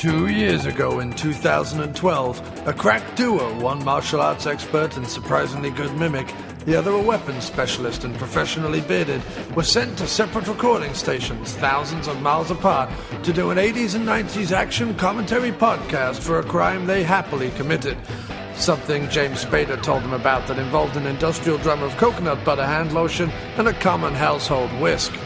2 years ago in 2012, a crack duo, one martial arts expert and surprisingly good mimic, the other a weapons specialist and professionally bearded, were sent to separate recording stations thousands of miles apart to do an 80s and 90s action commentary podcast for a crime they happily committed. Something James Spader told them about that involved an industrial drum of coconut butter hand lotion and a common household whisk.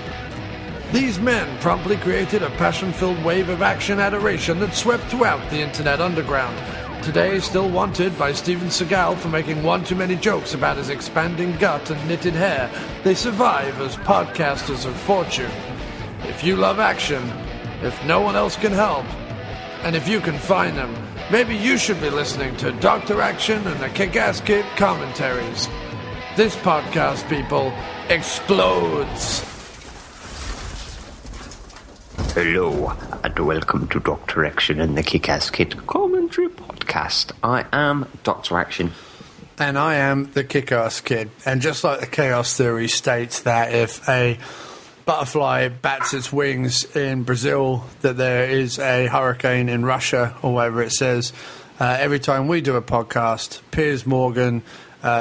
These men promptly created a passion-filled wave of action adoration that swept throughout the internet underground. Today, still wanted by Steven Seagal for making one too many jokes about his expanding gut and knitted hair, they survive as podcasters of fortune. If you love action, if no one else can help, and if you can find them, maybe you should be listening to Dr. Action and the Kick-Ass Kid commentaries. This podcast, people, explodes. Hello, and welcome to Dr. Action and the Kick-Ass Kid commentary podcast. I am Dr. Action. And I am the Kick-Ass Kid. And just like the chaos theory states that if a butterfly bats its wings in Brazil, that there is a hurricane in Russia, or whatever it says, every time we do a podcast, Piers Morgan,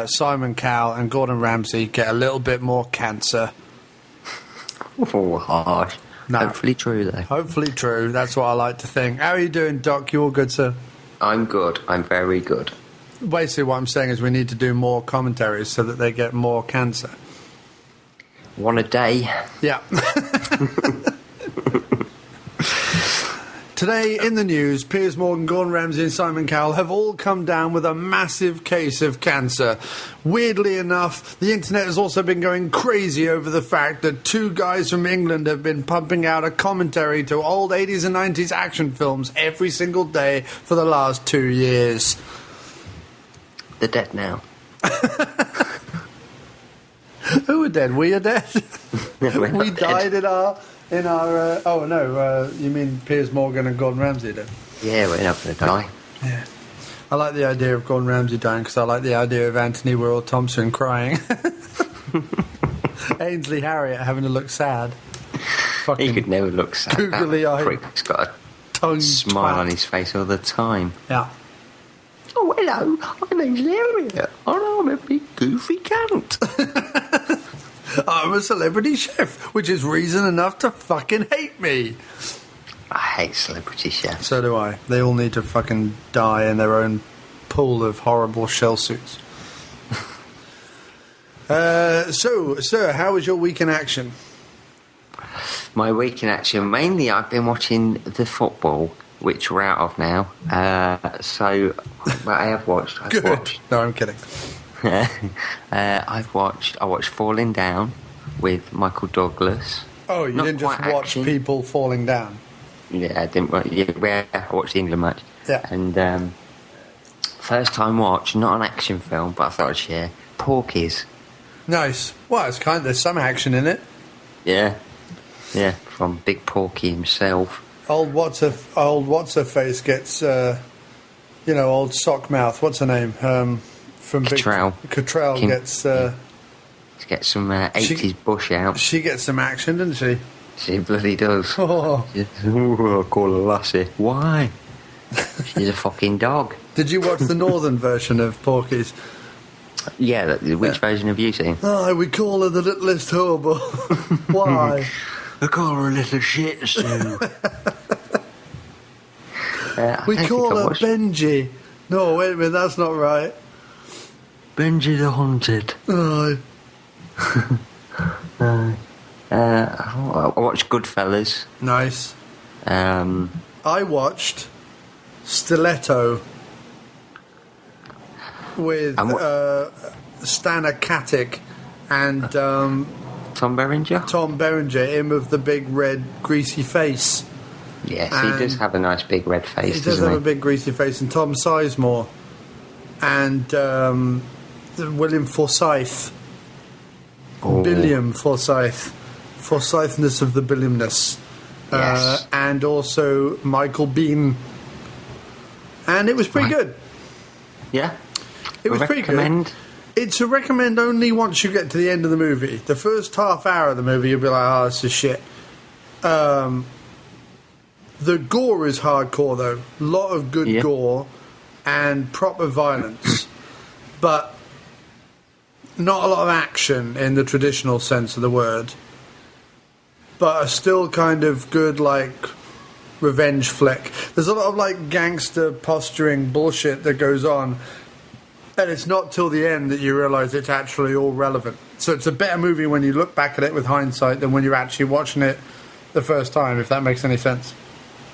Simon Cowell and Gordon Ramsay get a little bit more cancer. Oh, harsh. No. Hopefully true, though. Hopefully true. That's what I like to think. How are you doing, Doc? You all good, sir? I'm good. I'm very good. Basically, what I'm saying is we need to do more commentaries so that they get more cancer. One a day. Yeah. Today in the news, Piers Morgan, Gordon Ramsay and Simon Cowell have all come down with a massive case of cancer. Weirdly enough, the internet has also been going crazy over the fact that two guys from England have been pumping out a commentary to old 80s and 90s action films every single day for the last 2 years. They're dead now. Who are dead? We are dead? We died dead. in our you mean Piers Morgan and Gordon Ramsay did? Yeah, we're not going to die. Yeah. I like the idea of Gordon Ramsay dying because I like the idea of Anthony Wirral Thompson crying. Ainsley Harriott having to look sad. He could never look sad. Googly eyed. He's got a smile on his face all the time. Yeah. Oh, hello, I'm Ainsley Harriott, and I'm a big goofy cunt. I'm a celebrity chef, which is reason enough to fucking hate me. I hate celebrity chefs. So do I. They all need to fucking die in their own pool of horrible shell suits. So, sir, how was your week in action? My week in action, mainly I've been watching the football, which we're out of now. I have watched. No, I'm kidding. I watched Falling Down with Michael Douglas. Oh, you didn't just watch people falling down? Yeah, I didn't. I watched the England match. Yeah. And first time watch, not an action film, but I thought I'd share. Porky's. Nice. Well, there's some action in it. Yeah, from Big Porky himself. Old what's her face gets, old sock mouth. What's her name? From Cottrell. Cottrell gets. Get some 80s bush out. She gets some action, doesn't she? She bloody does. Oh. I'll call her Lassie. Why? She's a fucking dog. Did you watch the northern version of Porky's? Yeah, which version have you seen? Oh, we call her the littlest hobo. Why? I call her a little shit Sue. We call her Benji. No, wait a minute, that's not right. Benji the Haunted. Oh. I watched Goodfellas. Nice. I watched Stiletto with Stana Katic and Tom Berenger. Tom Berenger, him of the big red greasy face. Yes, he does have a nice big red face. He does have a big greasy face, and Tom Sizemore and William Forsythe. Oh. Billiam Forsythe. Forsytheness of the Billiamness. Yes. And also Michael Biehn. And it was pretty good. Yeah? It was pretty good. It's a recommend only once you get to the end of the movie. The first half hour of the movie, you'll be like, oh, this is shit. The gore is hardcore, though. A lot of good gore and proper violence. But not a lot of action in the traditional sense of the word. But a still kind of good, like, revenge flick. There's a lot of, like, gangster posturing bullshit that goes on. And it's not till the end that you realise it's actually all relevant. So it's a better movie when you look back at it with hindsight than when you're actually watching it the first time, if that makes any sense.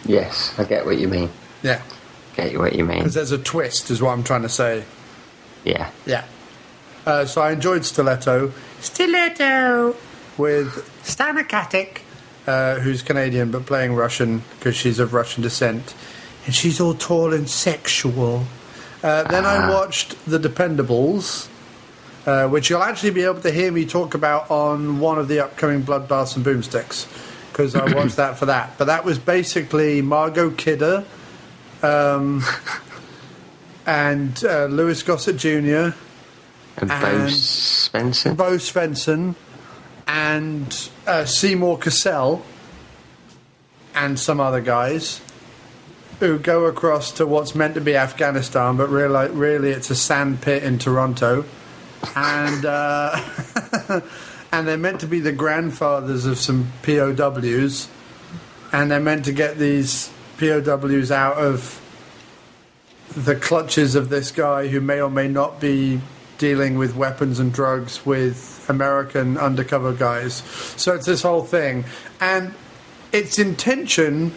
Yes, I get what you mean. Yeah. Get what you mean. Because there's a twist, is what I'm trying to say. Yeah. Yeah. So I enjoyed Stiletto. Stiletto! With Thundercats, who's Canadian but playing Russian because she's of Russian descent. And she's all tall and sexual. Then I watched The Dependables, which you'll actually be able to hear me talk about on one of the upcoming Bloodbaths and Boomsticks, because I watched that for that. But that was basically Margot Kidder and Louis Gossett Jr. And Bo Svensson. Bo Svensson and Seymour Cassell and some other guys who go across to what's meant to be Afghanistan, but really it's a sand pit in Toronto. And and they're meant to be the grandfathers of some POWs, and they're meant to get these POWs out of the clutches of this guy who may or may not be dealing with weapons and drugs with American undercover guys. So it's this whole thing. And its intention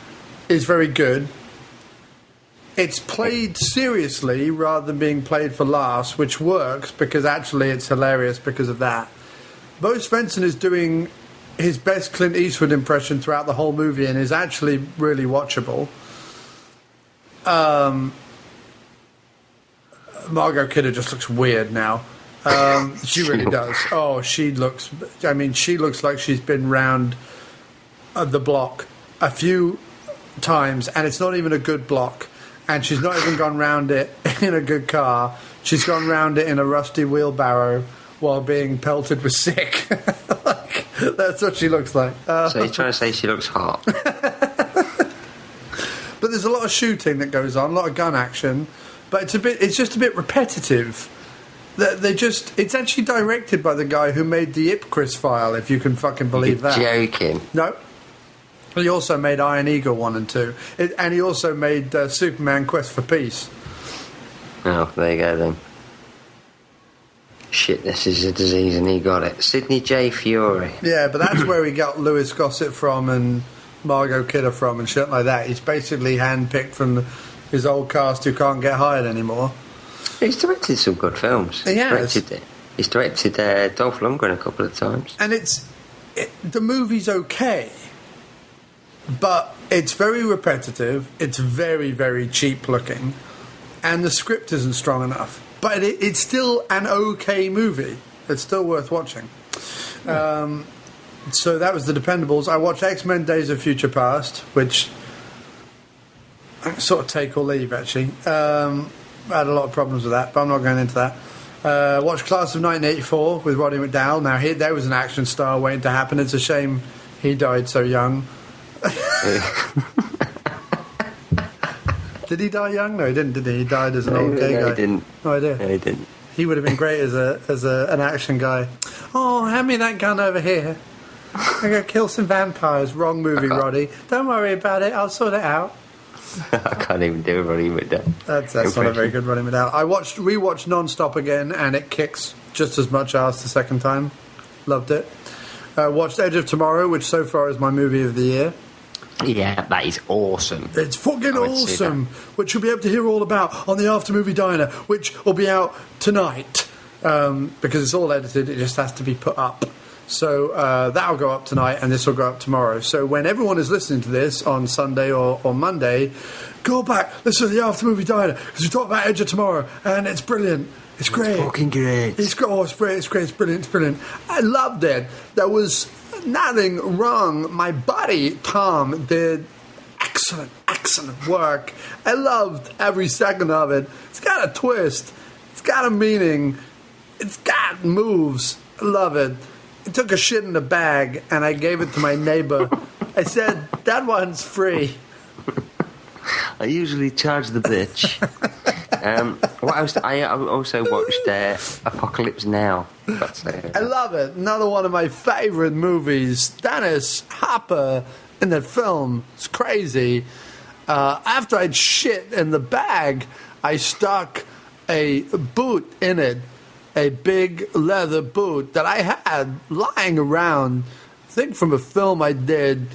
is very good. It's played seriously rather than being played for laughs, which works because actually it's hilarious because of that. Bo Svensson is doing his best Clint Eastwood impression throughout the whole movie and is actually really watchable. Margot Kidder just looks weird now. She really does. Oh, she looks like she's been round the block a few times, and it's not even a good block. And she's not even gone round it in a good car. She's gone round it in a rusty wheelbarrow while being pelted with sick. That's what she looks like. So you're trying to say she looks hot? But there's a lot of shooting that goes on, a lot of gun action. But it's just a bit repetitive. It's actually directed by the guy who made the Ipcris file, if you can fucking believe that. You're joking. No. He also made Iron Eagle 1 and 2. And he also made Superman Quest for Peace. Oh, there you go then. Shit, this is a disease and he got it. Sidney J. Fury. Yeah, but that's where he got Louis Gossett from and Margot Kidder from and shit like that. He's basically handpicked from his old cast who can't get hired anymore. He's directed some good films. Yeah. He's directed Dolph Lundgren a couple of times. And the movie's okay, but it's very repetitive. It's very, very cheap looking, and the script isn't strong enough. But it's still an okay movie. It's still worth watching. So that was The Dependables. I watched X-Men Days of Future Past, which I sort of take or leave, actually. I had a lot of problems with that, but I'm not going into that. Watched Class of 1984 with Roddy McDowall. Now, there was an action star waiting to happen. It's a shame he died so young. Did he die young? No, he didn't, did he? He died as an old gay guy. No, he didn't. No idea. No, he didn't. He would have been great as an action guy. Oh, hand me that gun over here. I'm going to kill some vampires. Wrong movie, Roddy. Don't worry about it. I'll sort it out. I can't even do Roddy McDowall. That's not a very good Roddy McDowall. I rewatched Non-Stop again, and it kicks just as much ass the second time. Loved it. Watched Edge of Tomorrow, which so far is my movie of the year. Yeah, that is awesome. It's fucking awesome, which you'll be able to hear all about on the After Movie Diner, which will be out tonight because it's all edited. It just has to be put up. So that'll go up tonight, and this will go up tomorrow. So when everyone is listening to this on Sunday or Monday, go back, listen to the After Movie Diner, because we talk about Edge of Tomorrow, and it's brilliant. It's great. It's fucking great. It's great. It's great. It's brilliant. I loved it. There was nothing wrong. My buddy Tom did excellent work. I loved every second of it. It's got a twist. It's got a meaning. It's got moves. I love it. I took a shit in a bag and I gave it to my neighbor. I said, that one's free. I usually charge the bitch. What else? I also watched Apocalypse Now. I love it. Another one of my favourite movies. Dennis Hopper in that film. It's crazy. After I'd shit in the bag, I stuck a boot in it. A big leather boot that I had lying around. I think from a film I did.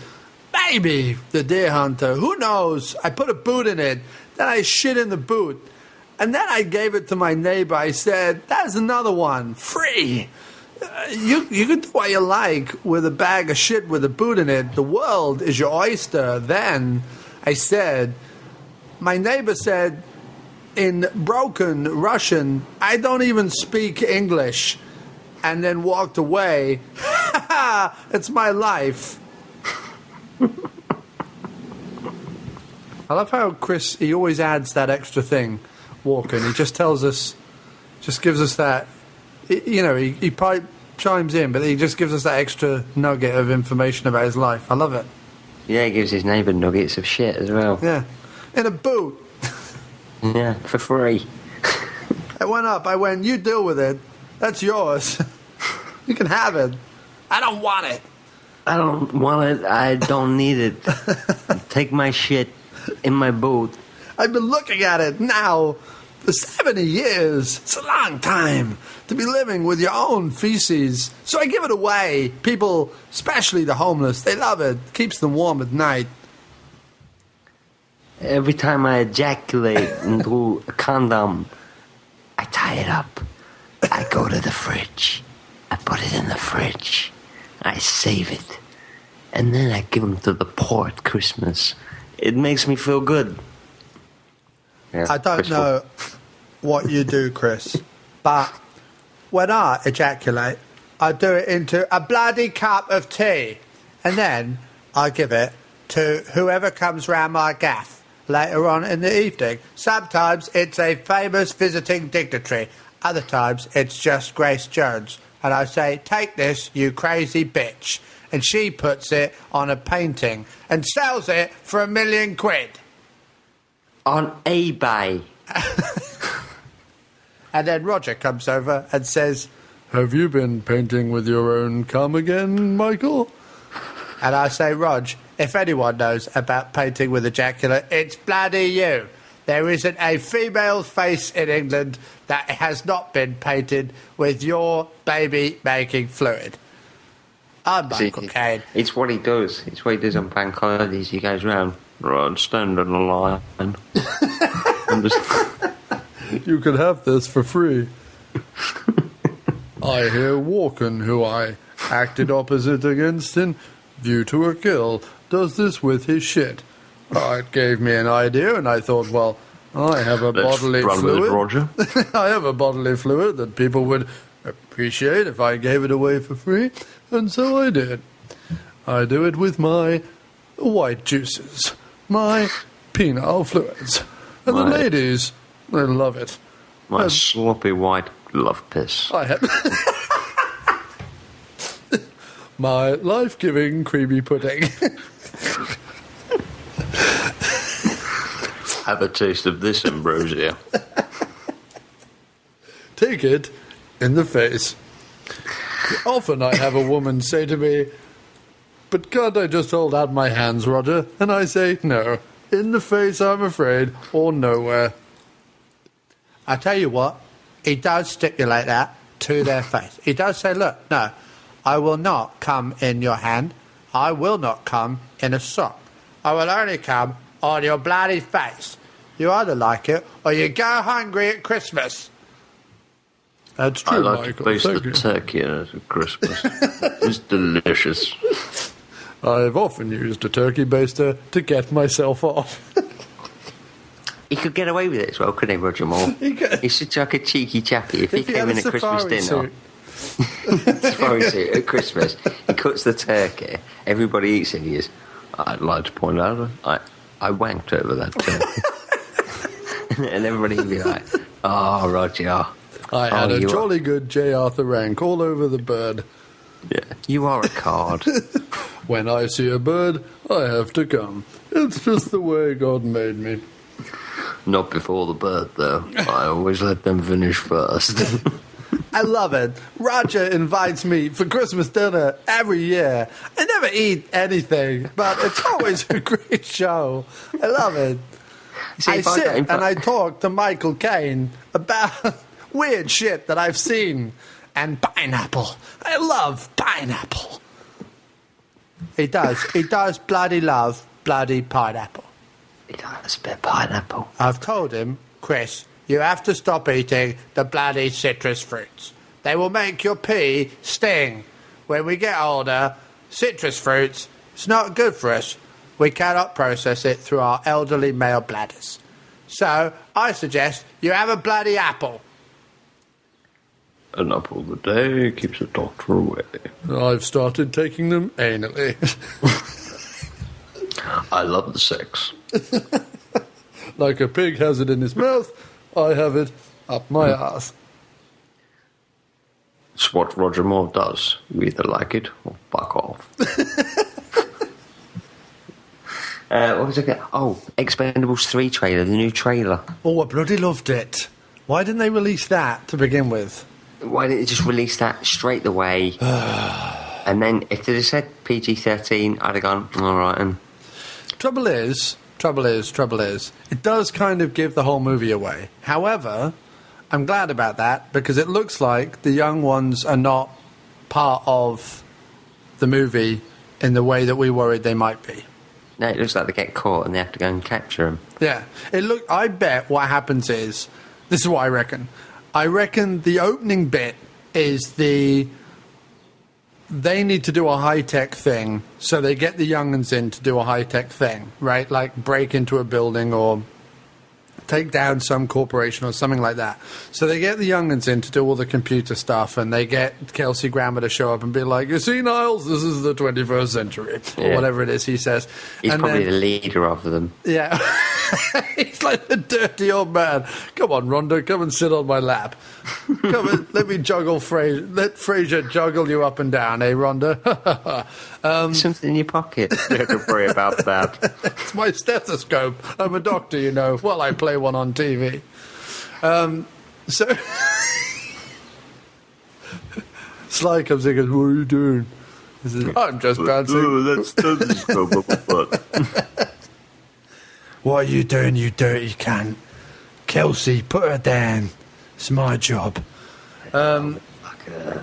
Maybe The Deer Hunter. Who knows? I put a boot in it. Then I shit in the boot. And then I gave it to my neighbor. I said, "That's another one. Free. You can do what you like with a bag of shit with a boot in it. The world is your oyster." Then I said, my neighbor said, in broken Russian, "I don't even speak English," and then walked away. It's my life. I love how Chris, he always adds that extra thing, walking. He just tells us, just gives us that, he probably chimes in, but he just gives us that extra nugget of information about his life. I love it. Yeah, he gives his neighbour nuggets of shit as well. Yeah. In a boot. Yeah, for free. I went up. I went, "You deal with it. That's yours. You can have it. I don't want it. I don't want it. I don't need it. Take my shit in my boot." I've been looking at it now for 70 years. It's a long time to be living with your own feces. So I give it away. People, especially the homeless, they love it. Keeps them warm at night. Every time I ejaculate into a condom, I tie it up. I go to the fridge. I put it in the fridge. I save it. And then I give them to the poor at Christmas. It makes me feel good. Yeah, I don't know what you do, Chris, but when I ejaculate, I do it into a bloody cup of tea. And then I give it to whoever comes round my gaff later on in the evening. Sometimes it's a famous visiting dignitary. Other times it's just Grace Jones. And I say, "Take this, you crazy bitch." And she puts it on a painting and sells it for £1 million. On eBay. And then Roger comes over and says, "Have you been painting with your own cum again, Michael?" And I say, "Rog, if anyone knows about painting with ejaculate, it's bloody you. There isn't a female's face in England that has not been painted with your baby-making fluid." I'm Michael Caine. It's what he does. It's what he does on bank holidays. He goes round, "Right, stand on the line." I'm just... "You can have this for free." I hear Walken, who I acted opposite against in View to a Kill, does this with his shit. It gave me an idea, and I thought, well, I have a bodily fluid. Roger. I have a bodily fluid that people would appreciate if I gave it away for free, and so I did. I do it with my white juices, my penile fluids, and the ladies, they love it. My sloppy white love piss. I have my life-giving creamy pudding. Have a taste of this ambrosia. Take it in the face. Often I have a woman say to me, "But can't I just hold out my hands, Roger?" And I say, "No. In the face, I'm afraid, or nowhere." I tell you what, he does stipulate that to their face. He does say, "Look, no, I will not come in your hand. I will not come in a sock. I will only come on your bloody face. You either like it or you go hungry at Christmas." That's true, I like Michael. to baste the turkey at Christmas. It's delicious. I've often used a turkey baster to get myself off. He could get away with it as well, couldn't he, Roger Moore? He's such like a cheeky chappy. If he came in at Christmas dinner, safari suit at Christmas, he cuts the turkey, everybody eats it, he is, "I'd like to point out, I wanked over that turkey." And everybody would be like, "Oh, Roger. I had a jolly good J. Arthur rank all over the bird." Yeah, you are a card. When I see a bird, I have to come. It's just the way God made me. Not before the bird, though. I always let them finish first. I love it. Roger invites me for Christmas dinner every year. I never eat anything, but it's always a great show. I love it. See, I sit and I talk to Michael Caine about weird shit that I've seen. And pineapple. I love pineapple. He does bloody love bloody pineapple. He does a bit of pineapple. I've told him, Chris, you have to stop eating the bloody citrus fruits. They will make your pee sting. When we get older, citrus fruits, it's not good for us. We cannot process it through our elderly male bladders. So, I suggest you have a bloody apple. An apple a day keeps the doctor away. I've started taking them anally. I love the sex. Like a pig has it in his mouth, I have it up my ass. It's what Roger Moore does. You either like it or fuck off. What was it? Oh, Expendables 3 trailer, the new trailer. Oh, I bloody loved it. Why didn't they release that to begin with? Why didn't they just release that straight away? And then if they'd have said PG-13, I'd have gone, all right. And Trouble is, it does kind of give the whole movie away. However, I'm glad about that because it looks like the young ones are not part of the movie in the way that we worried they might be. No, it looks like they get caught and they have to go and capture them. Yeah. I bet what happens is, this is what I reckon. I reckon the opening bit is they need to do a high-tech thing, so they get the young'uns in to do a high-tech thing, right? Like break into a building or take down some corporation or something like that. So they get the young'uns in to do all the computer stuff, and they get Kelsey Grammer to show up and be like, you see, Niles, this is the 21st century, or whatever it is he says. He's probably the leader of them. Yeah. He's like the dirty old man. Come on, Rhonda, come and sit on my lap. Come and let me juggle Fraser. Let Fraser juggle you up and down, eh, Rhonda? Something in your pocket. Don't worry about that. It's my stethoscope. I'm a doctor, you know. Well, I play one on TV. So Sly comes in and goes, what are you doing? Says, I'm just dancing. Oh, that's stethoscope up my butt. What are you doing, you dirty cunt? Kelsey, put her down. It's my job. Fuck her.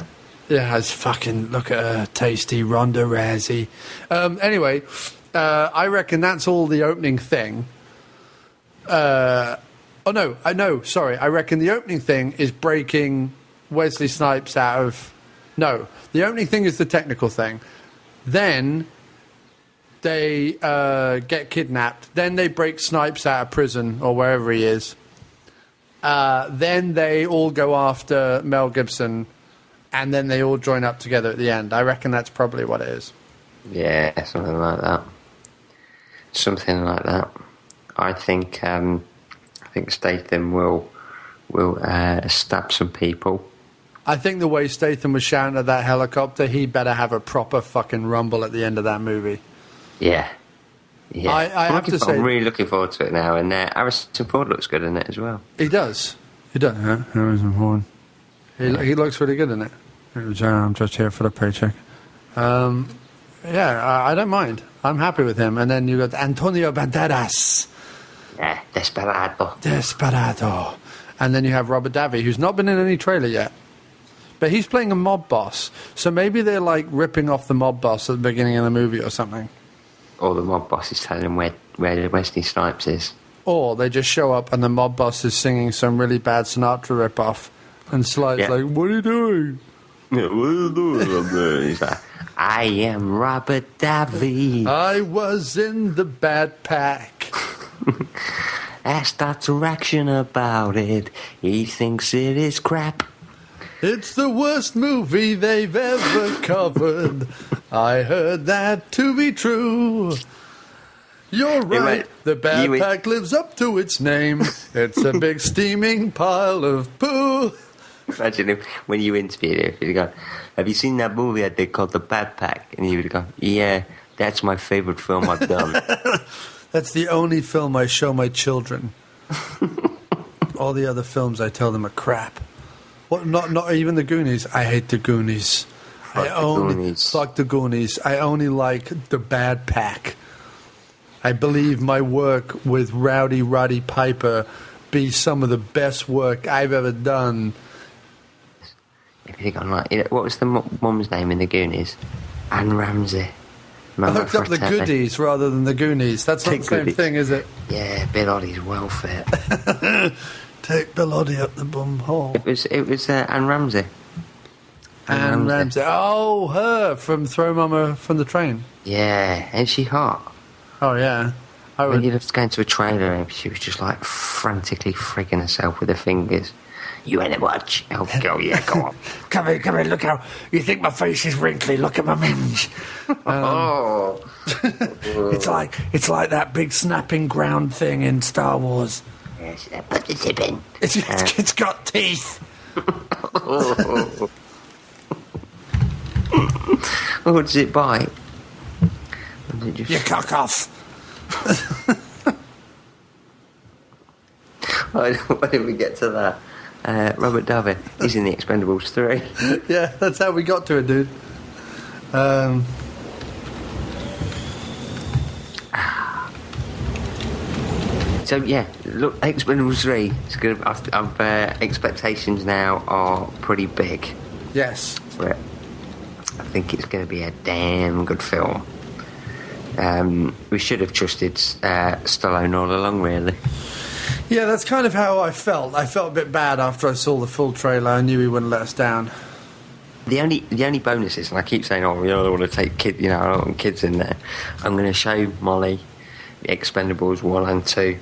Yeah, it's fucking, look at her, tasty Ronda Rousey. Anyway, I reckon that's all the opening thing. I reckon the opening thing is breaking Wesley Snipes out of... No, the opening thing is the technical thing. Then they get kidnapped. Then they break Snipes out of prison or wherever he is. Then they all go after Mel Gibson, and then they all join up together at the end. I reckon that's probably what it is. Yeah, something like that. Something like that. I think Statham will stab some people. I think the way Statham was shouting at that helicopter, he better have a proper fucking rumble at the end of that movie. Yeah. I have to say, I'm really looking forward to it now, and Harrison Ford looks good in it as well. He does. Yeah, Harrison Ford. He looks really good in it. I'm just here for the paycheck. Yeah, I don't mind. I'm happy with him. And then you got Antonio Banderas. Yeah, Desperado. And then you have Robert Davi, who's not been in any trailer yet. But he's playing a mob boss. So maybe they're like ripping off the mob boss at the beginning of the movie or something. Or the mob boss is telling him where Wesley Snipes is. Or they just show up and the mob boss is singing some really bad Sinatra rip-off. And Sly's like, what are you doing? Yeah, what are you doing? He's like, I am Robert Davi. I was in the bad pack. Ask Dr. Action about it. He thinks it is crap. It's the worst movie they've ever covered. I heard that to be true. You're right. The Bad Pack lives up to its name. It's a big steaming pile of poo. Imagine if, when you interviewed him, he'd go, have you seen that movie that they called The Bad Pack? And he would go, yeah, that's my favourite film I've done. That's the only film I show my children. All the other films I tell them are crap. What? Not even the Goonies. I hate the Goonies. Fuck the Goonies. I only like the Bad Pack. I believe my work with Rowdy Roddy Piper be some of the best work I've ever done. If you think I'm like, what was the mum's name in the Goonies? Anne Ramsey. I looked up the Goodies rather than the Goonies. That's not the same thing, is it? Yeah, Bill Oddie's well fit. Take Bill Oddie up the bum hole. It was Anne Ramsey. Anne Ramsey. Oh, her from Throw Mama from the Train. Yeah, ain't she hot? Oh, yeah. When you loved going to a trailer and she was just like frantically frigging herself with her fingers. You ain't a watch. Oh, go, yeah, go on. Come here, look how... You think my face is wrinkly, look at my minge. It's like that big snapping ground thing in Star Wars. Yes, put the tip in. It's got teeth. Oh, does it bite? Or it just... You cock off. Why did we get to that? Robert Davi, he's in the Expendables 3. Yeah, that's how we got to it, dude. So yeah, look, Expendables 3. It's good. Expectations now are pretty big. Yes. For it. I think it's going to be a damn good film. We should have trusted Stallone all along, really. Yeah, that's kind of how I felt. I felt a bit bad after I saw the full trailer. I knew he wouldn't let us down. The only bonus is, and I keep saying, I don't want to take kids, I don't want kids in there. I'm going to show Molly the Expendables 1 and 2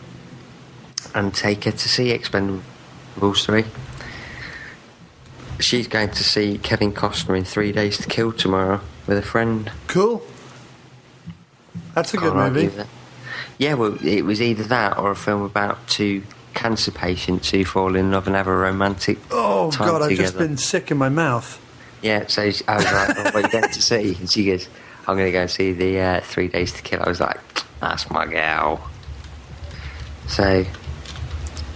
and take her to see Expendables 3. She's going to see Kevin Costner in 3 Days to Kill tomorrow with a friend. Cool. That's a good movie. Yeah, well, it was either that or a film about two cancer patients who fall in love and have a romantic time God, I've together. just been sick in my mouth. Yeah, so I was like, what are you going to see? And she goes, I'm going to go and see the 3 Days to Kill. I was like, that's my gal. So,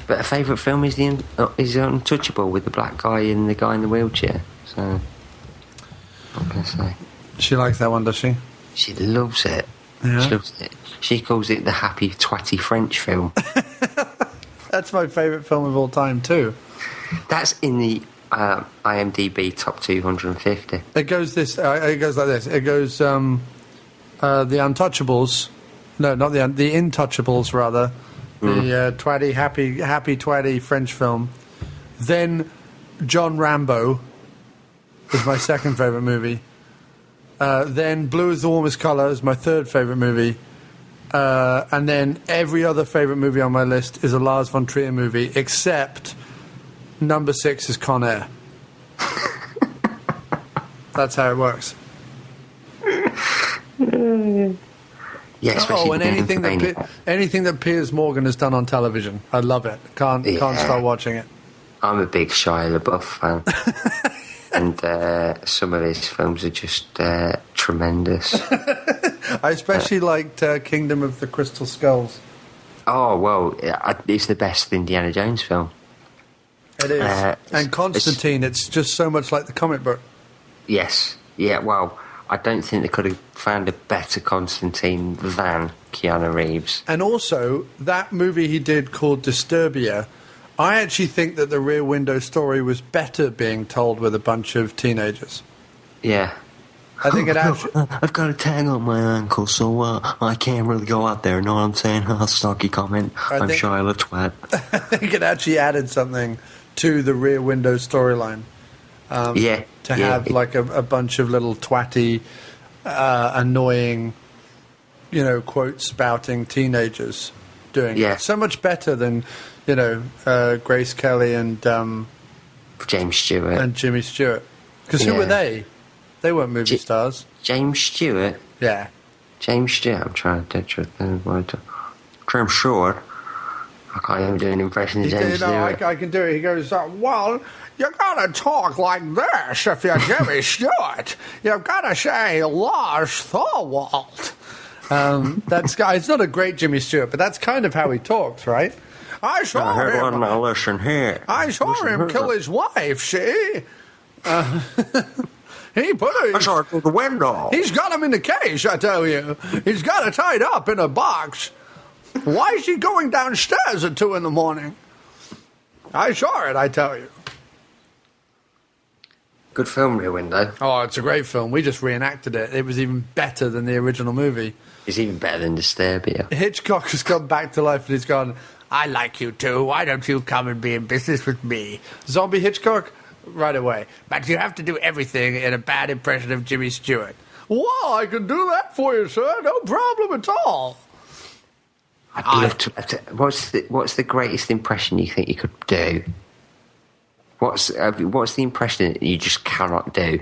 but her favourite film is is Untouchable with the black guy and the guy in the wheelchair. So, what can I say? She likes that one, does she? She loves it. Yeah. She loves it. She calls it the happy, twatty French film. That's my favourite film of all time, too. That's in the IMDb top 250. It goes like this. It goes the Untouchables. No, not the Intouchables, rather. The twatty, happy twatty French film. Then John Rambo is my second favourite movie. Then Blue is the Warmest Colour is my third favourite movie. And then every other favourite movie on my list is a Lars von Trier movie, except number 6 is Con Air. That's how it works. Yeah, especially and anything that Piers Morgan has done on television, I love it. Can't stop watching it. I'm a big Shia LaBeouf fan. And some of his films are just tremendous. I especially liked Kingdom of the Crystal Skulls. Oh, well, it's the best Indiana Jones film. It is. And Constantine, it's just so much like the comic book. Yes. Yeah, well, I don't think they could have found a better Constantine than Keanu Reeves. And also, that movie he did called Disturbia, I actually think that the Rear Window story was better being told with a bunch of teenagers. Yeah. I think it actually... I've got a tag on my ankle, so I can't really go out there. Know what I'm saying? Stocky comment. I'm Shia LaTwat. I think it actually added something to the Rear Window storyline. To have like a bunch of little twatty, annoying, quote spouting teenagers doing it. So much better than, Grace Kelly and James Stewart and Jimmy Stewart. Because who were they? They weren't movie stars. James Stewart. Yeah. James Stewart. I'm trying to James Stewart. I can't even do an impression of James Stewart. I can do it. He goes, well, you gotta talk like this if you're Jimmy Stewart. You've gotta say Lars Thorwald. It's not a great Jimmy Stewart, but that's kind of how he talks, right? I saw him. Listen here. I saw him kill his wife. See, he put her. I saw it through the window. He's got him in the cage. I tell you, he's got her tied up in a box. Why is he going downstairs at 2 a.m? I saw it. I tell you. Good film, Rear Window. Oh, it's a great film. We just reenacted it. It was even better than the original movie. It's even better than Disturbia. Hitchcock has come back to life and he's gone, I like you too. Why don't you come and be in business with me? Zombie Hitchcock? Right away. But you have to do everything in a bad impression of Jimmy Stewart. Well, I can do that for you, sir. No problem at all. I'd love to. What's the greatest impression you think you could do? What's the impression that you just cannot do?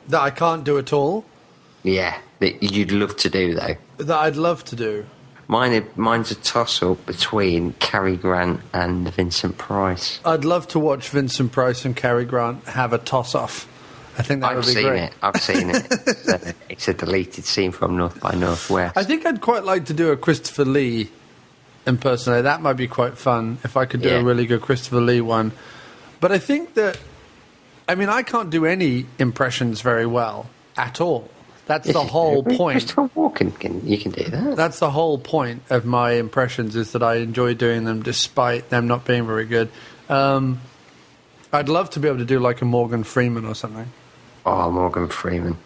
That I can't do at all? Yeah, that you'd love to do, though. That I'd love to do. Mine's a toss-up between Cary Grant and Vincent Price. I'd love to watch Vincent Price and Cary Grant have a toss-off. I think that would be great. I've seen it. It's a deleted scene from North by Northwest. I think I'd quite like to do a Christopher Lee impersonator. That might be quite fun if I could do a really good Christopher Lee one. But I think that, I can't do any impressions very well at all. That's the whole point. Christopher Walken, you can do that. That's the whole point of my impressions, is that I enjoy doing them despite them not being very good. I'd love to be able to do like a Morgan Freeman or something. Oh, Morgan Freeman.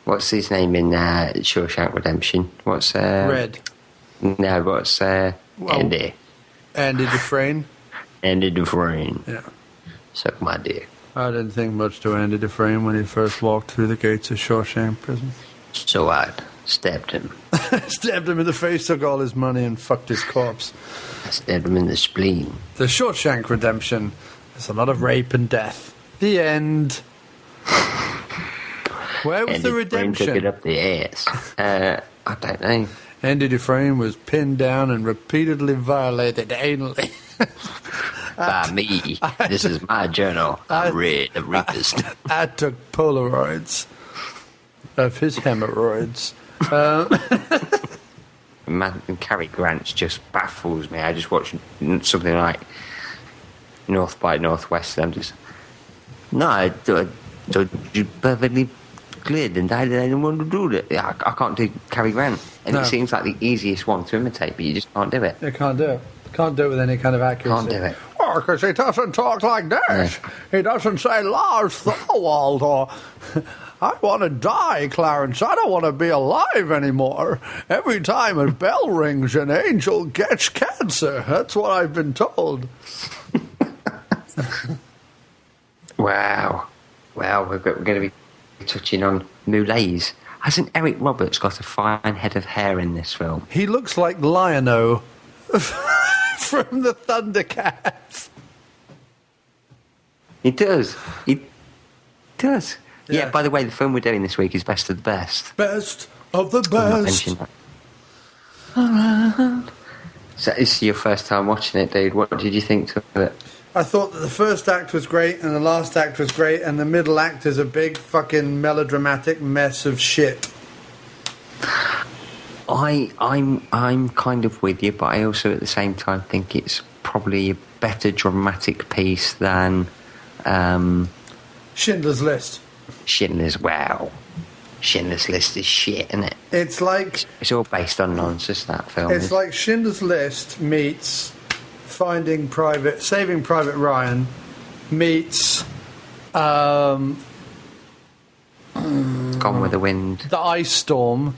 What's his name in Shawshank Redemption? What's Red. No, what's Andy? Andy Dufresne. Andy Dufresne. Yeah. Suck my dick. I didn't think much to Andy Dufresne when he first walked through the gates of Shawshank Prison. So I stabbed him. Stabbed him in the face, took all his money and fucked his corpse. I stabbed him in the spleen. The Shawshank Redemption. There's a lot of rape and death. The end. Where was the redemption? Took it up the ass. I don't know. Andy Dufresne was pinned down and repeatedly violated anally. By me. This is my journal. I read the rapist. I took Polaroids of his hemorrhoids. Man, Cary Grant just baffles me. I just watch something like North by Northwest and I'm just... No, I you perfectly clear and I didn't want to do that. I can't do Cary Grant. And it seems like the easiest one to imitate, but you just can't do it. You can't do it. Can't do it with any kind of accuracy. Can't do it. Well, because he doesn't talk like this. Yeah. He doesn't say, Lars Thorwald, or I want to die, Clarence. I don't want to be alive anymore. Every time a bell rings, an angel gets cancer. That's what I've been told. Wow. Well, we're going to be touching on moulets. Hasn't Eric Roberts got a fine head of hair in this film? He looks like Lion-O from the Thundercats. He does. He does. Yeah. Yeah, by the way, the film we're doing this week is Best of the Best. Best of the best. So this is your first time watching it, dude. What did you think of it? I thought that the first act was great and the last act was great and the middle act is a big fucking melodramatic mess of shit. I'm kind of with you, but I also at the same time think it's probably a better dramatic piece than Schindler's List. Schindler's List is shit, isn't it? It's like it's all based on nonsense, that film. It's like Schindler's List meets Saving Private Ryan meets Gone with the Wind. The Ice Storm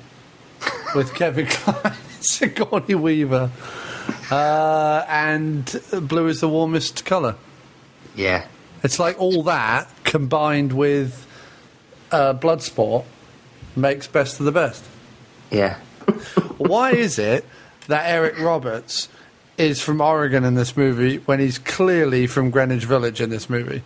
with Kevin Kline, Sigourney Weaver, and Blue is the Warmest Colour. Yeah. It's like all that combined with Bloodsport makes Best of the Best. Yeah. Why is it that Eric Roberts is from Oregon in this movie when he's clearly from Greenwich Village in this movie?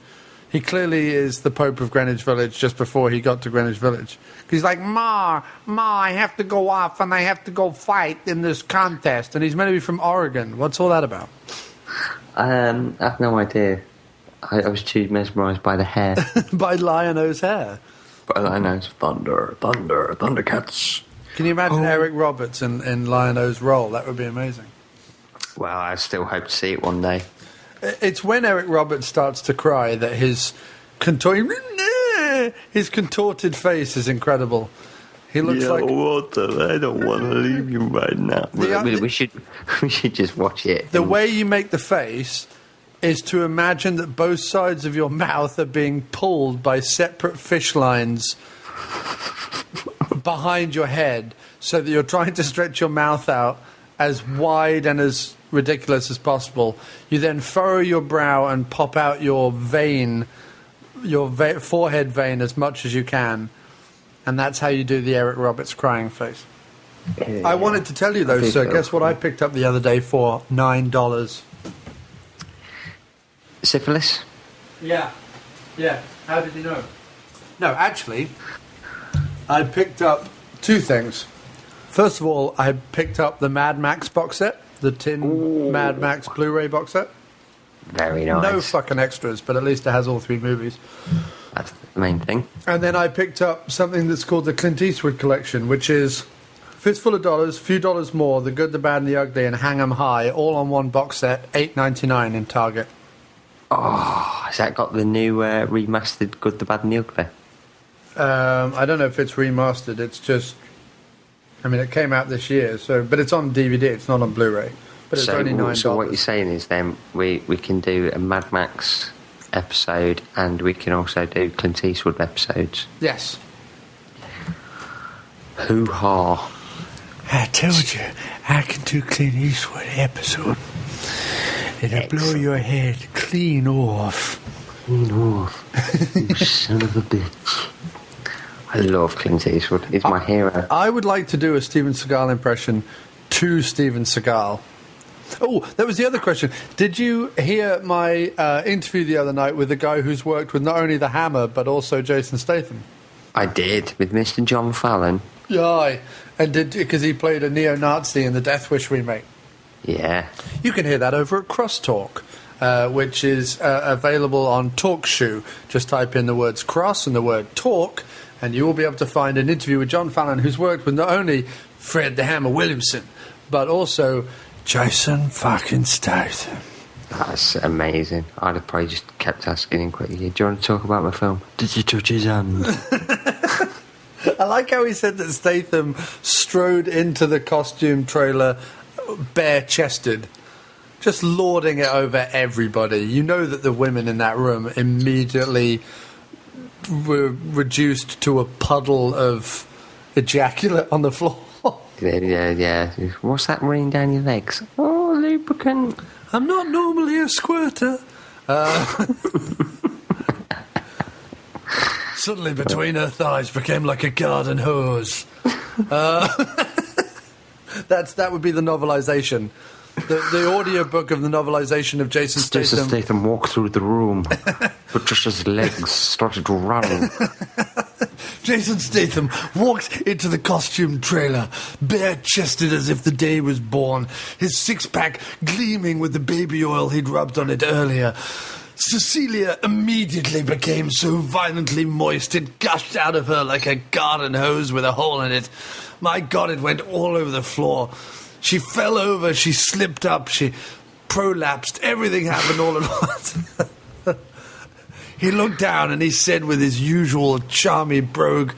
He clearly is the Pope of Greenwich Village just before he got to Greenwich Village. He's like, Ma, I have to go off and I have to go fight in this contest. And he's meant to be from Oregon. What's all that about? I have no idea. I was too mesmerised by the hair. By Lion-O's hair. By Lion-O's Thundercats. Can you imagine Eric Roberts in Lion-O's role? That would be amazing. Well, I still hope to see it one day. It's when Eric Roberts starts to cry that his contorted face is incredible. He looks like water. I don't want to leave you right now. We should just watch it. The way you make the face is to imagine that both sides of your mouth are being pulled by separate fish lines behind your head, so that you're trying to stretch your mouth out as wide and as ridiculous as possible. You then furrow your brow and pop out your vein, forehead vein, as much as you can, and that's how you do the Eric Roberts crying face. Yeah. I wanted to tell you though, so guess what I picked up the other day for $9? Syphilis? Yeah. How did you know? No, actually, I picked up two things. First of all, I picked up the Mad Max box set, the tin Mad Max Blu-ray box set. Very nice. No fucking extras, but at least it has all 3 movies. That's the main thing. And then I picked up something that's called the Clint Eastwood collection, which is fistful of dollars, few dollars more, the good, the bad, and the ugly, and hang 'em high, all on one box set, $8.99 in Target. Oh, has that got the new remastered Good, the Bad, and the Ugly? I don't know if it's remastered. It's just, I mean, it came out this year, but it's on DVD. It's not on Blu-ray. But it's only $9. So what you're saying is then we can do a Mad Max episode, and we can also do Clint Eastwood episodes. Yes. Hoo-ha. I told you, I can do Clint Eastwood episode. It'll blow your head clean off. Clean off. You son of a bitch. I love Clint Eastwood. He's my hero. I would like to do a Steven Seagal impression to Steven Seagal. Oh, that was the other question. Did you hear my interview the other night with the guy who's worked with not only The Hammer, but also Jason Statham? I did, with Mr. John Fallon. Yeah, and because he played a neo-Nazi in the Death Wish remake. Yeah. You can hear that over at Crosstalk, which is available on TalkShoe. Just type in the words cross and the word talk, and you will be able to find an interview with John Fallon, who's worked with not only Fred the Hammer Williamson, but also Jason fucking Statham. That's amazing. I'd have probably just kept asking him quickly, do you want to talk about my film? Did you touch his hand? I like how he said that Statham strode into the costume trailer bare-chested, just lording it over everybody. You know that the women in that room immediately were reduced to a puddle of ejaculate on the floor. Yeah. What's that running down your legs? Oh, lubricant. I'm not normally a squirter. Suddenly between her thighs became like a garden hose. That would be the novelisation. The audiobook of the novelisation of Jason Statham. Jason Statham walked through the room, but just his legs started to run. Jason Statham walked into the costume trailer, bare-chested as if the day was born, his six-pack gleaming with the baby oil he'd rubbed on it earlier. Cecilia immediately became so violently moist it gushed out of her like a garden hose with a hole in it. My God, it went all over the floor. She fell over, she slipped up, she prolapsed, everything happened all at once. He looked down and he said with his usual charmy brogue,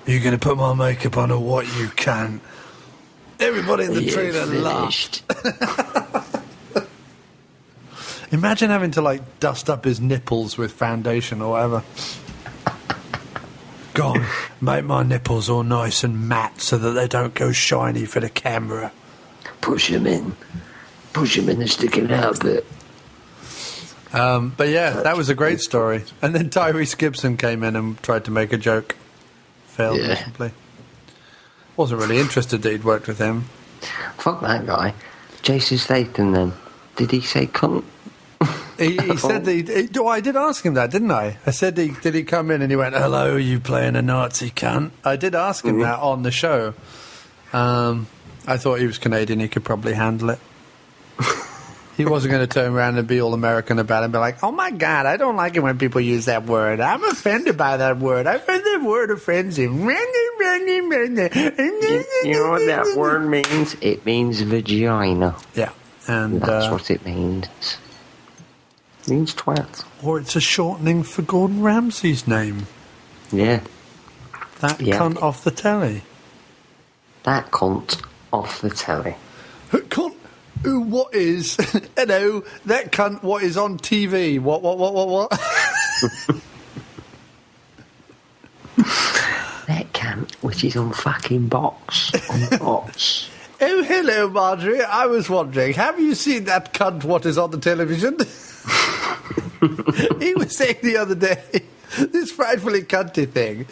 "Are you going to put my makeup on or what, you can?" Everybody in the trailer laughed. Imagine having to, dust up his nipples with foundation or whatever. Go on, make my nipples all nice and matte so that they don't go shiny for the camera. Push him in. Push him in the sticking out bit. But yeah, that was a great story. And then Tyrese Gibson came in and tried to make a joke. Failed miserably. Wasn't really interested that he'd worked with him. Fuck that guy. Jason Statham then. Did he say cunt? He said that I did ask him that, didn't I? I said, did he come in and he went, "Hello, you playing a Nazi cunt?" I did ask him that on the show. I thought he was Canadian, he could probably handle it. He wasn't going to turn around and be all American about it and be like, "Oh my God, I don't like it when people use that word. I'm offended by that word. I find that word offends him." You know what that word means? It means vagina. Yeah. And that's what it means. It means twat. Or it's a shortening for Gordon Ramsay's name. Yeah. That cunt off the telly. That cunt off the telly. Cunt. Ooh, what is? Hello, that cunt. What is on TV? What? That cunt, which is on fucking box. On box. Oh, hello, Marjorie. I was wondering, have you seen that cunt? What is on the television? He was saying the other day this frightfully cunty thing.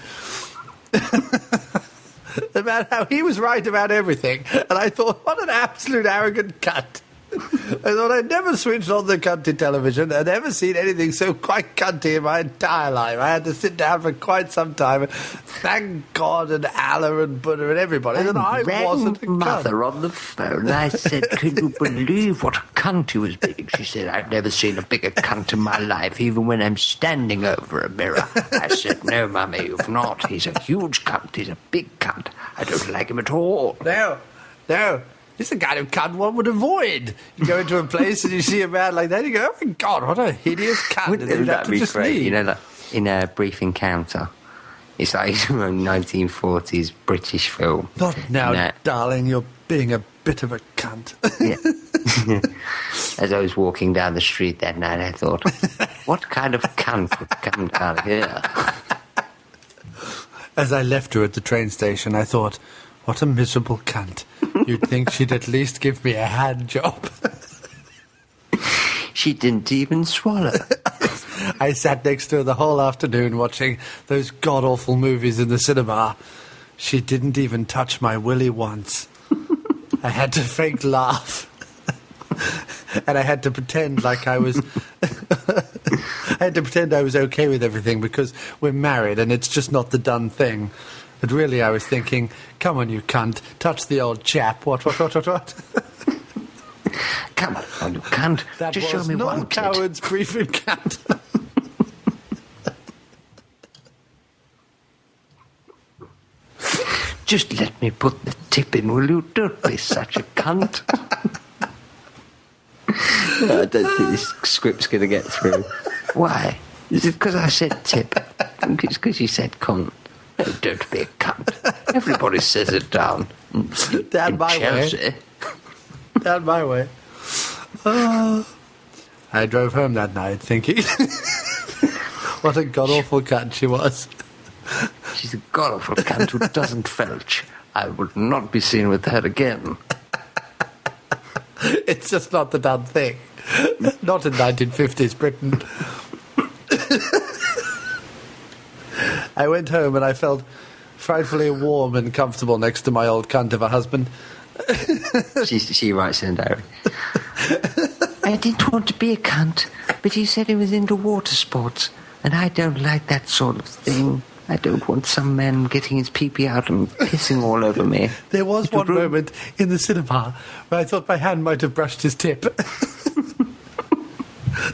About how he was right about everything, and I thought, what an absolute arrogant cunt. I thought I'd never switched on the cunty television. I'd never seen anything so quite cunty in my entire life. I had to sit down for quite some time and thank God and Allah and Buddha and everybody that I wasn't a cunt. Mother on the phone. I said, can you believe what a cunt he was being? She said, I've never seen a bigger cunt in my life, even when I'm standing over a mirror. I said, no, Mummy, you've not. He's a huge cunt. He's a big cunt. I don't like him at all. No. He's the kind of cunt one would avoid. You go into a place and you see a man like that, you go, oh my God, what a hideous cunt. Wouldn't that be great? You know, like in A Brief Encounter, it's like a 1940s British film. Not now, darling, you're being a bit of a cunt. Yeah. As I was walking down the street that night, I thought, what kind of cunt would come down here? As I left her at the train station, I thought, what a miserable cunt. You'd think she'd at least give me a hand job. She didn't even swallow. I sat next to her the whole afternoon watching those god-awful movies in the cinema. She didn't even touch my willy once. I had to fake laugh. And I had to pretend like I was... I had to pretend I was okay with everything because we're married and it's just not the done thing. But really I was thinking, come on, you cunt, touch the old chap. What? Come on, you cunt. That just was show me not one Coward's Brief Encounter. Just let me put the tip in, will you? Don't be such a cunt. I don't think this script's going to get through. Why? Is it because I said tip? I think it's because you said cunt. No, don't be a cunt. Everybody says it down. Down my way. Down my way. I drove home that night thinking, what a god-awful cunt she was. She's a god-awful cunt who doesn't felch. I would not be seen with her again. It's just not the done thing. Not in 1950s Britain. I went home and I felt frightfully warm and comfortable next to my old cunt of a husband. She writes in a diary. I didn't want to be a cunt, but he said he was into water sports, and I don't like that sort of thing. I don't want some man getting his pee-pee out and pissing all over me. There was one moment in the cinema where I thought my hand might have brushed his tip.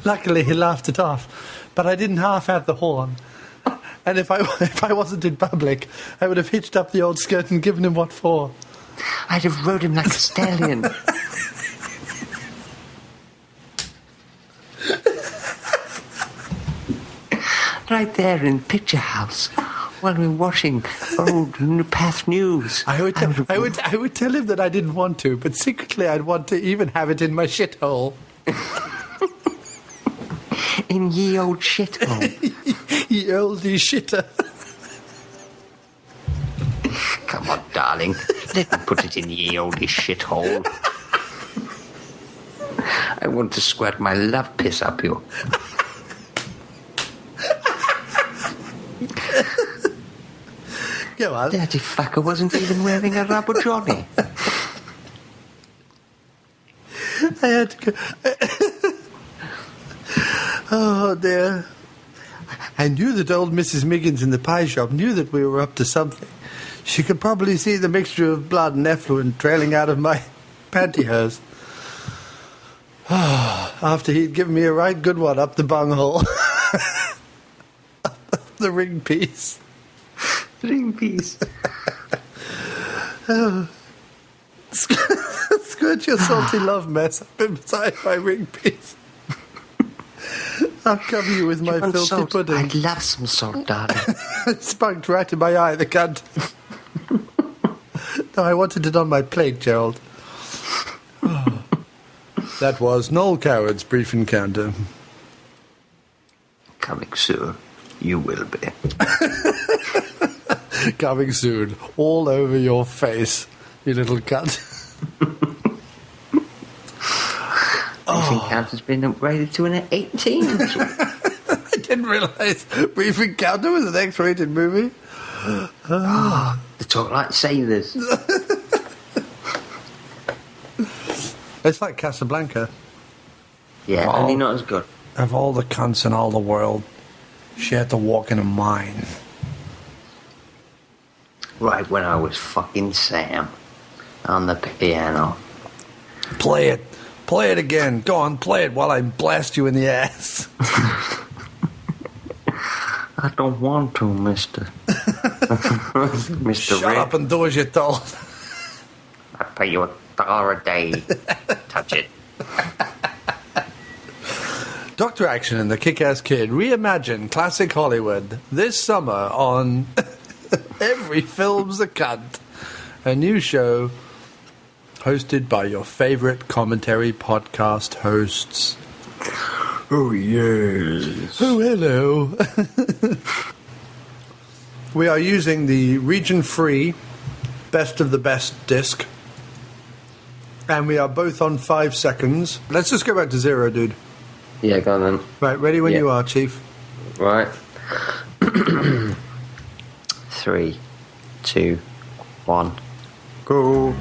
Luckily, he laughed it off, but I didn't half have the horn. And if I wasn't in public, I would have hitched up the old skirt and given him what for. I'd have rode him like a stallion. Right there in Picture House, while we're watching old Path News. I would tell him that I didn't want to, but secretly I'd want to even have it in my shithole. In ye old shithole. Ye oldie shitter. Come on, darling. Let me put it in ye oldie shithole. I want to squirt my love piss up you. Go on. Dirty fucker wasn't even wearing a rubber johnny. I had to go... Oh, dear. I knew that old Mrs. Miggins in the pie shop knew that we were up to something. She could probably see the mixture of blood and effluent trailing out of my pantyhose. After he'd given me a right good one up the bunghole. Up the ring piece. Ring piece. Squirt your salty love mess up inside my ring piece. I'll cover you with my filthy salt? pudding. I'd love some salt, darling. Spunked right in my eye, the cunt. No, I wanted it on my plate, Gerald. Oh. That was Noel Coward's brief encounter. Coming soon. You will be. Coming soon. All over your face, you little cunt. Brief Encounter's been upgraded to an 18. I didn't realise Brief Encounter was an X-rated movie. They talk like sailors. It's like Casablanca. Yeah, only not as good. Of all the cunts in all the world, she had to walk in a mine. Right when I was fucking Sam on the piano. Play it. Play it again. Go on, play it while I blast you in the ass. I don't want to, mister. Mr. Shut Red. up and do as you're told. I pay you $1 a day. Touch it. Dr. Action and the Kick-Ass Kid reimagine classic Hollywood this summer on Every Film's a Cunt, a new show hosted by your favourite commentary podcast hosts. Oh, yes. Oh, hello. We are using the region-free Best of the Best disc, and we are both on 5 seconds. Let's just go back to 0, dude. Yeah, go on then. Right, ready when you are, Chief. Right. 3, 2, 1, go.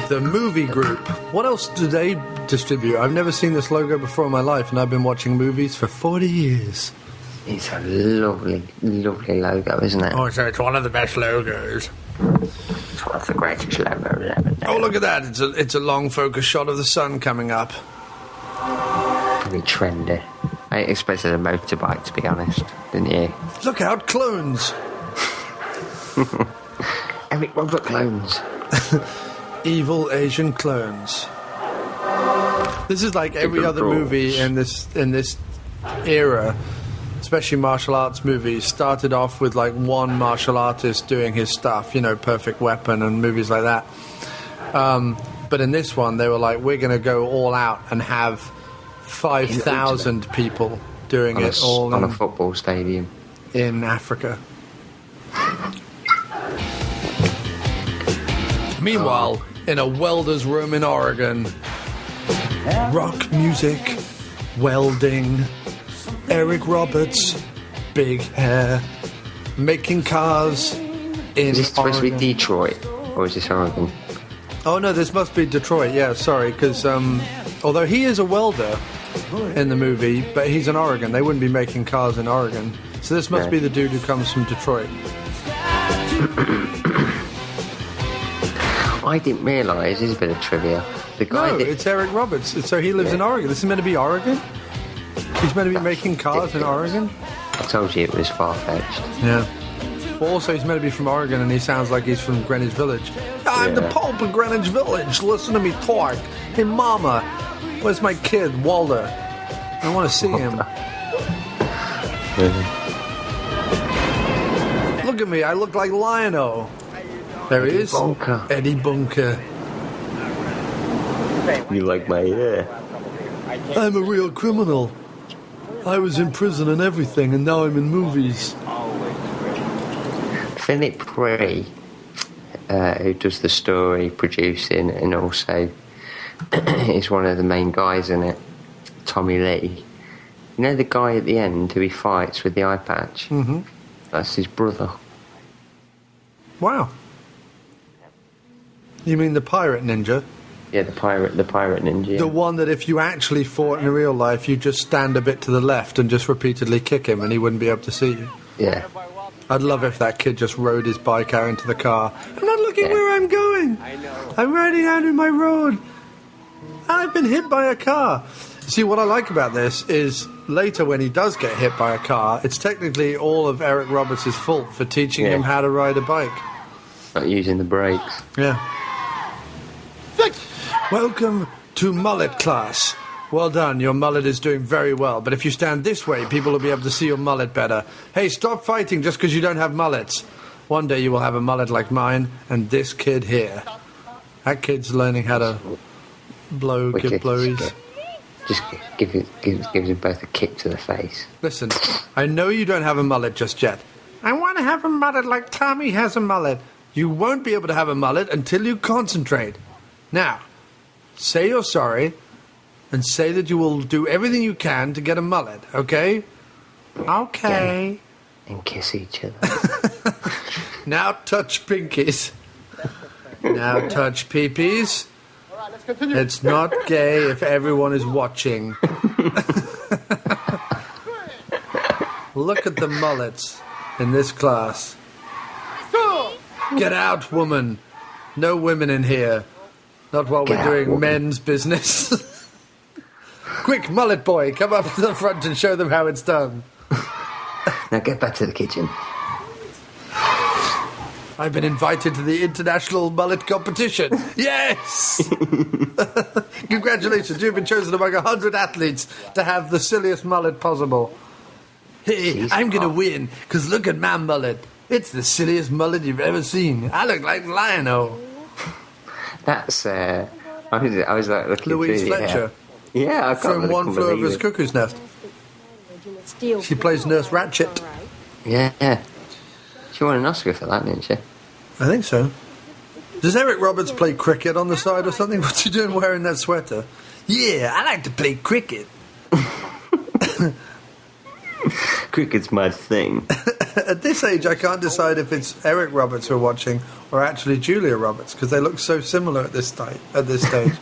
The Movie Group. What else do they distribute? I've never seen this logo before in my life, and I've been watching movies for 40 years. It's a lovely, lovely logo, isn't it? Oh, so it's one of the best logos. It's one of the greatest logos ever. Oh, look at that. It's a long focus shot of the sun coming up. Very trendy. I expected a motorbike, to be honest, didn't you? Look out, clones. Eric Robert clones. Evil Asian clones. This is like every other movie in this era, especially martial arts movies, started off with like one martial artist doing his stuff, you know, Perfect Weapon and movies like that. But in this one, they were like, we're going to go all out and have 5,000 people doing it all on a football stadium in Africa. Meanwhile, in a welder's room in Oregon, rock music, welding, Eric Roberts, big hair, making cars in Is this supposed Oregon. to be Detroit, or is this Oregon? Oh no, this must be Detroit, yeah, sorry, because although he is a welder in the movie, but he's in Oregon, they wouldn't be making cars in Oregon. So this must be the dude who comes from Detroit. I didn't realise, here's a bit of trivia. The guy It's Eric Roberts, so he lives in Oregon. This is meant to be Oregon? He's meant to be making cars in Oregon? I told you it was far-fetched. Yeah. Well, also, he's meant to be from Oregon, and he sounds like he's from Greenwich Village. I'm the Pope of Greenwich Village. Listen to me talk. Hey, Mama, where's my kid, Walter? I want to see him. Look at me. I look like Lion-O. There he is. Bunker. Eddie Bunker. You like my hair? I'm a real criminal. I was in prison and everything, and now I'm in movies. Philip Prey, who does the story, producing, and also is one of the main guys in it, Tommy Lee. You know the guy at the end who he fights with the eye patch? Mm-hmm. That's his brother. Wow. You mean the pirate ninja? Yeah, the pirate ninja. Yeah. The one that if you actually fought in real life, you just stand a bit to the left and just repeatedly kick him and he wouldn't be able to see you. Yeah. I'd love if that kid just rode his bike out into the car. I'm not looking where I'm going. I'm riding out in my road. I've been hit by a car. See, what I like about this is later when he does get hit by a car, it's technically all of Eric Roberts' fault for teaching him how to ride a bike. Not using the brakes. Yeah. Welcome to mullet class. Well done, your mullet is doing very well, but if you stand this way, people will be able to see your mullet better. Hey, stop fighting just because you don't have mullets. One day you will have a mullet like mine, and this kid here. That kid's learning how to give blowies. Just gives them both a kick to the face. Listen, I know you don't have a mullet just yet. I want to have a mullet like Tommy has a mullet. You won't be able to have a mullet until you concentrate. Now, say you're sorry, and say that you will do everything you can to get a mullet, okay? Okay. Yeah. And kiss each other. Now touch pinkies. Now touch peepees. All right, let's continue. It's not gay if everyone is watching. Look at the mullets in this class. Get out, woman. No women in here. Not while we're doing men's business. Quick, mullet boy, come up to the front and show them how it's done. Now get back to the kitchen. I've been invited to the International Mullet Competition. Yes! Congratulations, you've been chosen among 100 athletes to have the silliest mullet possible. Hey, I'm going to win, because look at my mullet. It's the silliest mullet you've ever seen. I look like Lion-O. That's, I was like looking Louise through Fletcher. Yeah, I can't From One Flew Over His Cuckoo's Nest. She plays Nurse Ratchet. Yeah. She won an Oscar for that, didn't she? I think so. Does Eric Roberts play cricket on the side or something? What's he doing wearing that sweater? Yeah, I like to play cricket. Cricket's my thing. At this age, I can't decide if it's Eric Roberts we're watching or actually Julia Roberts, because they look so similar at this stage.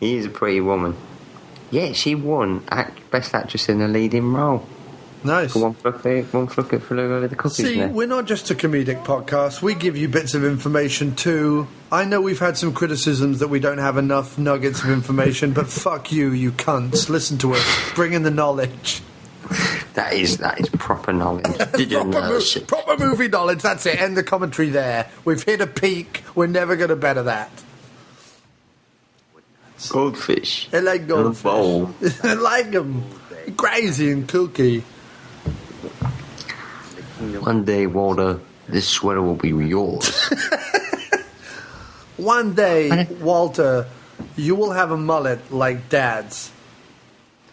He is a pretty woman. Yeah, she won Best Actress in a Leading Role. Nice. For One Flew Over the Cuckoo's See, Nest. we're not just a comedic podcast. We give you bits of information too. I know we've had some criticisms that we don't have enough nuggets of information, but fuck you, you cunts. Listen to us. Bring in the knowledge. That is proper knowledge. Did you know shit? Proper movie knowledge, that's it. End the commentary there. We've hit a peak. We're never going to better that. Goldfish. I like goldfish. Bowl. I like them. Crazy and kooky. One day, Walter, this sweater will be yours. One day, Walter, you will have a mullet like Dad's.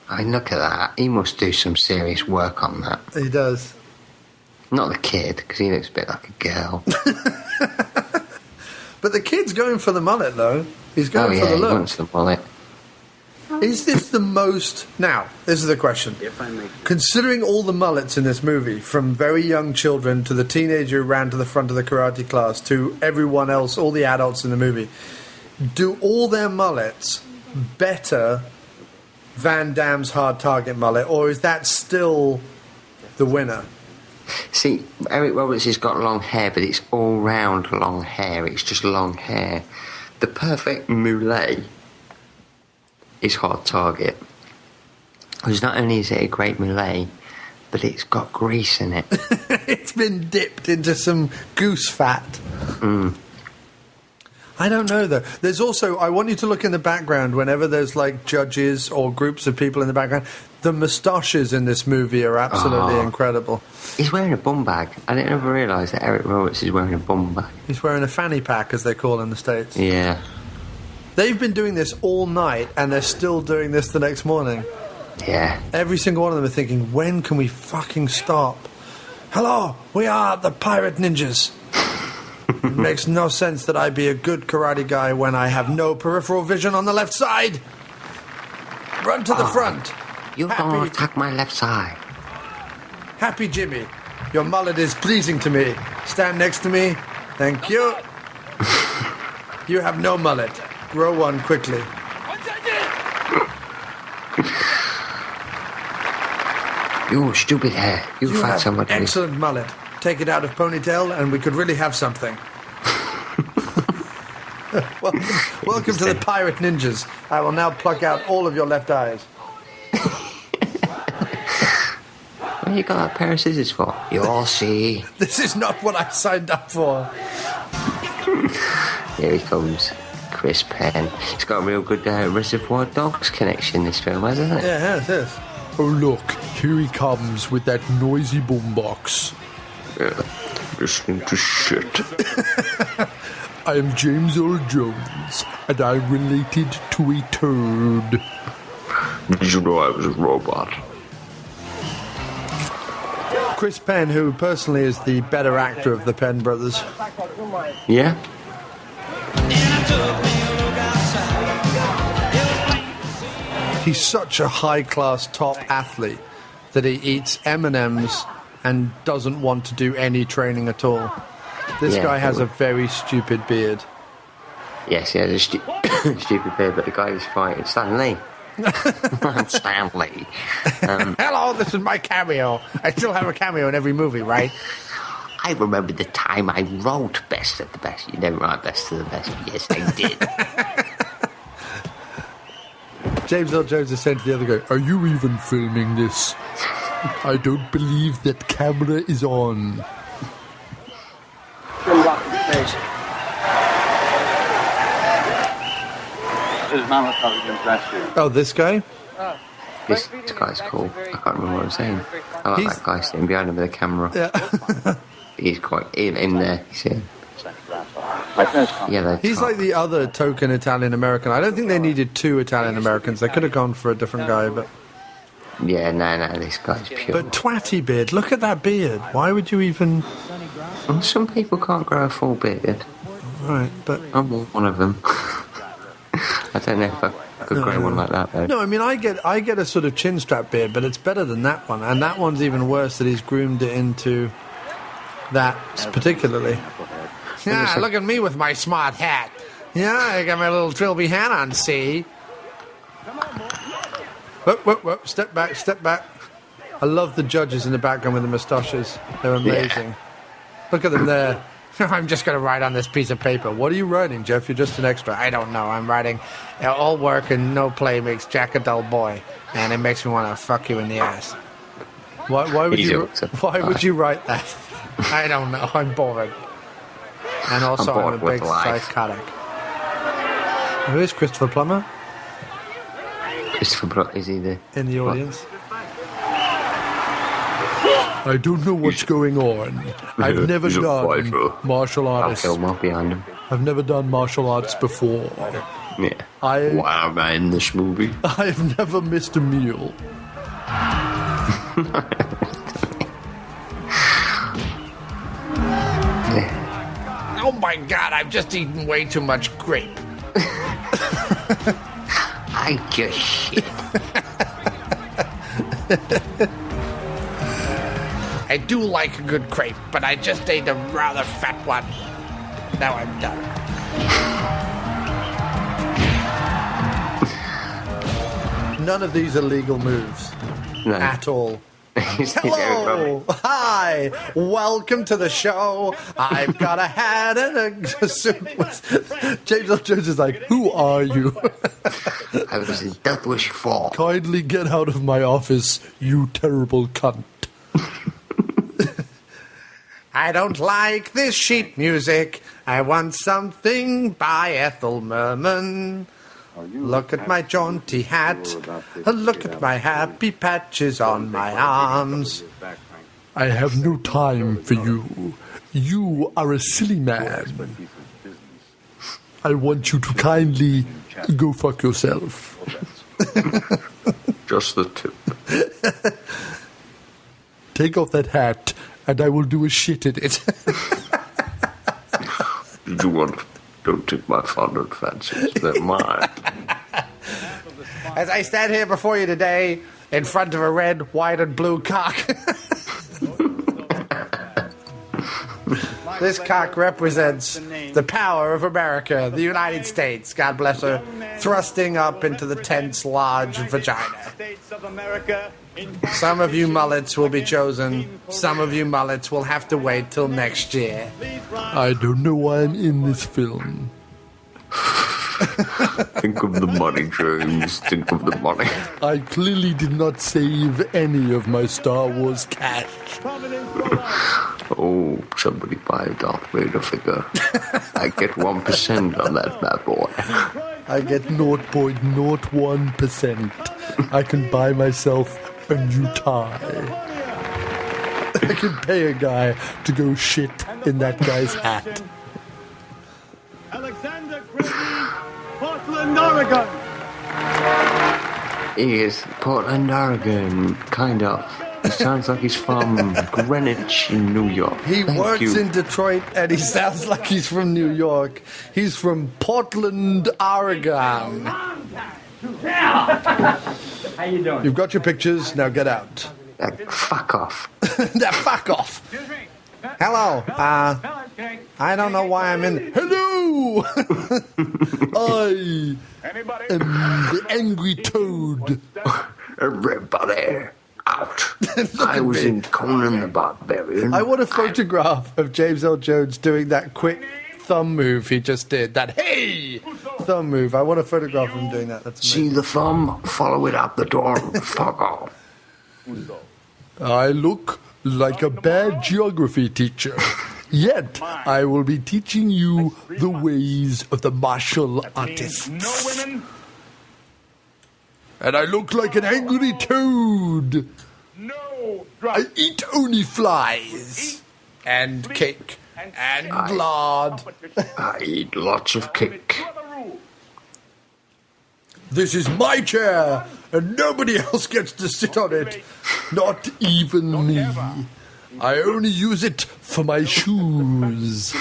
I look at that. He must do some serious work on that. He does. Not the kid, because he looks a bit like a girl. But the kid's going for the mullet, though. He's going for the look. He wants the mullet. Is this the most... Now, this is the question. Considering all the mullets in this movie, from very young children to the teenager who ran to the front of the karate class to everyone else, all the adults in the movie, do all their mullets better Van Damme's hard target mullet, or is that still the winner? See, Eric Roberts has got long hair, but it's all round long hair. It's just long hair. The perfect mullet is hard target. Because not only is it a great mullet, but it's got grease in it. It's been dipped into some goose fat. I don't know, though. There's also... I want you to look in the background whenever there's, like, judges or groups of people in the background. The moustaches in this movie are absolutely incredible. He's wearing a bum bag. I didn't ever realise that Eric Roberts is wearing a bum bag. He's wearing a fanny pack, as they call in the States. Yeah. They've been doing this all night, and they're still doing this the next morning. Yeah. Every single one of them are thinking, when can we fucking stop? Hello, we are the Pirate Ninjas. It makes no sense that I be a good karate guy when I have no peripheral vision on the left side. Run to the front. You don't attack my left side. Happy Jimmy, your mullet is pleasing to me. Stand next to me. Thank you. You have no mullet. Grow one quickly. You stupid hair. You find have somebody. Excellent mullet. Take it out of ponytail and we could really have something. Welcome to the Pirate Ninjas. I will now pluck out all of your left eyes. What you got that pair of scissors for? You'll see. This is not what I signed up for. Here he comes. Chris Penn. It's got a real good Reservoir Dogs connection, this film, hasn't it? Yeah, it is. Oh, look. Here he comes with that noisy boombox. Yeah. Listening to shit. I am James Earl Jones, and I'm related to a turd. Did you know I was a robot? Chris Penn, who personally is the better actor of the Penn brothers. Yeah? He's such a high-class top athlete that he eats M&Ms and doesn't want to do any training at all. This guy has a very stupid beard. Yes, he has a stupid beard, but the guy who's fighting, Stanley. I'm Stanley. Hello, this is my cameo. I still have a cameo in every movie, right? I remember the time I wrote Best of the Best. You never write Best of the Best, but yes, I did. James Earl Jones is saying to the other guy, Are you even filming this? I don't believe that camera is on. Oh, this guy? This guy's cool. I can't remember what I'm saying. I like that guy sitting behind him with a camera. Yeah. He's quite in there. You see him? Yeah, he's like the other token Italian American. I don't think they needed two Italian Americans. They could have gone for a different guy, but yeah, no, this guy's pure. But twatty beard. Look at that beard. Why would you even? Well, some people can't grow a full beard. Right, but I'm one of them. I don't know if I could grow one like that though. No, I mean I get a sort of chin strap beard, but it's better than that one, and that one's even worse that he's groomed it into that particularly. Yeah, look at me with my smart hat. Yeah, I got my little trilby hat on, see? Whoop, step back. I love the judges in the background with the moustaches. They're amazing. Yeah. Look at them there. I'm just going to write on this piece of paper. What are you writing, Jeff? You're just an extra. I don't know. I'm writing, all work and no play makes Jack a dull boy, and it makes me want to fuck you in the ass. Why would you write that? I don't know. I'm bored. And also, I'm a big psychotic. Who is Christopher Plummer? Christopher Plummer, is he there? In the audience? I don't know what's going on. I've never done martial arts. I'll kill him behind him. I've never done martial arts before. Yeah. Why am I in this movie? I've never missed a meal. Oh my God, I've just eaten way too much grape. I just shit. I do like a good crepe, but I just ate a rather fat one. Now I'm done. None of these are legal moves. No. At all. Hello! Hi! Welcome to the show. I've got a hat and a suit. James Earl Jones is like, who are you? I was in Death Wish 4. Kindly get out of my office, you terrible cunt. I don't like this sheet music. I want something by Ethel Merman. Look at my jaunty hat. Look at my happy patches on my arms. I have no time for you. You are a silly man. I want you to kindly go fuck yourself. Just the tip. Take off that hat, and I will do a shit in it. Did you want... Don't take my fondant fancies, they're mine. As I stand here before you today, in front of a red, white, and blue cock. This cock represents the power of America, the United States, God bless her, thrusting up into the tense, large vagina. Some of you mullets will be chosen. Some of you mullets will have to wait till next year. I don't know why I'm in this film. Think of the money, James. Think of the money. I clearly did not save any of my Star Wars cash. Oh, somebody buy a Darth Vader figure. I get 1% on that bad boy. I get 0.01%. I can buy myself a new tie. I can pay a guy to go shit in that guy's hat. Alexander Crazy, Portland, Oregon. He is Portland, Oregon, kind of. He sounds like he's from Greenwich in New York. He works in Detroit and he sounds like he's from New York. He's from Portland, Oregon. How you doing? You've got your pictures, now get out. Fuck off. Now fuck off. Hello, I don't know why I'm in... Hello! I am the Angry Toad. Everybody out. I was in Conan the Barbarian. I want a photograph of James L. Jones doing that quick thumb move he just did. That hey thumb move. I want a photograph of him doing that. That's amazing. See the thumb? Follow it out the door. Fuck off. I look like a bad geography teacher. Yet, I will be teaching you the ways of the martial artists. No women. And I look like an angry toad. No I drugs. eat only flies. And cake. And lard. I eat lots of cake. This is my chair, and nobody else gets to sit on it. Not even me. I only use it for my shoes.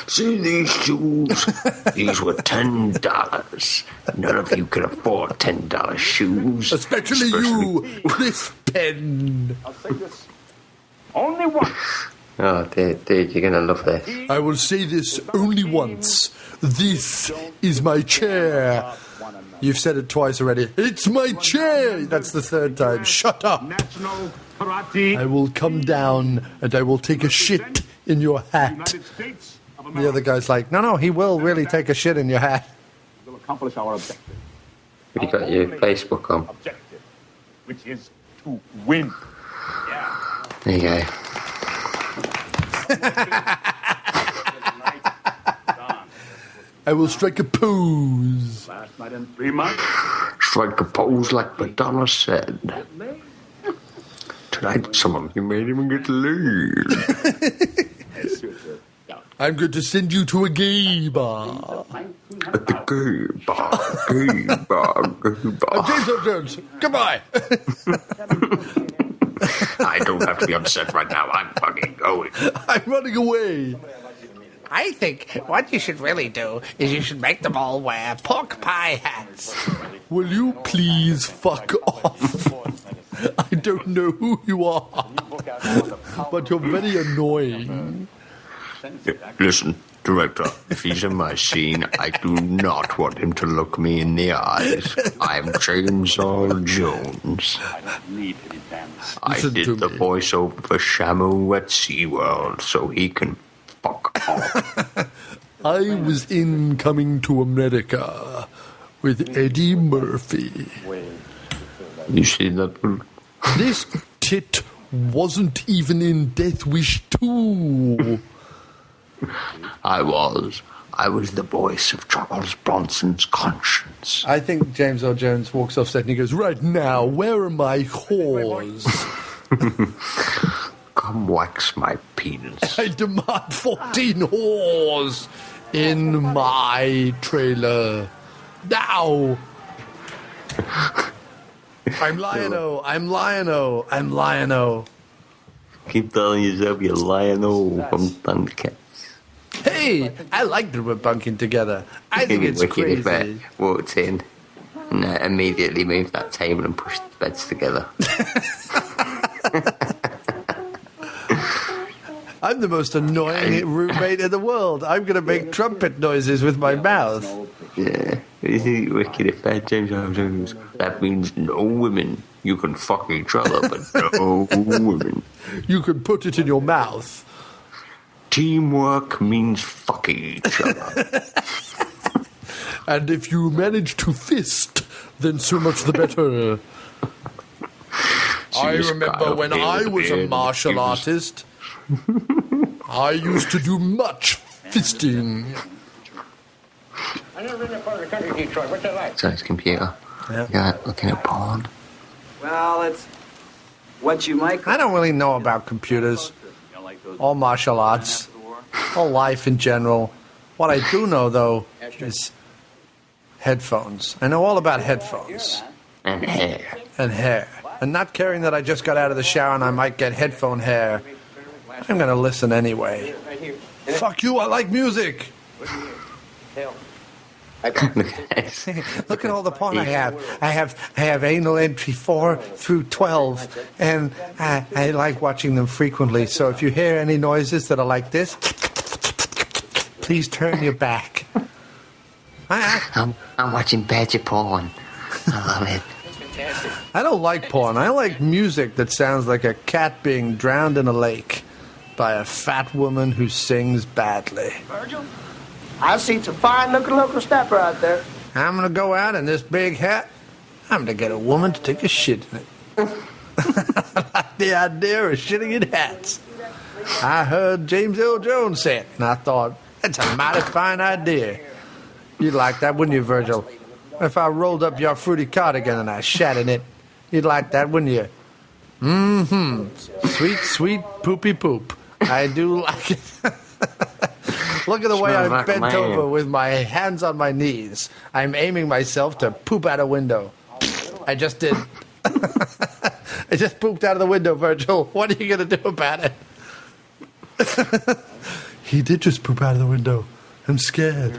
See these shoes? These were $10. None of you can afford $10 shoes. Especially you, Chris Penn. I'll say this. Only once. Oh, dude, you're going to love this. I will say this only once. This is my chair. You've said it twice already. It's my chair. That's the third time. Shut up. National Karate. I will come down and I will take a shit in your hat. United States of The America. other guy's like, no, he will really take a shit in your hat. Will accomplish our objective. You got your Facebook on. Objective, which is to win. Yeah. There you go. I will strike a pose. Last night in 3 months. Strike a pose like Madonna said. Tonight, some of you may even get laid. I'm going to send you to a gay bar. At the gay bar, gay bar, gay bar. James Earl Jones, goodbye. I don't have to be on set right now. I'm fucking going. I'm running away. I think what you should really do is you should make them all wear pork pie hats. Will you please fuck off? I don't know who you are, but you're very annoying. Listen, director, if he's in my scene, I do not want him to look me in the eyes. I'm James Earl Jones. I Listen did to the me. voiceover for Shamu at SeaWorld, so he can fuck off. I was in Coming to America with Eddie Murphy. You see that? This tit wasn't even in Death Wish 2. I was the voice of Charles Bronson's conscience. I think James Earl Jones walks off set and he goes, Right now, where are my whores? Come wax my penis. I demand 14 whores in my trailer. Now! I'm Lion-O, I'm Lion-O, I'm Lion-O. Keep telling yourself you're Lion-O from Thundercats. Hey, I like that we're bunking together. I think it's Wicked if crazy. walked in and immediately moved that table and pushed the beds together. I'm the most annoying roommate in the world. I'm going to make trumpet noises with my mouth. Yeah. Isn't it wicked if James Earl Jones? That means no women. You can fuck each other, but no women. You can put it in your mouth. Teamwork means fucking each other. And if you manage to fist, then so much the better. I remember when I was a martial artist, I used to do much fisting. I never been that part of the country, Detroit. What's that like? So it's computer. Yeah. Yeah, looking at porn. Well, it's what you might. I don't really know about computers, or martial arts, or life in general. What I do know, though, is headphones. I know all about headphones. And hair. And hair. And not caring that I just got out of the shower and I might get headphone hair. I'm going to listen anyway. Fuck you, I like music. Look at all the porn I have. I have anal entry 4 through 12, and I like watching them frequently. So if you hear any noises that are like this, please turn your back. I'm watching badger porn. I love it. I don't like porn. I like music that sounds like a cat being drowned in a lake by a fat woman who sings badly. Virgil, I've seen some fine-looking local snapper out there. I'm going to go out in this big hat. I'm going to get a woman to take a shit in it. I like the idea of shitting in hats. I heard James Earl Jones say it, and I thought, that's a mighty fine idea. You'd like that, wouldn't you, Virgil? If I rolled up your fruity cardigan and I shat in it, you'd like that, wouldn't you? Mm-hmm. Sweet, sweet poopy poop. I do like it. Look at the way I like bent over with my hands on my knees. I'm aiming myself to poop out a window. I just did. I just pooped out of the window, Virgil. What are you going to do about it? He did just poop out of the window. I'm scared.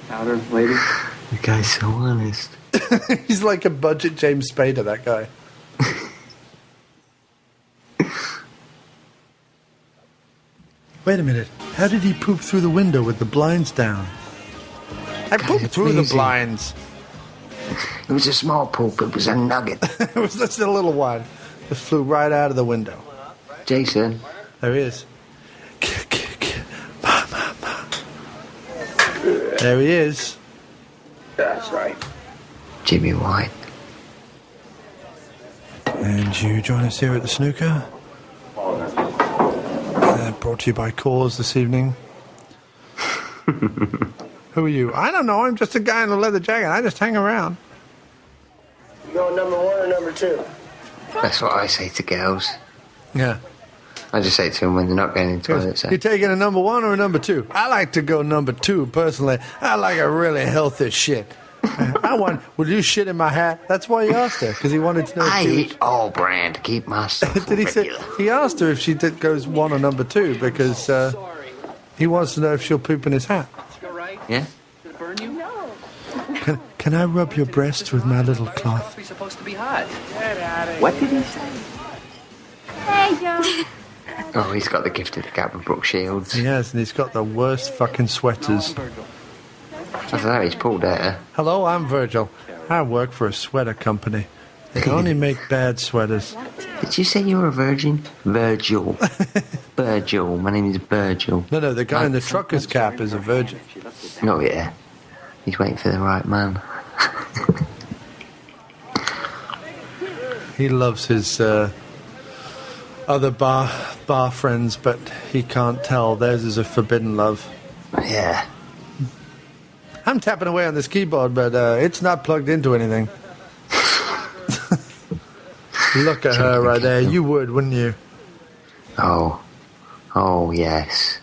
Powder, lady. The guy's so honest. He's like a budget James Spader, that guy. Wait a minute. How did he poop through the window with the blinds down? I pooped through the blinds. It was a small poop. It was a nugget. It was just a little one. It flew right out of the window. Jason. There he is. There he is. That's right. Jimmy White. And you join us here at the snooker. Brought to you by Cause this evening. Who are you? I don't know. I'm just a guy in a leather jacket. I just hang around. You going number 1 or number 2? That's what I say to girls. Yeah. I just say it to them when they're not getting into toilet. You taking a number 1 or a number 2? I like to go number 2 personally. I like a really healthy shit. Would you shit in my hat? That's why he asked her, because he wanted to know. I eat all brand to keep myself Did he say? He asked her if she goes 1 or number 2 because he wants to know if she'll poop in his hat. Yeah. Can I rub your breasts with my little cloth? What did he say? Hey, Joe. Oh, he's got the gift of the gab of Brooke Shields. He has, and he's got the worst fucking sweaters. I don't know, he's pulled at her. Hello, I'm Virgil. I work for a sweater company. They only make bad sweaters. Did you say you were a virgin? Virgil. Virgil. My name is Virgil. No, the guy in the trucker's cap is a virgin. Oh, yeah. He's waiting for the right man. He loves his other bar friends, but he can't tell. Theirs is a forbidden love. Yeah. I'm tapping away on this keyboard, but it's not plugged into anything. Look at her right there. You would, wouldn't you? Oh, yes.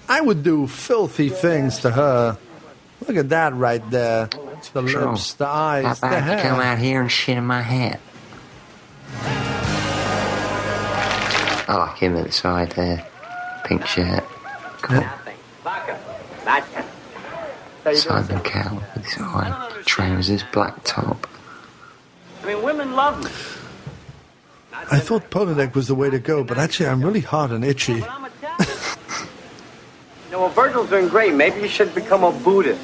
I would do filthy things to her. Look at that right there. The lips, the eyes, How the about hair. you come out here and shit in my hat? I like him at the side there. Pink shirt. Cool. Simon Cowell with his white trousers, black top. I mean, women love me. I thought ponyneck was the way to go, but actually I'm really hot and itchy. But I'm Italian. Well, Virgil's doing great. Maybe you should become a Buddhist.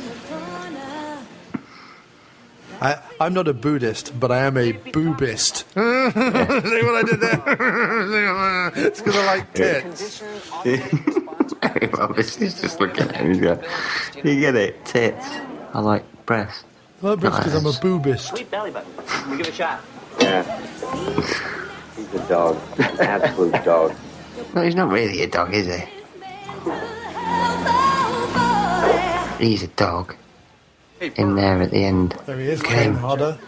I'm not a Buddhist, but I am a boobist. See what I did there? It's because I like tits. Well, this is just looking at him. You get it? Tits. I like breasts. I like breasts because I'm a boobist. Sweet belly button. We give it a shot. Yeah. He's a dog. Absolute dog. No, he's not really a dog, is he? He's a dog. In there at the end. There he is, Kane Hodder.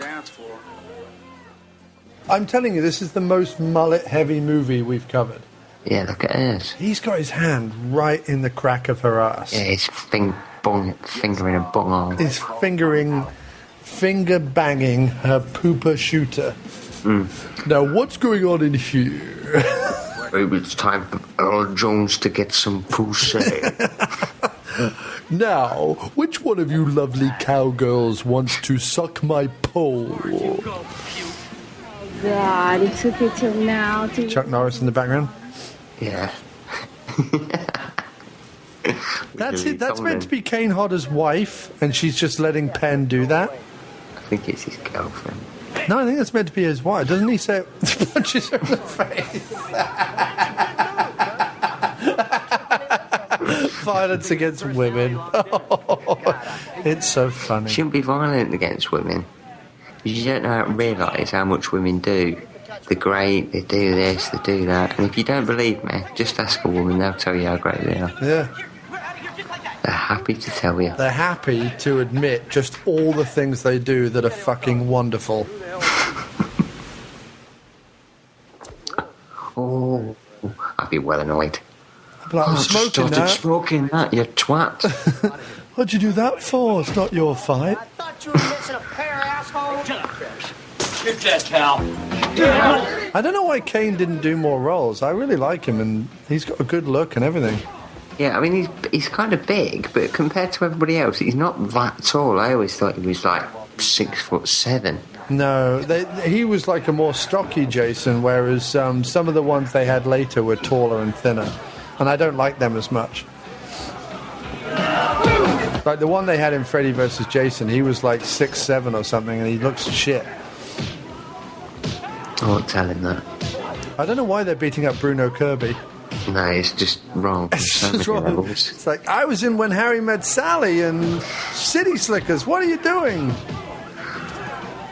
I'm telling you, this is the most mullet-heavy movie we've covered. Yeah, look at hers. He's got his hand right in the crack of her ass. Yeah, he's fingering a bong. He's finger-banging her pooper shooter. Now, what's going on in here? Maybe it's time for Earl Jones to get some pussy. Now, which one of you lovely cowgirls wants to suck my pole? God, it took it till now. Chuck Norris in the background? Yeah. That's it. That's meant to be Kane Hodder's wife, and she's just letting Penn do that? I think it's his girlfriend. No, I think that's meant to be his wife. Doesn't he say it punches her in the face? Violence against women. It's so funny. Shouldn't be violent against women. You don't realise how much women do. They're great, they do this, they do that. And if you don't believe me, just ask a woman, they'll tell you how great they are. Yeah. They're happy to tell you. They're happy to admit just all the things they do that are fucking wonderful. Oh, I'd be well annoyed. Like, I'm smoking that. Smoking that, you twat. What'd you do that for? It's not your fight. I thought you were missing a pair, asshole. Get that, pal. I don't know why Kane didn't do more roles. I really like him, and he's got a good look and everything. Yeah, I mean, he's kind of big, but compared to everybody else, he's not that tall. I always thought he was like 6'7". No, he was like a more stocky Jason, whereas some of the ones they had later were taller and thinner. And I don't like them as much. Like the one they had in Freddy vs. Jason, he was like 6'7" or something, and he looks shit. I won't tell him that. I don't know why they're beating up Bruno Kirby. No, it's just wrong. It's just wrong. It's like, I was in When Harry Met Sally and City Slickers. What are you doing?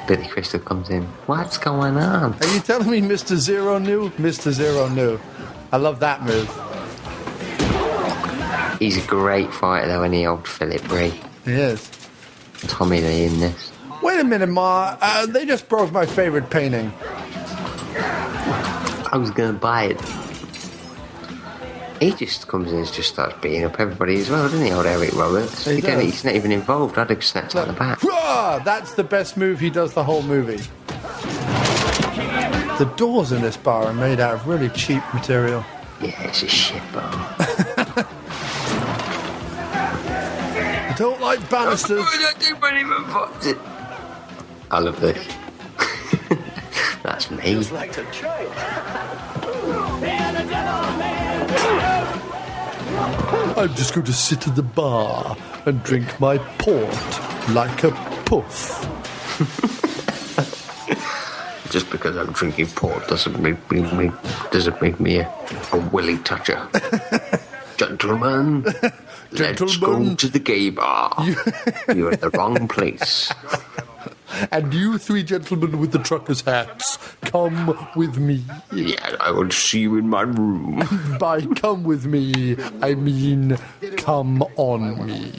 Billy Crystal comes in. What's going on? Are you telling me Mr. Zero knew? Mr. Zero knew. I love that move. He's a great fighter, though, isn't he, old Philip Ree? He is. Tommy Lee in this. Wait a minute, Ma. They just broke my favourite painting. I was going to buy it. He just comes in and just starts beating up everybody as well, doesn't he, old Eric Roberts? He's not even involved. I'd have snapped on the back. That's the best move he does the whole movie. The doors in this bar are made out of really cheap material. Yeah, it's a shit bar. I don't like banisters. I love this. That's me. I'm just going to sit at the bar and drink my port like a puff. Just because I'm drinking port doesn't make me a willy toucher. Gentlemen, let's go to the gay bar. You're at the wrong place. And you three gentlemen with the trucker's hats, come with me. Yeah, I will see you in my room. By come with me, I mean come on me.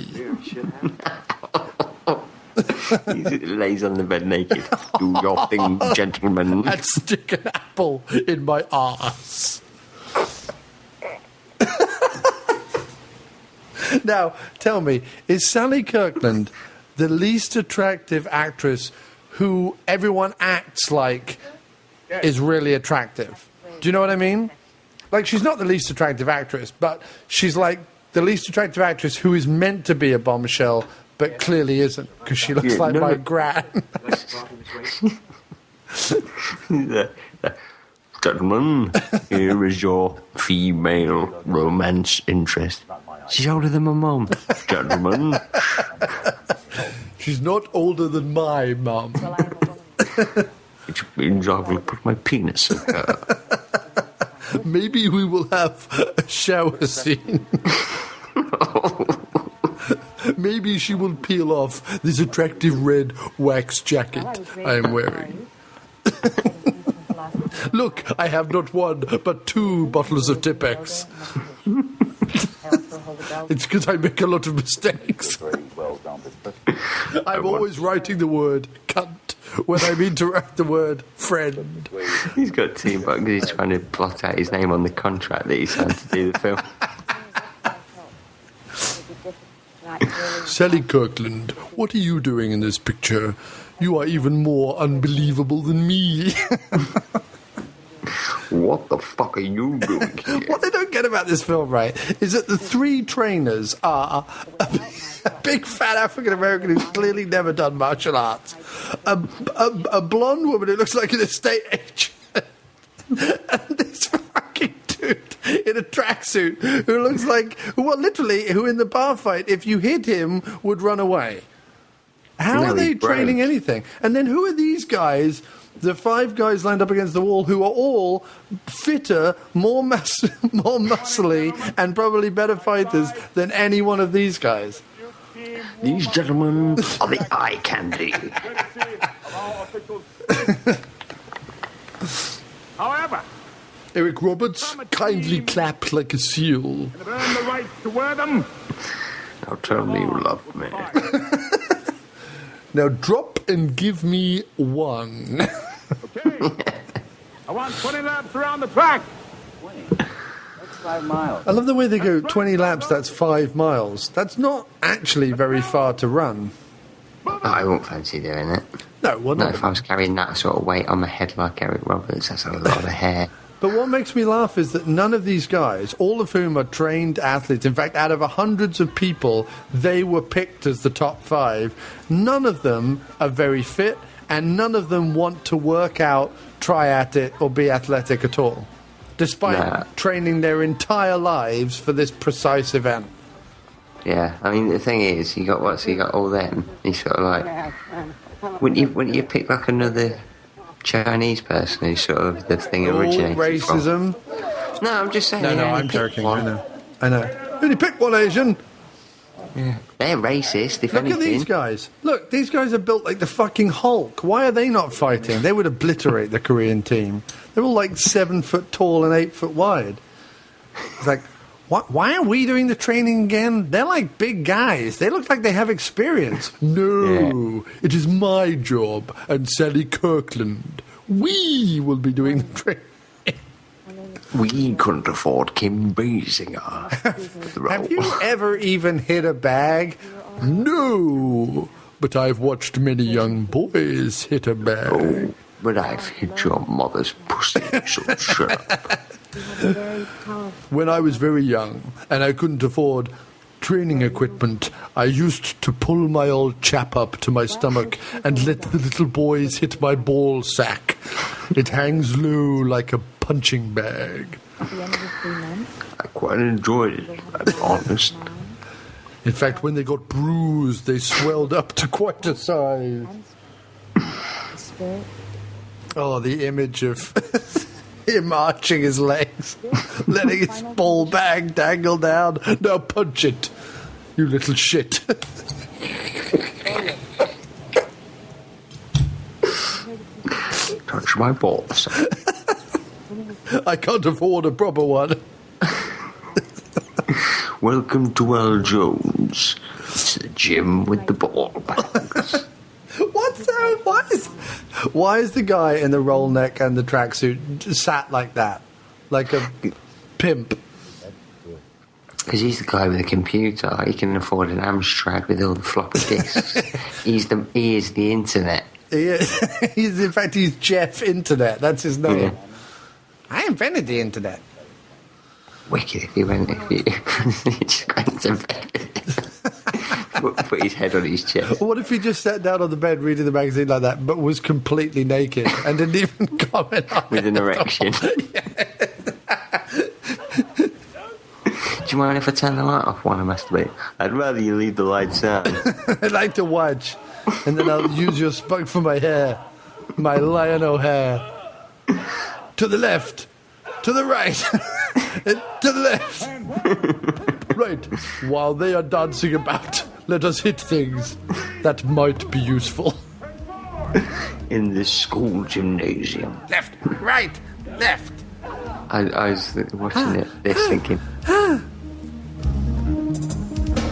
He lays on the bed naked. Do your thing, gentlemen. And stick an apple in my arse. Now, tell me, is Sally Kirkland the least attractive actress who everyone acts like is really attractive? Do you know what I mean? Like, she's not the least attractive actress, but she's like the least attractive actress who is meant to be a bombshell, but clearly isn't, because she looks like my gran. Gentlemen, here is your female romance interest. She's older than my mum. Gentlemen. She's not older than my mum. Which means I will put my penis in her. Maybe we will have a shower scene. Maybe she will peel off this attractive red wax jacket I am wearing. Look, I have not one, but 2 bottles of Tipex. It's because I make a lot of mistakes. I'm always writing the word cunt when I mean to write the word friend. He's got 2 bucks. He's trying to blot out his name on the contract that he signed to do the film. Sally Kirkland, what are you doing in this picture? You are even more unbelievable than me. What the fuck are you doing here? What I don't get about this film, right, is that the 3 trainers are a big fat African American who's clearly never done martial arts, a blonde woman who looks like an estate agent, and this fucking dude in a tracksuit who looks like, well, literally, who in the bar fight, if you hit him, would run away. How are they training anything? And then who are these guys? The 5 guys lined up against the wall who are all fitter, more muscly, and probably better fighters than any one of these guys. These gentlemen are the eye candy. However, Eric Roberts, kindly clap like a seal. I've earned the right to wear them. Now tell me you love me. Now drop and give me 1. Okay. I want 20 laps around the track. 20. That's 5 miles. I love the way they go 20 laps, that's 5 miles. That's not actually very far to run. I won't fancy doing it. No, well, Not not. if I was carrying that sort of weight on my head like Eric Roberts. That's a lot of hair. But what makes me laugh is that none of these guys, all of whom are trained athletes, in fact, out of hundreds of people, they were picked as the top 5. None of them are very fit, and none of them want to work out, try at it, or be athletic at all, despite training their entire lives for this precise event. Yeah, I mean, the thing is, you got what? So you got all them. You sort of like... Wouldn't you pick like another Chinese person who's sort of the thing originated racism. From? No, I'm just saying. No, I'm joking. I know. Only pick one Asian. Yeah. They're racist, if Look anything. at these guys. Look, these guys are built like the fucking Hulk. Why are they not fighting? They would obliterate the Korean team. They're all like 7 foot tall and 8 foot wide. It's like, why are we doing the training again? They're like big guys. They look like they have experience. No, It is my job and Sally Kirkland. We will be doing the training. We couldn't afford Kim Basinger. Have you ever even hit a bag? No, but I've watched many young boys hit a bag. Oh, but I've hit your mother's pussy so sharp. When I was very young and I couldn't afford training equipment, I used to pull my old chap up to my stomach and let the little boys hit my ball sack. It hangs low like a punching bag. I quite enjoyed it, I'm honest. In fact, when they got bruised, they swelled up to quite a size. Oh, the image of him arching his legs, letting his ball bag dangle down. Now punch it, you little shit. Touch my balls. I can't afford a proper one. Welcome to Earl Jones. It's the gym with the ball bags. What's that? Why is the guy in the roll neck and the tracksuit sat like that? Like a pimp? Because he's the guy with the computer. He can afford an Amstrad with all the floppy disks. He is the internet. He is. In fact, he's Jeff Internet. That's his name. Yeah. I invented the internet. Wicked if he just went to bed. Put his head on his chest. What if he just sat down on the bed reading the magazine like that, but was completely naked and didn't even comment on with an erection? Do you mind if I turn the light off while I masturbate? I'd rather you leave the lights on. I'd like to watch, and then I'll use your spunk for my hair, my Lionel hair. To the left, to the right, to the left. Right, while they are dancing about, let us hit things that might be useful. In the school gymnasium. Left, right, left. I was watching this thinking...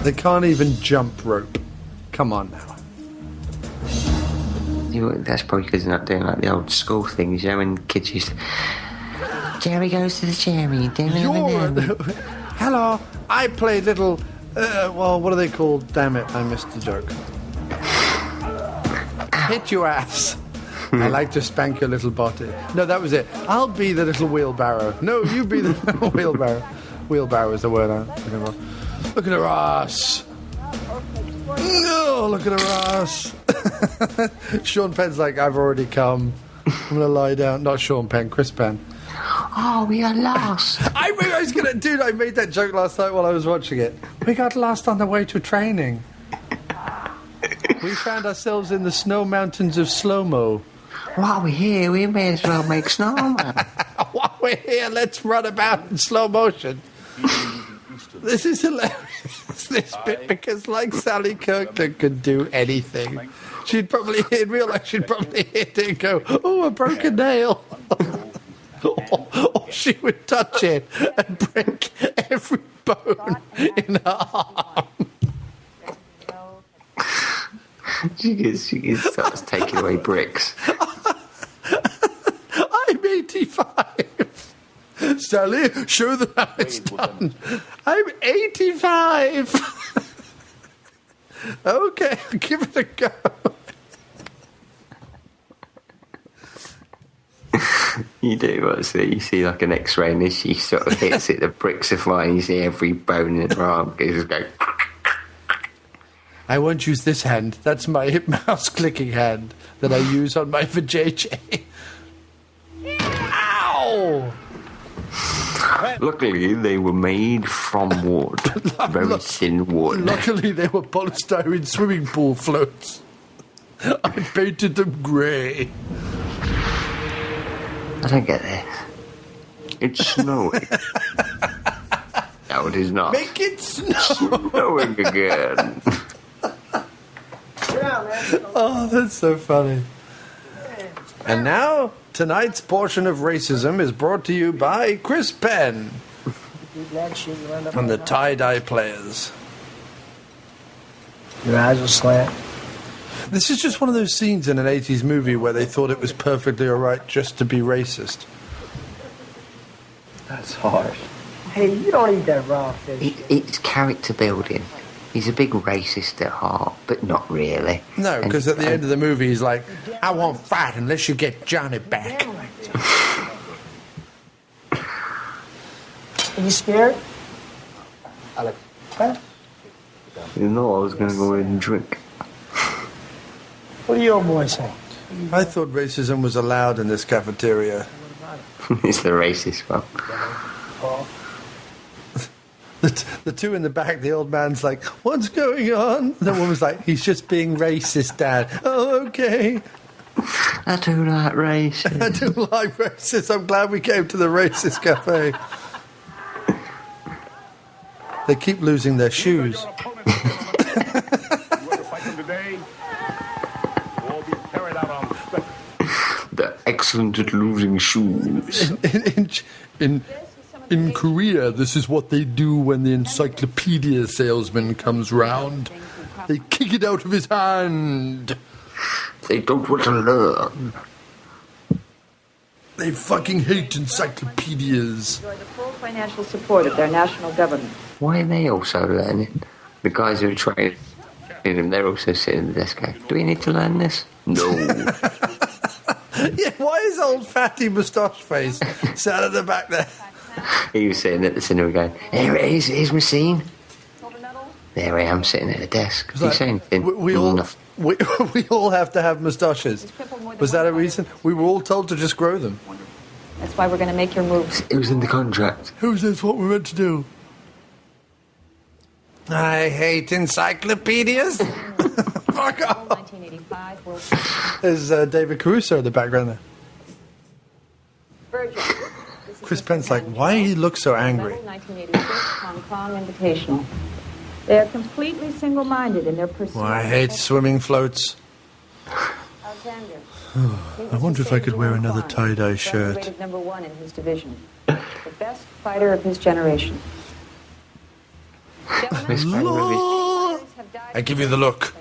They can't even jump rope. Come on now. That's probably because they're not doing like the old school things, when kids used to... Jerry goes to the cherry. Hello, I play little... what are they called? Damn it, I missed the joke. Hit your ass. I like to spank your little body. No, that was it. I'll be the little wheelbarrow. No, you be the wheelbarrow. Wheelbarrow is the word I'm looking for. Look at her ass. No, look at her ass. Sean Penn's like, I've already come. I'm going to lie down. Not Sean Penn, Chris Penn. Oh, we are lost. I made that joke last night while I was watching it. We got lost on the way to training. We found ourselves in the snow mountains of slow-mo. While we're here, we may as well make snowman. While we're here, let's run about in slow motion. This is hilarious, this bit, because like Sally Kirkland could do anything. She'd probably, in real life, hit it and go, oh, a broken nail. or she would touch it and break every bone in her arm. She starts taking away bricks. I'm 85. Sally, show them how it's done. I'm 85. Okay, give it a go. You do what's it? You see like an X-ray, and as she sort of hits it, the bricks are flying. You see every bone in her arm just go. I won't use this hand. That's my mouse clicking hand that I use on my vajayjay. Ow! Luckily, they were made from wood. Very thin wood. Luckily, they were polystyrene swimming pool floats. I painted them grey. I don't get this. It's snowing. No, it is not. Make it snow. Snowing again. Oh, that's so funny. And now, tonight's portion of racism is brought to you by Chris Penn and the tie-dye players. Your eyes will slant. This is just one of those scenes in an 80s movie where they thought it was perfectly alright just to be racist. That's harsh. Hey, you don't eat that raw fish. It's character building. He's a big racist at heart, but not really. No, because at the end of the movie he's like, I won't fight unless you get Johnny back. Are you scared? Alex. Huh? You know I was going to go in and drink. What do your boys say? I thought racism was allowed in this cafeteria. It's the racist one. The two in the back, the old man's like, what's going on? The woman's like, he's just being racist, Dad. Oh, okay. I do like racist. I do like racist. I'm glad we came to the racist cafe. They keep losing their shoes. They're excellent at losing shoes. In Korea, this is what they do when the encyclopedia salesman comes round. They kick it out of his hand. They don't want to learn. They fucking hate encyclopedias. Enjoy the full financial support of their national government. Why are they also learning? The guys who are training them, they're also sitting at the desk going, do we need to learn this? No. Yeah, why is old fatty moustache face sat at the back there? He was sitting at the cinema going, here it is, here's my scene. There I am sitting at the desk. Did you say anything? We all have to have moustaches. Was that a reason? We were all told to just grow them. That's why we're going to make your move. It was in the contract. Who says what we're meant to do? I hate encyclopedias. Fuck off. There's David Caruso in the background there. Chris Penn's like, why he looks so angry? 1986 Hong Kong Invitational. They are completely single-minded in their pursuit. Well, I hate swimming floats. Alexander. I wonder if I could wear another tie-dye shirt. Rated number 1 in his division. The best fighter of his generation. I give you the look.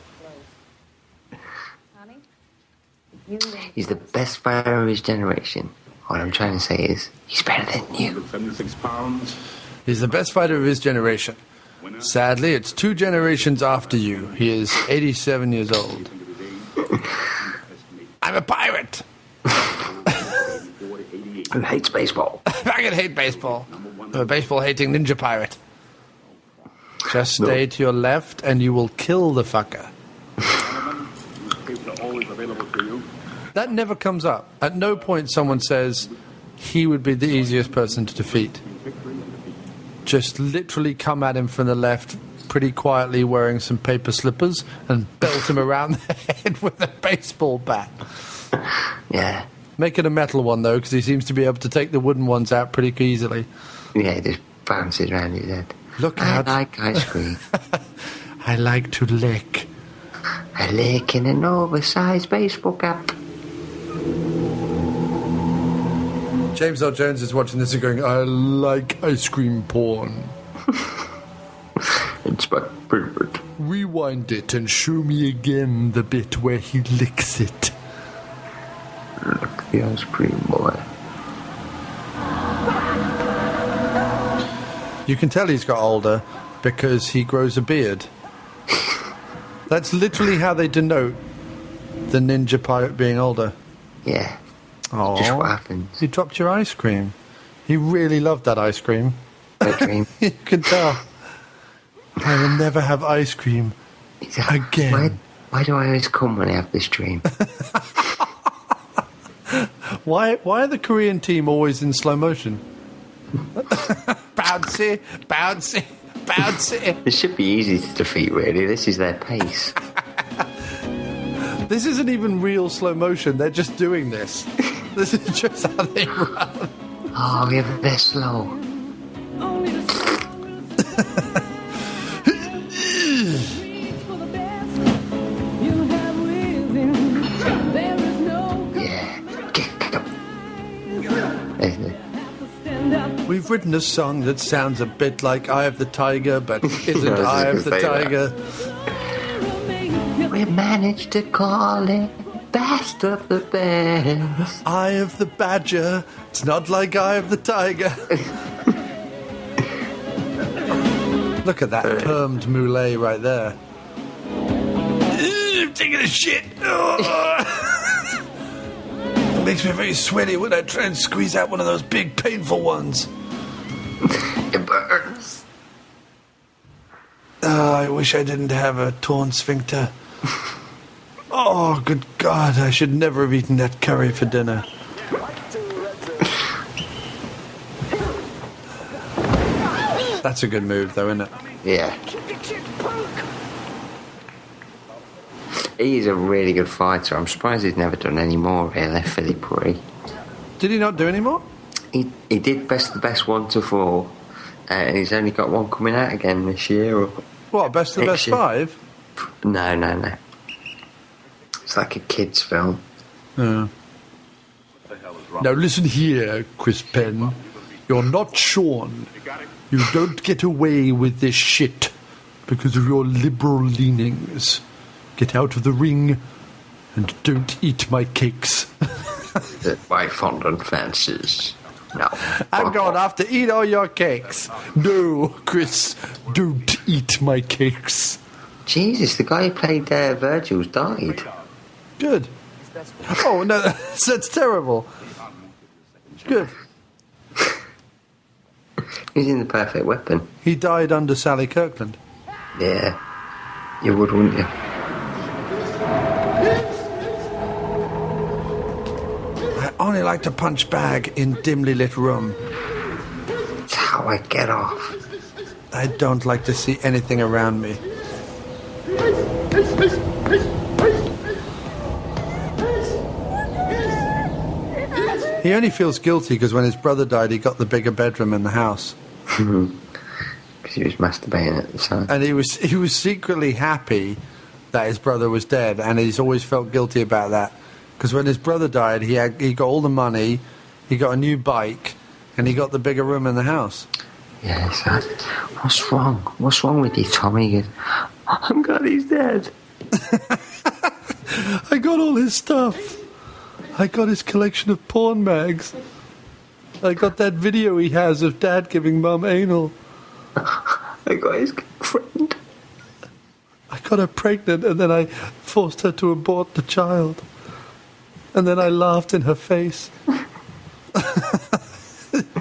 He's the best fighter of his generation. What I'm trying to say is, he's better than you. 76 pounds. He's the best fighter of his generation. Sadly, it's 2 generations after you. He is 87 years old. I'm a pirate. Who hates baseball? I can hate baseball. I'm a baseball-hating ninja pirate. Just stay to your left and you will kill the fucker. That never comes up. At no point someone says he would be the easiest person to defeat. Just literally come at him from the left pretty quietly wearing some paper slippers and belt him around the head with a baseball bat. Yeah. Make it a metal one, though, because he seems to be able to take the wooden ones out pretty easily. Yeah, he just bounces around his head. Look I out. like ice cream. I like to lick. A lick in an oversized baseball cap. James L. Jones is watching this and going, I like ice cream porn. It's my favorite. Rewind it and show me again the bit where he licks it. Look, the ice cream boy. You can tell he's got older because he grows a beard. That's literally how they denote the ninja pirate being older. Yeah. Oh, Just what happens. You dropped your ice cream. He really loved that ice cream. Ice cream. You can tell. I will never have ice cream again. Why do I always come when I have this dream? Why are the Korean team always in slow motion? Bouncy, bouncy, bouncy. This should be easy to defeat, really. This is their pace. This isn't even real slow motion. They're just doing this. This is just how they run. Oh, they're slow. We've written a song that sounds a bit like Eye of the Tiger, but isn't Eye of the Tiger. We managed to call it best of the best. Eye of the Badger. It's not like Eye of the Tiger. Look at that permed moulet right there. I'm taking a shit. It makes me very sweaty when I try and squeeze out one of those big painful ones. It burns. Oh, I wish I didn't have a torn sphincter. Oh, good God, I should never have eaten that curry for dinner. That's a good move, though, isn't it? Yeah. He's a really good fighter. I'm surprised he's never done any more, really, Philip Ree. Did he not do any more? He did best of the best 1 to 4, and he's only got one coming out again this year. Or what, best of the best 5? No. It's like a kid's film. Now listen here, Chris Penn. You're not Sean. You don't get away with this shit because of your liberal leanings. Get out of the ring and don't eat my cakes. My fondant fancies. No. I'm going off to eat all your cakes. No, Chris, don't eat my cakes. Jesus, the guy who played Virgil's died. Good. Oh, no, that's terrible. Good. He's in The Perfect Weapon. He died under Sally Kirkland. Yeah. You would, wouldn't you? I only like to punch bag in dimly lit room. That's how I get off. I don't like to see anything around me. He only feels guilty because when his brother died, he got the bigger bedroom in the house. Because because he was masturbating at the time. And he was secretly happy that his brother was dead, and he's always felt guilty about that. Because when his brother died, he got all the money, he got a new bike, and he got the bigger room in the house. Yeah, he said, "What's wrong? What's wrong with you, Tommy?" He goes, "I'm glad he's dead." I got all his stuff. I got his collection of porn mags. I got that video he has of Dad giving Mum anal. I got his girlfriend. I got her pregnant, and then I forced her to abort the child. And then I laughed in her face.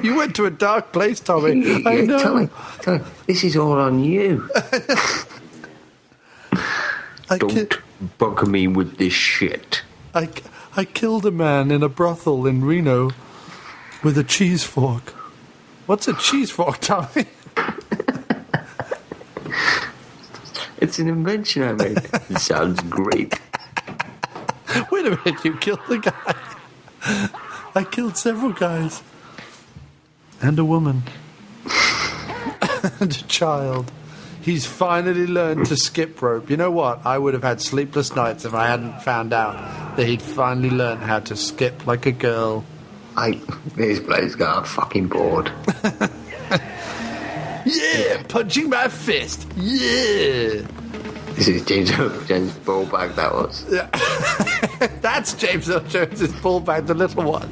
You went to a dark place, Tommy. I know. Tommy, this is all on you. Don't bug me with this shit. I killed a man in a brothel in Reno with a cheese fork. What's a cheese fork, Tommy? It's an invention I made. It sounds great. Wait a minute, you killed the guy. I killed several guys. And a woman. And a child. He's finally learned to skip rope. You know what? I would have had sleepless nights if I hadn't found out that he'd finally learned how to skip like a girl. This place got fucking bored. Yeah, punching my fist. Yeah. This is James Earl Jones' ball bag, that was. Yeah. That's James Earl Jones' ball bag, the little one.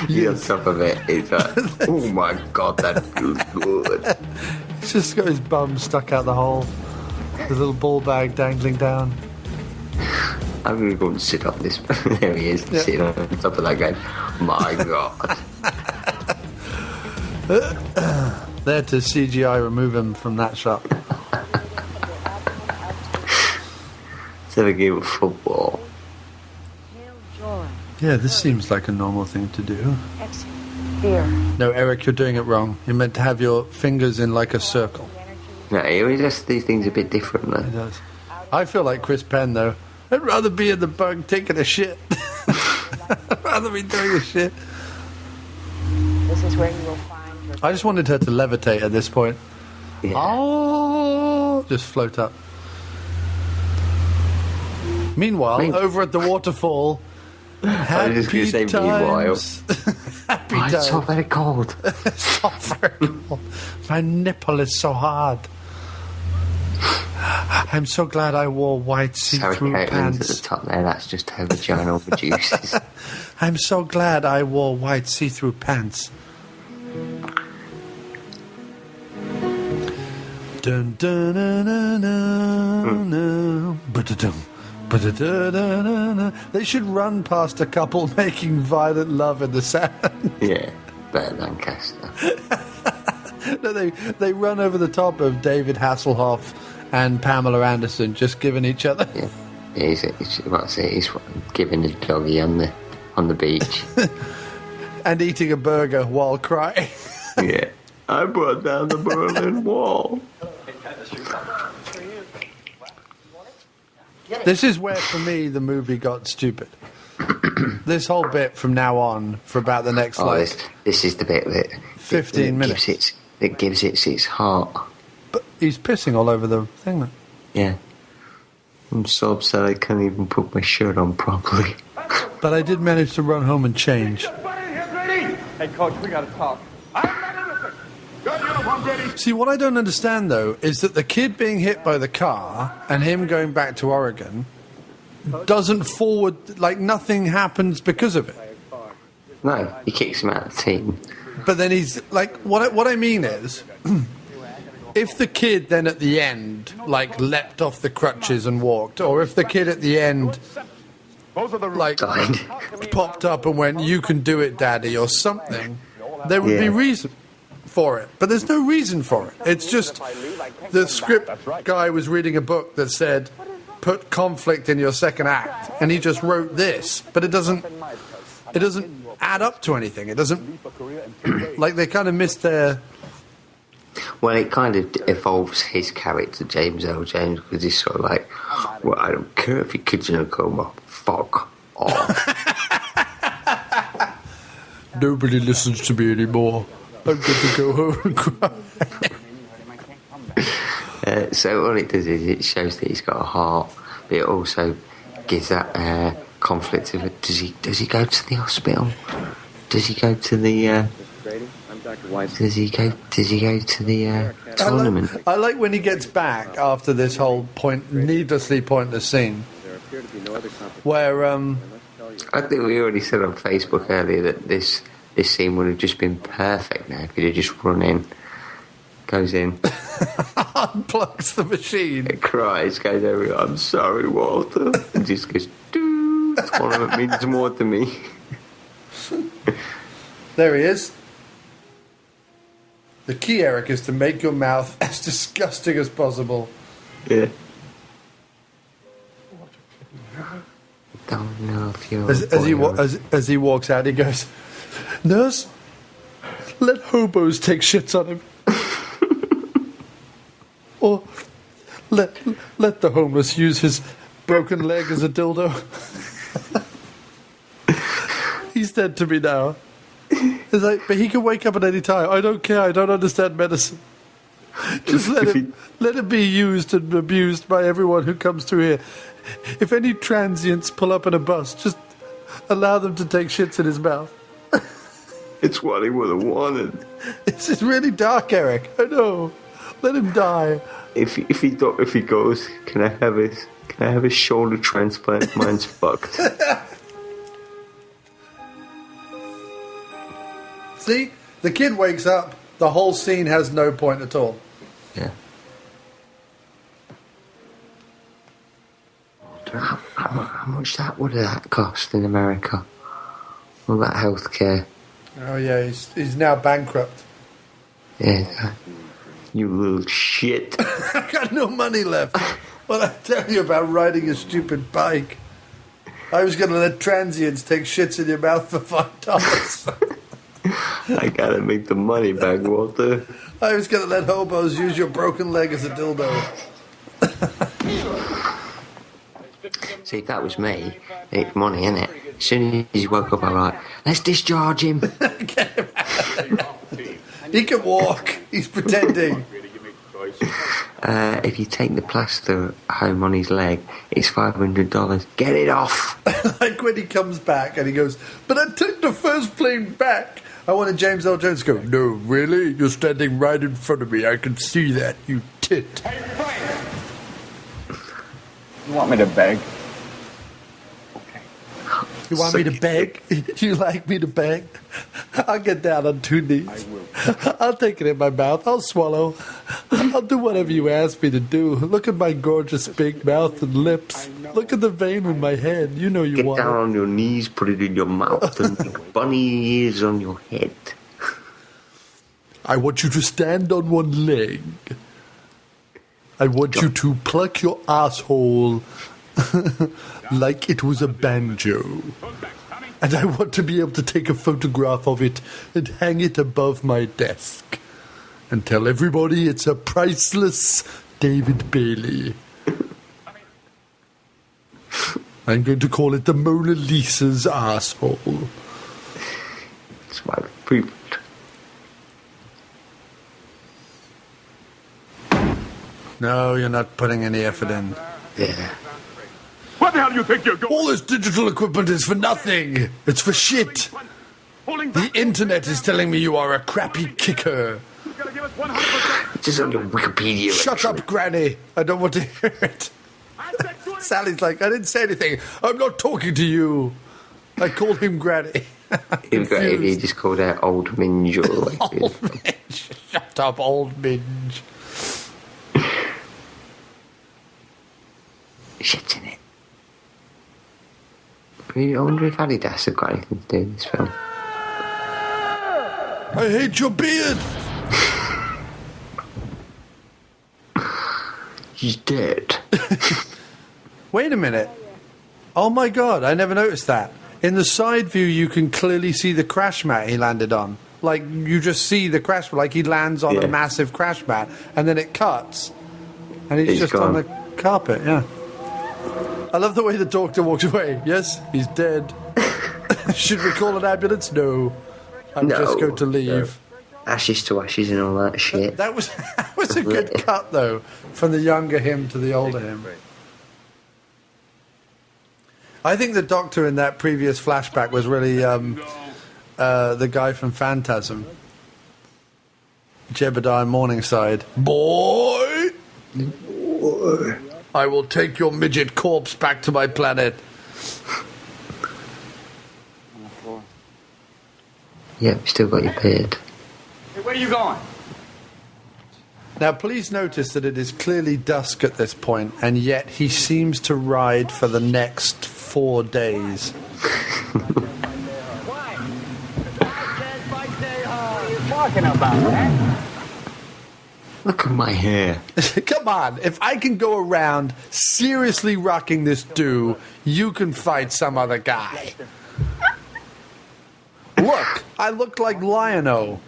Yes. On top of it, it's like, oh my god, that feels good. He's just got his bum stuck out the hole. His little ball bag dangling down. I'm going to go and sit on this. There he is, sitting on top of that guy. My god. There to CGI remove him from that shot. Let's have a game of football. Yeah, this seems like a normal thing to do. Fear. No, Eric, you're doing it wrong. You're meant to have your fingers in like a circle. No, he always does these things a bit different, though. He does. I feel like Chris Penn, though. I'd rather be in the bug taking a shit. I'd rather be doing a shit. This is where you will find your... I just wanted her to levitate at this point. Yeah. Oh, just float up. Meanwhile, over at the waterfall, happy just going to say times. Happy times. It's so very cold. It's so very cold. My nipple is so hard. I'm so glad I wore white see-through pants. At the top there, that's just how vaginal reduces. I'm so glad I wore white see-through pants. Dun dun dun dun dun dun. Ba-da-dum. They should run past a couple making violent love in the sand. Yeah, better than Lancaster. No, they run over the top of David Hasselhoff and Pamela Anderson, just giving each other. Yeah, he's giving his doggy on the beach and eating a burger while crying. Yeah, I brought down the Berlin Wall. This is where, for me, the movie got stupid. This whole bit from now on, for about the next, this is the bit that 15 minutes. It gives it its heart. But he's pissing all over the thing, though. Yeah. I'm so upset I can't even put my shirt on properly. But I did manage to run home and change. Hey, Coach, we gotta talk. See, what I don't understand, though, is that the kid being hit by the car and him going back to Oregon doesn't forward, like nothing happens because of it. No, he kicks him out of the team. But then he's, like, what I mean is, if the kid then at the end, like, leapt off the crutches and walked, or if the kid at the end, like, popped up and went, "You can do it, Daddy," or something, there would be reason for it. But there's no reason for it. It's just the script guy was reading a book that said, put conflict in your second act, and he just wrote this, but it doesn't add up to anything. It doesn't, like, they kind of missed their... Well, it kind of evolves his character, James Earl Jones, because he's sort of like, well, I don't care if your kid's in a coma, fuck off. Nobody listens to me anymore. I'm going to go home and cry. So all it does is it shows that he's got a heart, but it also gives that conflict of it. Does he go to the hospital? Does he go to the? Does he go to the tournament? I like when he gets back after this whole needlessly pointless scene, where I think we already said on Facebook earlier that this scene would have just been perfect now if he'd have just run in, goes in, unplugs the machine, it cries, goes over, I'm sorry, Walter, and just goes, doo, tournament means more to me. There he is. The key, Eric, is to make your mouth as disgusting as possible. Yeah. Don't know if you're as he walks out, he goes, Nurse, let hobos take shits on him. Or let the homeless use his broken leg as a dildo. He's dead to me now. It's like, but he can wake up at any time. I don't care. I don't understand medicine. Just let him be used and abused by everyone who comes through here. If any transients pull up in a bus, just allow them to take shits in his mouth. It's what he would have wanted. This is really dark, Eric. I know. Let him die. If he goes, can I have a shoulder transplant? Mine's fucked. See, the kid wakes up. The whole scene has no point at all. Yeah. How much would that cost in America? All that healthcare. Oh yeah, he's now bankrupt. Yeah. You little shit. I got no money left. What I tell you about riding a stupid bike? I was going to let transients take shits in your mouth for $5. I gotta make the money back, Walter. I was going to let hobos use your broken leg as a dildo. See, if that was me, it's money, innit? As soon as he woke up, I'm like, let's discharge him. Get him out. He can walk. He's pretending. If you take the plaster home on his leg, it's $500. Get it off. Like when he comes back and he goes, but I took the first plane back. I wanted James L. Jones to go, no, really? You're standing right in front of me. I can see that, you tit. You want me to beg? You want me to beg? You like me to beg? I'll get down on 2 knees. I will. I'll take it in my mouth. I'll swallow. I'll do whatever you ask me to do. Look at my gorgeous big mouth and lips. Look at the vein in my head. You know you Get want down it. on your knees, put it in your mouth, and make bunny ears on your head. I want you to stand on one leg. I want you to pluck your asshole like it was a banjo. And I want to be able to take a photograph of it and hang it above my desk. And tell everybody it's a priceless David Bailey. I'm going to call it the Mona Lisa's asshole. It's my favorite. No, you're not putting any effort in. Yeah. What the hell do you think you're doing? All this digital equipment is for nothing. It's for shit. The internet is telling me you are a crappy kicker. You gotta give us 100%. It's just on your Wikipedia. Shut up, Granny. I don't want to hear it. Sally's like, I didn't say anything. I'm not talking to you. I called him Granny. He just called out Old Minge all the way through. Old Minge. Shut up, Old Minge. Shit's in it. I wonder if Adidas have got anything to do with this film. I hate your beard. He's dead. Wait a minute. Oh my god, I never noticed that. In the side view, you can clearly see the crash mat he landed on. Like, you just see the crash mat, like he lands on a massive crash mat, and then it cuts. And he's just gone. on the carpet, yeah. I love the way the doctor walks away. Yes, he's dead. Should we call an ambulance? No. I'm just going to leave. Ashes to ashes and all that shit. That was a good cut, though, from the younger him to the older him. I think the Doctor in that previous flashback was really the guy from Phantasm. Jebediah Morningside. Boy! I will take your midget corpse back to my planet. Yep, still got your beard. Hey, where are you going? Now, please notice that it is clearly dusk at this point, and yet he seems to ride for the next 4 days. Why? What are you talking about, man? Look at my hair. Come on, if I can go around seriously rocking this do, you can fight some other guy. Look, I look like Lion-O.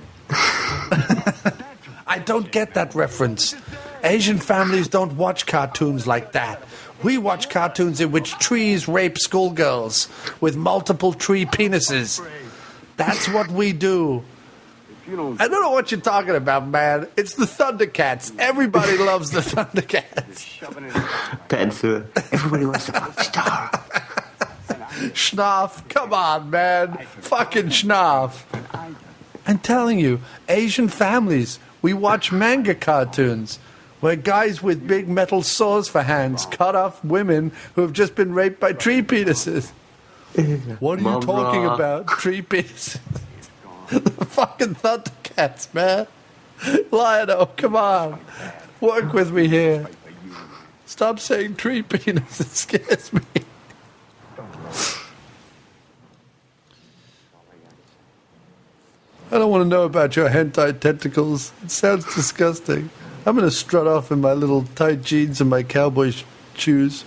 I don't get that reference. Asian families don't watch cartoons like that. We watch cartoons in which trees rape schoolgirls with multiple tree penises. That's what we do. I don't know what you're talking about, man. It's the Thundercats. Everybody loves the Thundercats. Penn through it. Everybody wants to fuck Star. Schnaff. Come on, man. Fucking schnaff. I'm telling you, Asian families, we watch manga cartoons where guys with big metal saws for hands cut off women who have just been raped by tree penises. What are you talking about? Tree penises. The fucking Thundercats, man. Lion-O, come on. Work with me here. Stop saying tree penis. It scares me. I don't want to know about your hentai tentacles. It sounds disgusting. I'm going to strut off in my little tight jeans and my cowboy shoes.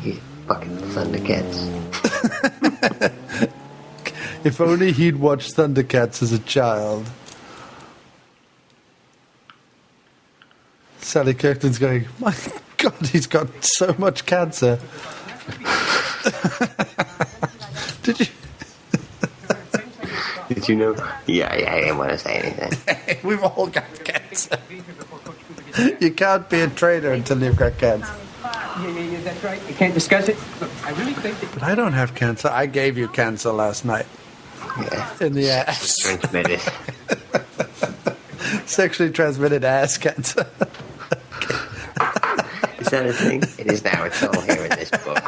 You fucking Thundercats. If only he'd watched Thundercats as a child. Sally Kirkland's going, my God, he's got so much cancer. Did you? Did you know? Yeah, I didn't want to say anything. We've all got cancer. You can't be a trader until you've got cancer. Yeah, that's right. You can't discuss it. Look, I really think that... But I don't have cancer. I gave you cancer last night. Yeah. In the ass. Transmitted. Sexually transmitted ass cancer. Is that a thing? It is now. It's all here in this book.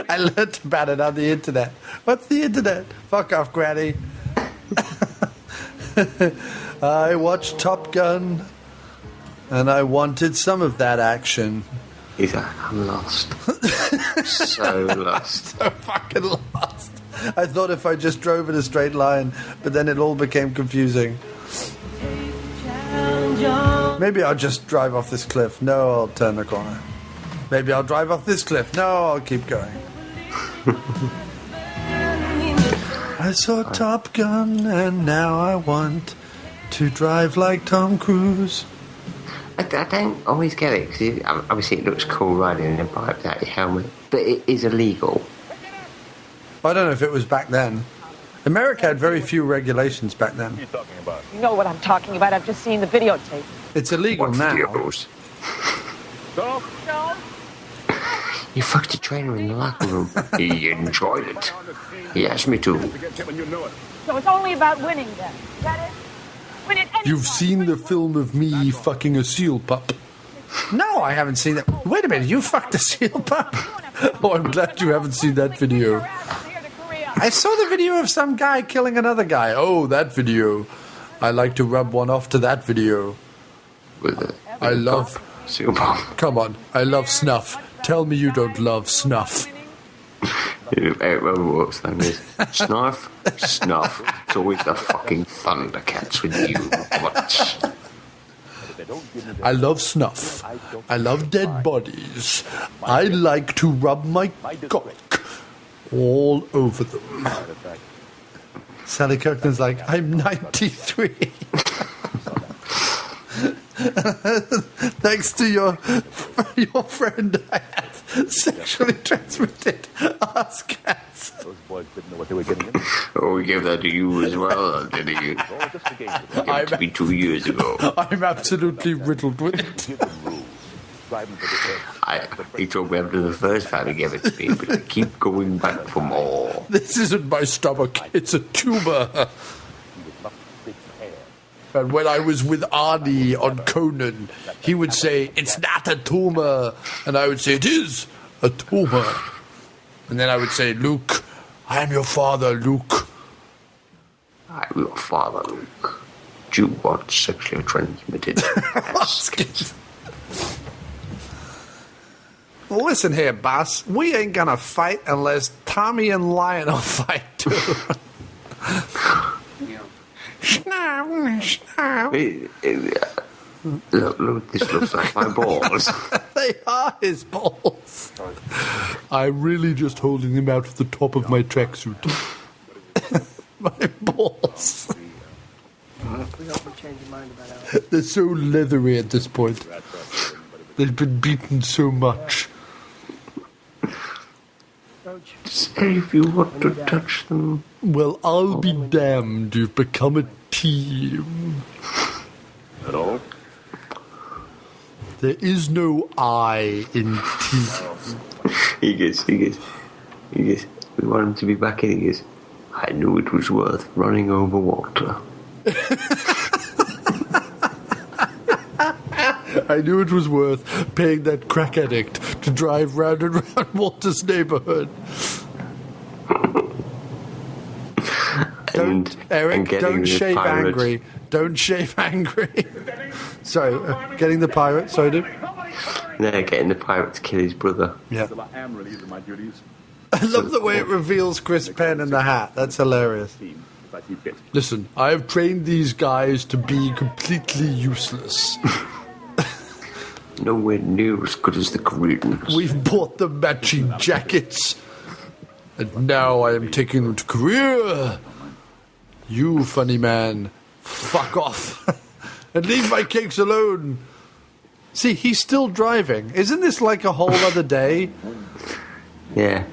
I learned about it on the internet. What's the internet? Fuck off, Granny. I watched Top Gun, and I wanted some of that action. He's like, I'm lost. So lost. So fucking lost. I thought if I just drove in a straight line, but then it all became confusing. Maybe I'll just drive off this cliff. No, I'll turn the corner. Maybe I'll drive off this cliff. No, I'll keep going. I saw Top Gun, and now I want to drive like Tom Cruise. I don't always get it, because obviously it looks cool riding in a bike without your helmet, but it is illegal. I don't know if it was back then. America had very few regulations back then. You know what I'm talking about. I've just seen the videotape. It's illegal What now. videos? No. No. You fucked a trainer in the locker room. He enjoyed it. He asked me to. So it's only about winning then. Is that it? Win at any You've price. seen Win the at any film of me fucking a seal pup. No, I haven't seen that. Wait a minute, you fucked a seal pup? Oh, I'm glad you haven't seen that video. I saw the video of some guy killing another guy. Oh, that video. I like to rub one off to that video. I love... Seal pop. Come on, I love snuff. Tell me you don't love snuff. What's that is? Snuff? Snuff. It's always the fucking Thundercats with you. What? I love snuff. I love dead bodies. I like to rub my cock all over them. Sally Kirkland's like, I'm 93. Thanks to your friend I have Sexually transmitted ass cats. Those boys didn't know what they were getting into. Oh, we gave that to you as well, did you? Oh, just a game. Gave it to me 2 years ago. I'm absolutely riddled with it. Give them rules. Drive them to the edge. He told me after the first time he gave it to me, but I keep going back for more. This isn't my stomach, it's a tumor. He was not big hair. And when I was with Arnie on Conan, he would say, "It's not a tumor." And I would say, "It is a tumor." And then I would say, "Luke, I am your father, Luke." I'm your father, Luke. Do you want sexually transmitted ass cats? Listen here, boss. We ain't gonna fight unless Tommy and Lionel fight too. Look, this looks like my balls. They are his balls. I'm really just holding them out of the top of my tracksuit. My balls. We hope we change your mind about Al. They're so leathery at this point. They've been beaten so much. Roach. Say if you want to touch them. Well, I'll be damned. You've become a team. At all? There is no I in team. He goes. We want him to be back in. He goes, I knew it was worth running over water. I knew it was worth paying that crack addict to drive round and round Walter's neighborhood. Don't, Eric, don't shave angry. Don't shave angry. Sorry, getting the pirate, sorry, dude. No, getting the pirate to kill his brother. Yeah. I am relieved of my duties. I love the way it reveals Chris Penn in the hat. That's hilarious. Team, if I see fit. Listen, I have trained these guys to be completely useless. Nowhere near as good as the Koreans. We've bought them matching jackets. And now I am taking them to Korea. You, funny man, fuck off. And leave my cakes alone. See, he's still driving. Isn't this like a whole other day? Yeah.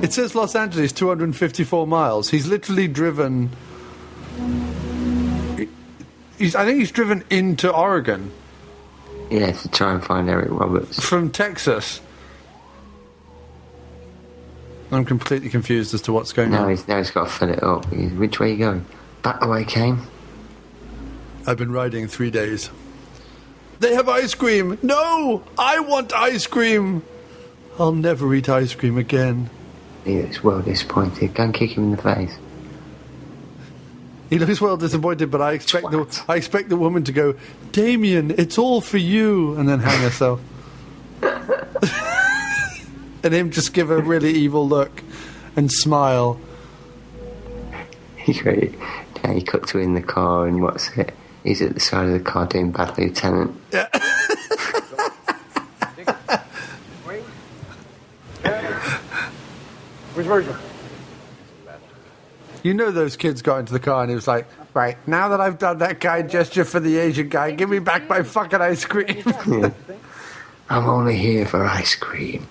It says Los Angeles, 254 miles. He's literally driven... I think he's driven into Oregon. Yeah, to try and find Eric Roberts. From Texas. I'm completely confused as to what's going on. Now he's got to fill it up. Which way are you going? Back the way he came? I've been riding 3 days. They have ice cream! No! I want ice cream! I'll never eat ice cream again. He looks well disappointed. Go and kick him in the face. He looks well disappointed, but I expect the woman to go, Damien, it's all for you, and then hang herself. And him just give a really evil look and smile. He's ready. Now he cut to in the car, and what's it? He's at the side of the car doing Bad Lieutenant. Yeah. Where's Virgil? You know those kids got into the car and he was like, right, now that I've done that kind gesture for the Asian guy, give me back my fucking ice cream. Yeah. I'm only here for ice cream.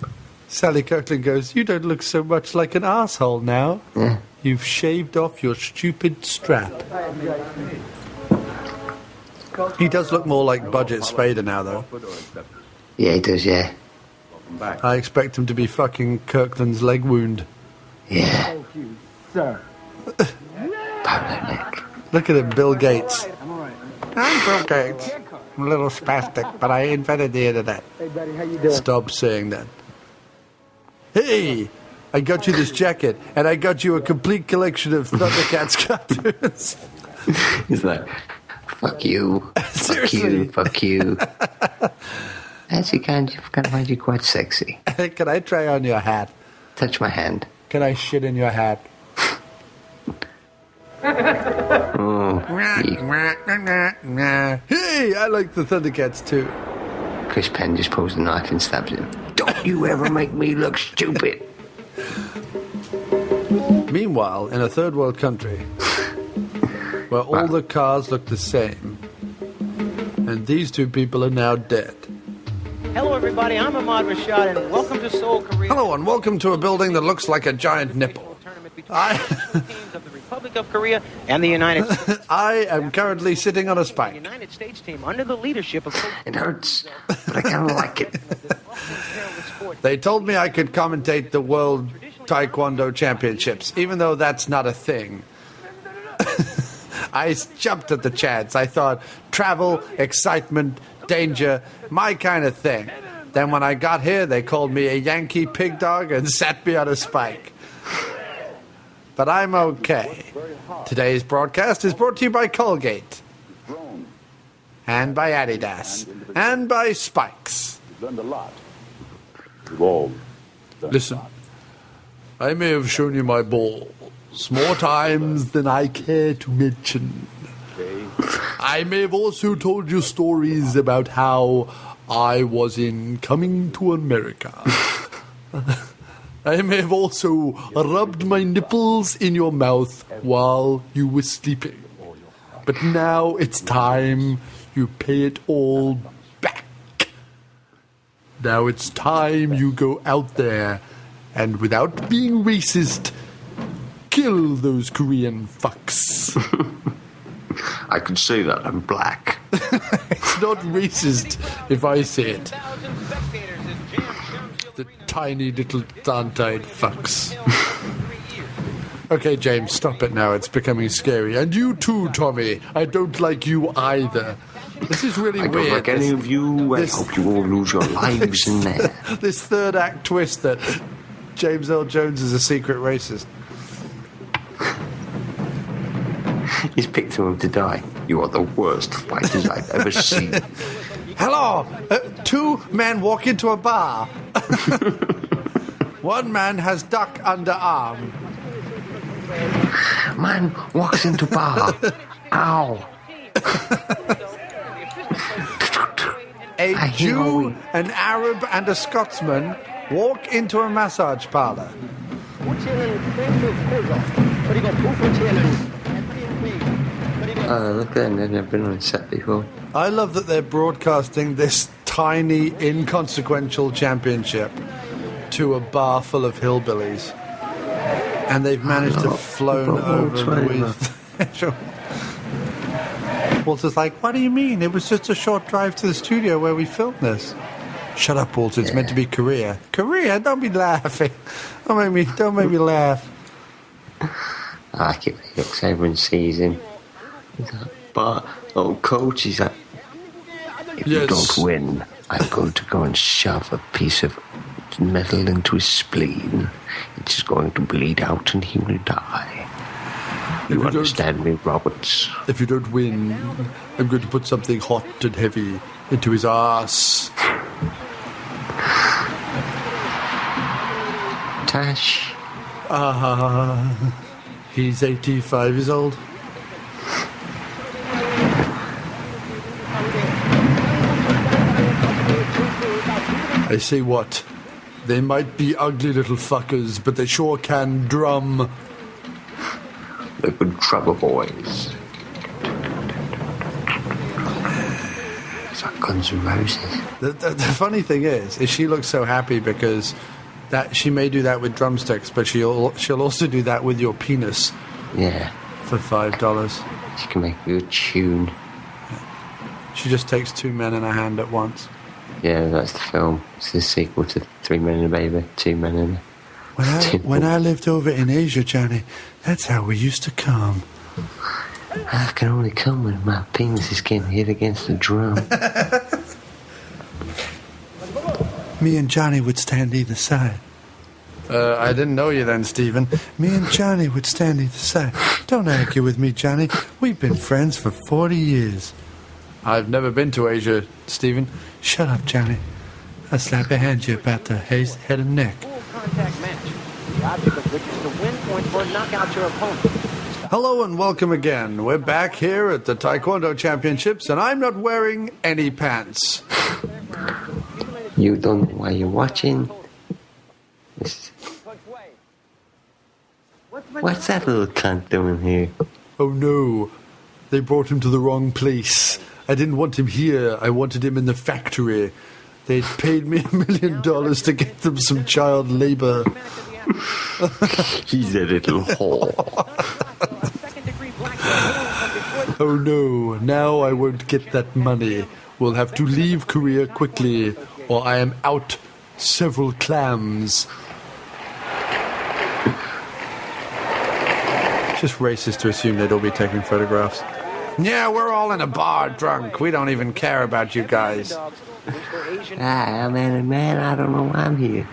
Sally Kirkland goes, you don't look so much like an asshole now. Yeah. You've shaved off your stupid strap. He does look more like Budget Spader now, though. Yeah, he does, yeah. I expect him to be fucking Kirkland's leg wound. Yeah. Thank you, sir. Pavlik. Look at him, Bill Gates. I'm all right. I'm Bill Gates. I'm a little spastic, but I invented the internet. Hey, buddy, how you doing? Stop saying that. Hey, I got you this jacket, and I got you a complete collection of Thundercats cartoons. He's like, fuck you. Seriously. Fuck you. Actually, can find you quite sexy. Can I try on your hat? Touch my hand. Can I shit in your hat? Oh, Hey, I like the Thundercats too. Chris Penn just pulls a knife and stabs him. Don't you ever make me look stupid. Meanwhile, in a third world country, where all the cars look the same, and these two people are now dead. Hello, everybody. I'm Ahmad Rashad, and welcome to Seoul, Korea. Hello, and welcome to a building that looks like a giant nipple. Teams of the Republic of Korea and the United States. I am currently sitting on a The spike. United States team under the leadership of It hurts, but I kind of like it. They told me I could commentate the World Taekwondo Championships, even though that's not a thing. I jumped at the chance. I thought, travel, excitement, danger, my kind of thing. Then when I got here, they called me a Yankee pig dog and sat me on a spike. But I'm okay. Today's broadcast is brought to you by Colgate. And by Adidas. And by Spikes. Learned a lot. We've all Listen, I may have shown you my balls more times than I care to mention. I may have also told you stories about how I was in Coming to America. I may have also rubbed my nipples in your mouth while you were sleeping. But now it's time you pay it all back. Now it's time you go out there and, without being racist, kill those Korean fucks. I can say that I'm black. It's not racist if I say it. The tiny little darn-eyed fucks. Okay, James, stop it now. It's becoming scary. And you too, Tommy. I don't like you either. This is really I weird. don't like any of you. I hope you all lose your lives in there. This third act twist that James Earl Jones is a secret racist. He's picked him to die. You are the worst fighters I've ever seen. Hello! Two men walk into a bar. One man has duck underarm. Man walks into bar. Ow. A Jew, an Arab, and a Scotsman walk into a massage parlor. Oh, look at them. They've never been on set before. I love that they're broadcasting this tiny, inconsequential championship to a bar full of hillbillies. And they've managed to flown over with... Walter's like, what do you mean? It was just a short drive to the studio where we filmed this. Shut up, Walter. It's meant to be Korea. Korea? Don't be laughing. Don't make me laugh. I like it when he looks over and sees him. But, coach, he's like, if you don't win, I'm going to go and shove a piece of metal into his spleen. It's going to bleed out and he will die. You understand me, Roberts? If you don't win, I'm going to put something hot and heavy into his ass. Tash. He's 85 years old. I say what? They might be ugly little fuckers, but they sure can drum. They're good drummer boys. It's like Guns N' Roses. The funny thing is she looks so happy because that she may do that with drumsticks, but she'll also do that with your penis. Yeah. For $5. She can make a good tune. She just takes two men in her hand at once. Yeah, that's the film. It's the sequel to 3 Men and a Baby, 2 Men and a... When I lived over in Asia, Johnny, that's how we used to come. I can only come when my penis is getting hit against the drum. Me and Johnny would stand either side. I didn't know you then, Stephen. Me and Johnny would stand either side. Don't argue with me, Johnny. We've been friends for 40 years. I've never been to Asia, Stephen. Shut up, Johnny. I'll slap a hand you about the head and neck. contact match, the object of which is to win points or knock out your opponent. Hello and welcome again. We're back here at the Taekwondo Championships, and I'm not wearing any pants. You don't know why you're watching? What's that little cunt doing here? Oh no, they brought him to the wrong place. I didn't want him here, I wanted him in the factory. They'd paid me $1 million to get them some child labor. He's a little whore. Oh no, now I won't get that money. We'll have to leave Korea quickly, or I am out several clams. It's just racist to assume they'd all be taking photographs. Yeah, we're all in a bar drunk. We don't even care about you guys. Man, I don't know why I'm here.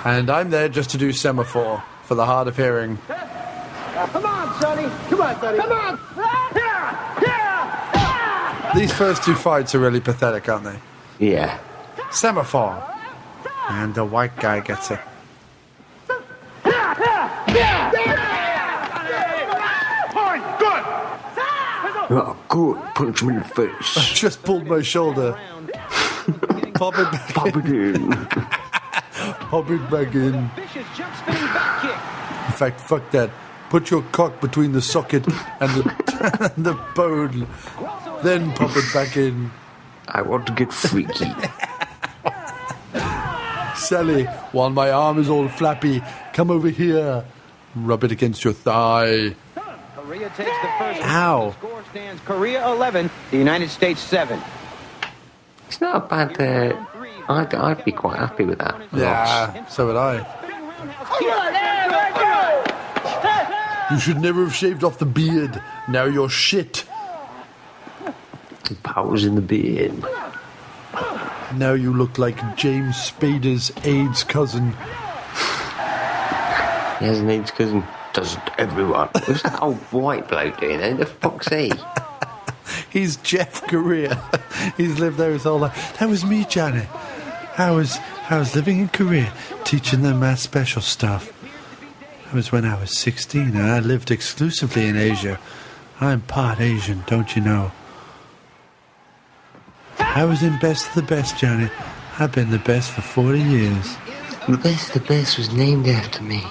And I'm there just to do semaphore for the hard of hearing. Come on, Sonny. Come on, Sonny. Come on. These first two fights are really pathetic, aren't they? Yeah. Semaphore. And the white guy gets it. Oh, good. Punch him in the face. I just pulled my shoulder. Pop it back Pop it in. Pop it back in. In fact, fuck that. Put your cock between the socket and the, and the bone. Then pop it back in. I want to get freaky. Sally, while my arm is all flappy, come over here. Rub it against your thigh. Korea takes the first. Ow. The score stands Korea 11, the United States 7. It's not a bad... I'd be quite happy with that. Yeah, so would I. You should never have shaved off the beard. Now you're shit. The power's in the beard. Now you look like James Spader's AIDS cousin. He has an AIDS cousin. Doesn't everyone? Who's that old white bloke doing? Who the fuck's he? He's Jeff Korea. He's lived there his whole life. That was me, Johnny. I was living in Korea, teaching them math special stuff. That was when I was 16, and I lived exclusively in Asia. I'm part Asian, don't you know? I was in Best of the Best, Johnny. I've been the best for 40 years. The Best was named after me.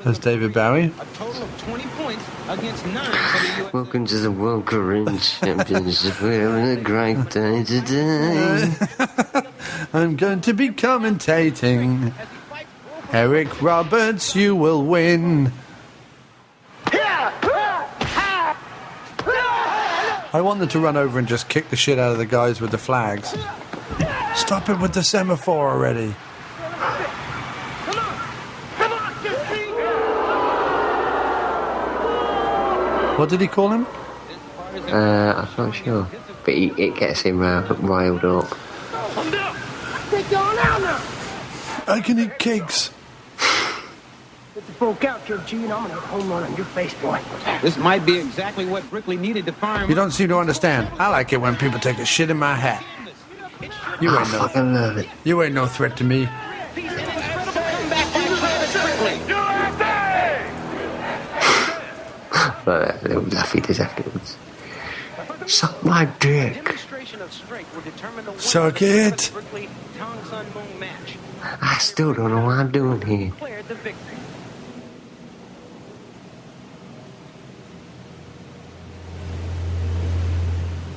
That's David Bowie. A total of 20 points against 9 for the U.S. Welcome to the World Korean Championship. We're having a great day today. I'm going to be commentating. Eric Roberts, you will win. I want them to run over and just kick the shit out of the guys with the flags. Stop it with the semaphore already. What did he call him? I'm not sure. But it gets him riled up. I can eat cakes. Get the folk out, Joe G, and I'm gonna home run on your face, boy. This might be exactly what Brickley needed to fire him. You don't seem to understand. I like it when people take a shit in my hat. You ain't no. fucking love it. You ain't no threat to me. But that little laugh he does afterwards. Suck my dick. Suck it. I still don't know what I'm doing here.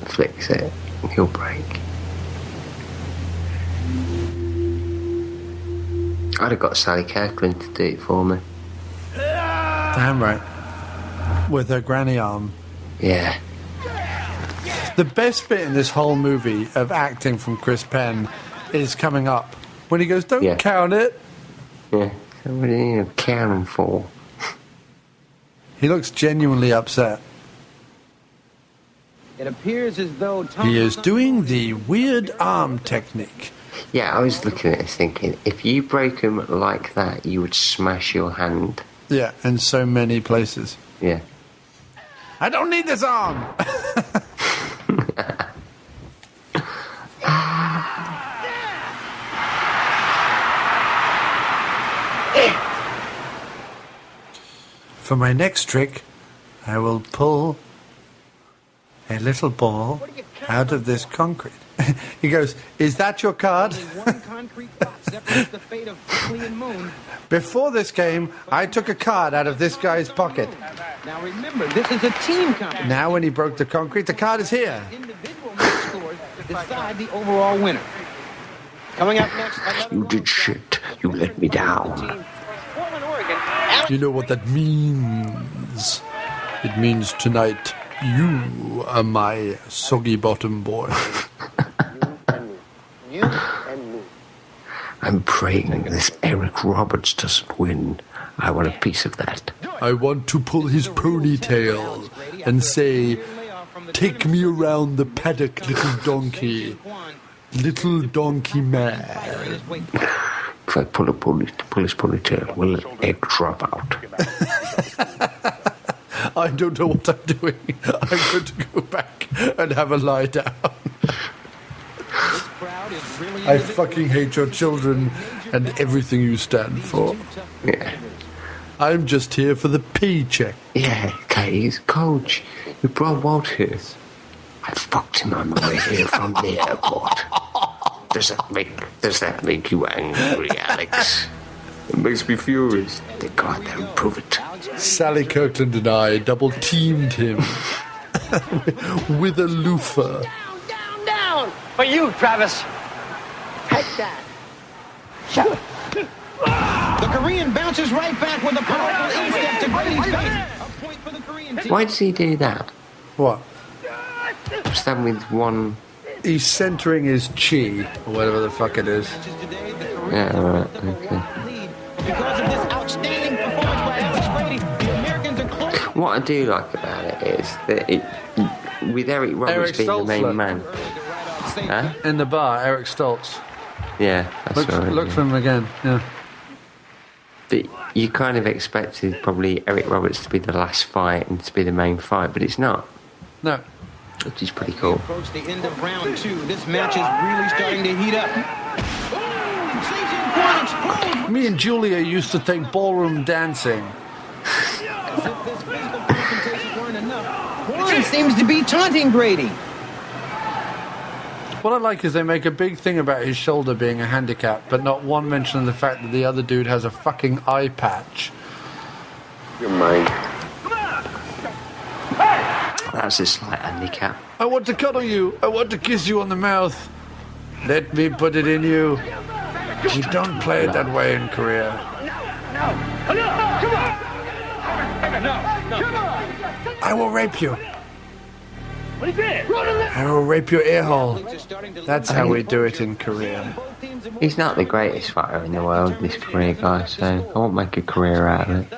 Flicks it. He'll break. I'd have got Sally Kirkland to do it for me. Damn right. With her granny arm. Yeah. The best bit in this whole movie of acting from Chris Penn is coming up. When he goes, don't count it. Yeah. So what are you counting for? He looks genuinely upset. It appears as though He is doing the weird arm technique. Yeah, I was looking at this thinking, if you broke him like that, you would smash your hand. Yeah, in so many places. Yeah. I don't need this arm! For my next trick, I will pull a little ball out of this concrete. He goes, is that your card? Before this game, I took a card out of this guy's pocket. Now remember, this is a team competition. Now when he broke the concrete, the card is here. decide the overall winner. Coming up next, You did shit. You let me down. Portland, Oregon. You know what that means? It means tonight you are my soggy bottom boy. You and me. I'm praying this Eric Roberts doesn't win. I want a piece of that. I want to pull his ponytail and say, take me around the paddock, little donkey. Little donkey man. If I pull his ponytail, will an egg drop out? I don't know what I'm doing. I'm going to go back and have a lie down. I fucking hate your children and everything you stand for. Yeah. I'm just here for the paycheck. Yeah, Katie, coach, you brought Walt here. I fucked him on the way here from the airport. Does that make you angry, Alex? It makes me furious. They goddamn prove it. Sally Kirkland and I double-teamed him with a loofah. Down! For you, Travis. Take that. The Korean bounces right back with a powerful instep to Brady's face. A point for the Korean team. Why does he do that? What? Stand with one... He's centering his chi, or whatever the fuck it is. Yeah, alright, okay. Because of this outstanding performance by Alex Brady, the Americans are close. What I do like about it is that with Eric Roberts being the main man. Huh? In the bar, Eric Stoltz. Yeah, that's right. Look for him again, yeah. But you kind of expected probably Eric Roberts to be the last fight and to be the main fight, but it's not. No. Which is pretty cool. Approach the end of round 2. This match is really starting to heat up. Me and Julia used to take ballroom dancing. As if this physical confrontation weren't enough. Juan seems to be taunting Brady. What I like is they make a big thing about his shoulder being a handicap, but not one mention of the fact that the other dude has a fucking eye patch. Your mind. That's a slight handicap. I want to cuddle you. I want to kiss you on the mouth. Let me put it in you. You don't play it that way in Korea. I will rape you. I will rape your ear hole. That's how we do it in Korea. He's not the greatest fighter in the world, this Korea guy, so I won't make a career out of it.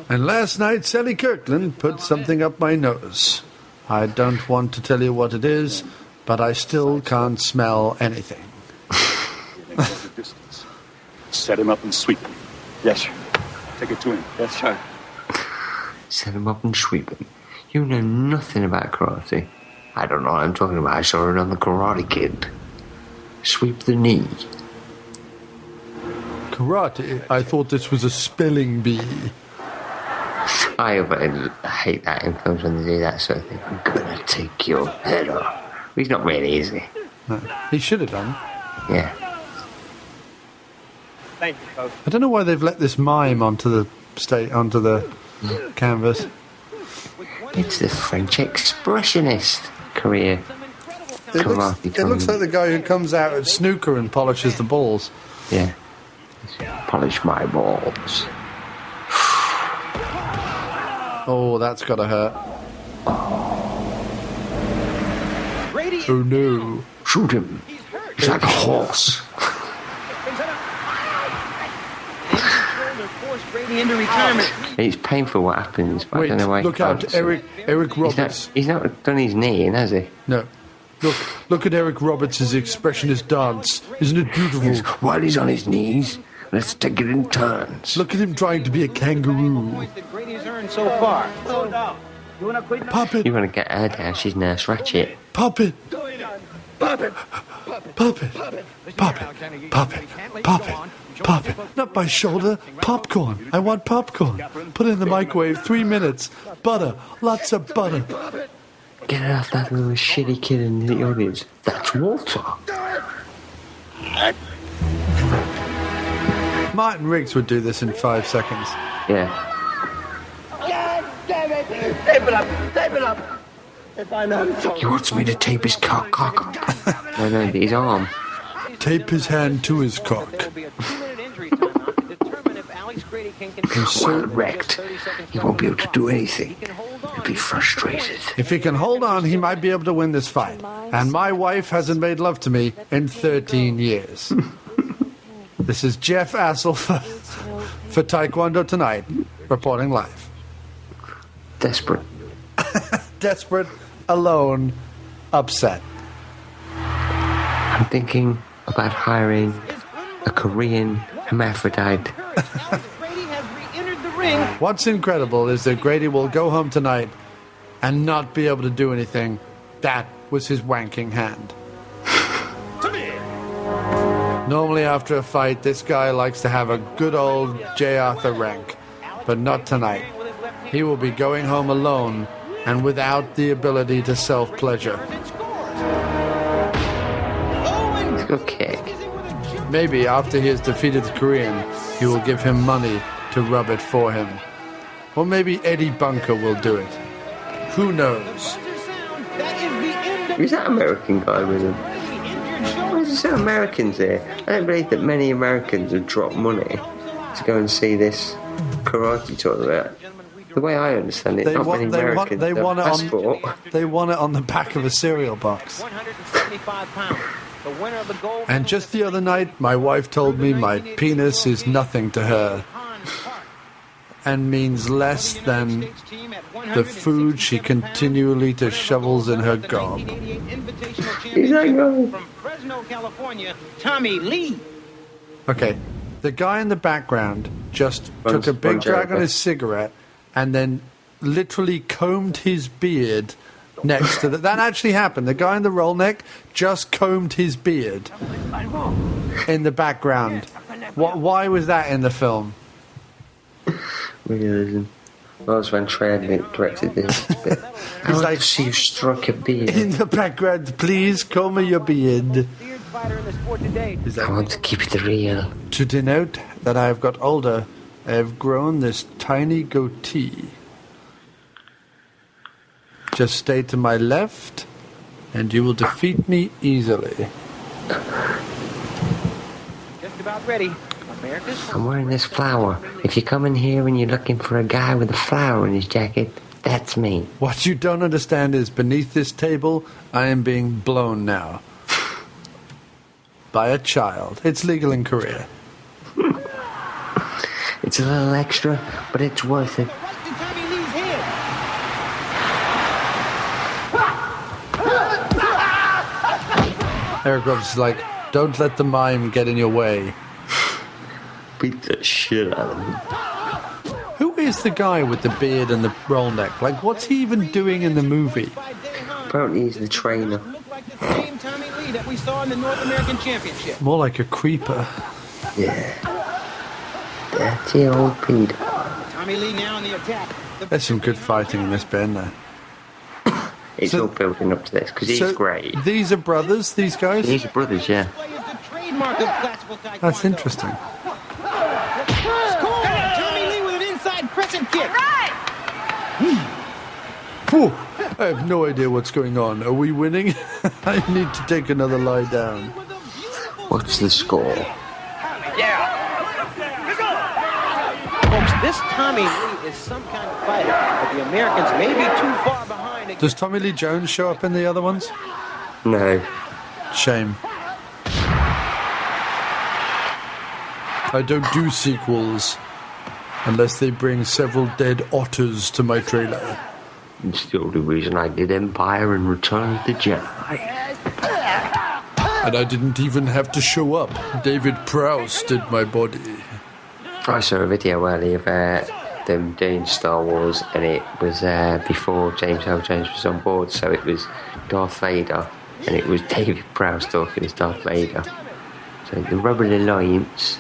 And last night, Sally Kirkland put something up my nose. I don't want to tell you what it is, but I still can't smell anything. Set him up and sweep him. Yes, sir. Take it to him. Yes, sir. Set him up and sweep him. You know nothing about karate. I don't know what I'm talking about. I saw it on the Karate Kid. Sweep the knee. Karate? I thought this was a spelling bee. I hate that influence when they do that sort of thing. I'm gonna take your head off. He's not really, is he? No, he should have done. Yeah. Thank you, Coach. I don't know why they've let this mime onto the canvas. It's the French expressionist career. It looks like the guy who comes out at snooker and polishes the balls. Yeah. Polish my balls. Oh, that's gotta hurt. Oh no. Shoot him. He's like a horse. Into retirement. It's painful what happens, but Wait, I don't know why. Look out, Eric Roberts. He's not done his knee in, has he? No. Look at Eric Roberts' expressionist dance. Isn't it beautiful? Yes. While he's on his knees, let's take it in turns. Look at him trying to be a kangaroo. So far. Pop it. You want to get her down? She's Nurse Ratchet. Pop it. Pop it. Pop it. Pop it. Pop it. Pop it. Pop it. Not my shoulder. Popcorn. I want popcorn. Put it in the microwave. 3 minutes. Butter. Lots of butter. Get it off that little shitty kid in the audience. That's Walter. Martin Riggs would do this in 5 seconds. Yeah. damn it! Tape it up! Tape it up! If I know He wants me to tape his cock up. No, his arm. Tape his hand to his cock. He's so wrecked. He won't be able to do anything. He'll be frustrated. If he can hold on, he might be able to win this fight. And my wife hasn't made love to me in 13 years. This is Jeff Assel for Taekwondo Tonight, reporting live. Desperate. Desperate, alone, upset. I'm thinking about hiring a Korean hermaphrodite. What's incredible is that Grady will go home tonight and not be able to do anything. That was his wanking hand. Normally after a fight, this guy likes to have a good old J. Arthur rank, but not tonight. He will be going home alone and without the ability to self-pleasure. He's got a kick. Maybe after he has defeated the Korean, he will give him money to rub it for him. Or maybe Eddie Bunker will do it. Who knows? Who's that American guy with him? Why is there so Americans here? I don't believe that many Americans have dropped money to go and see this karate tournament. The way I understand it, not many Americans have a passport. They won it on the back of a cereal box. And just the other night, my wife told me my penis is nothing to her and means less than the food she continually shovels in her gob. From Fresno, California, Tommy Lee. Okay, the guy in the background just took a big drag on his cigarette and then literally combed his beard next to that. That actually happened. The guy in the roll neck just combed his beard in the background. Why was that in the film? Realism. Well, was when Trey directed this bit. I would like to see you strike a beard. In the background, please comb your beard. I want to keep it real. To denote that I have got older, I have grown this tiny goatee. Just stay to my left, and you will defeat me easily. Just about ready. I'm wearing this flower. If you come in here and you're looking for a guy with a flower in his jacket, that's me. What you don't understand is beneath this table, I am being blown now. By a child. It's legal in Korea. It's a little extra, but it's worth it. Eric Roberts is like, don't let the mime get in your way. Beat the shit out of him. Who is the guy with the beard and the roll neck? Like, what's he even doing in the movie? Apparently he's the trainer. That we saw in the North American Championship. More like a creeper. Yeah. Dirty old Peter. Tommy Lee now in the attack. There's some good fighting in this bit, isn't there? It's all building up to this, because he's great. These are brothers, these guys? These are brothers, yeah. That's interesting. Tommy Lee with an inside crescent kick. Whew. I have no idea what's going on. Are we winning? I need to take another lie down. What's the score? Folks, this Tommy Lee is some kind of fighter, but the Americans may be too far behind. Does Tommy Lee Jones show up in the other ones? No. Shame. I don't do sequels unless they bring several dead otters to my trailer. It's the only reason I did Empire and Return of the Jedi. And I didn't even have to show up. David Prowse did my body. I saw a video earlier of them doing Star Wars, and it was before James L. Jones was on board, so it was Darth Vader, and it was David Prowse talking as Darth Vader. So the Rebel Alliance.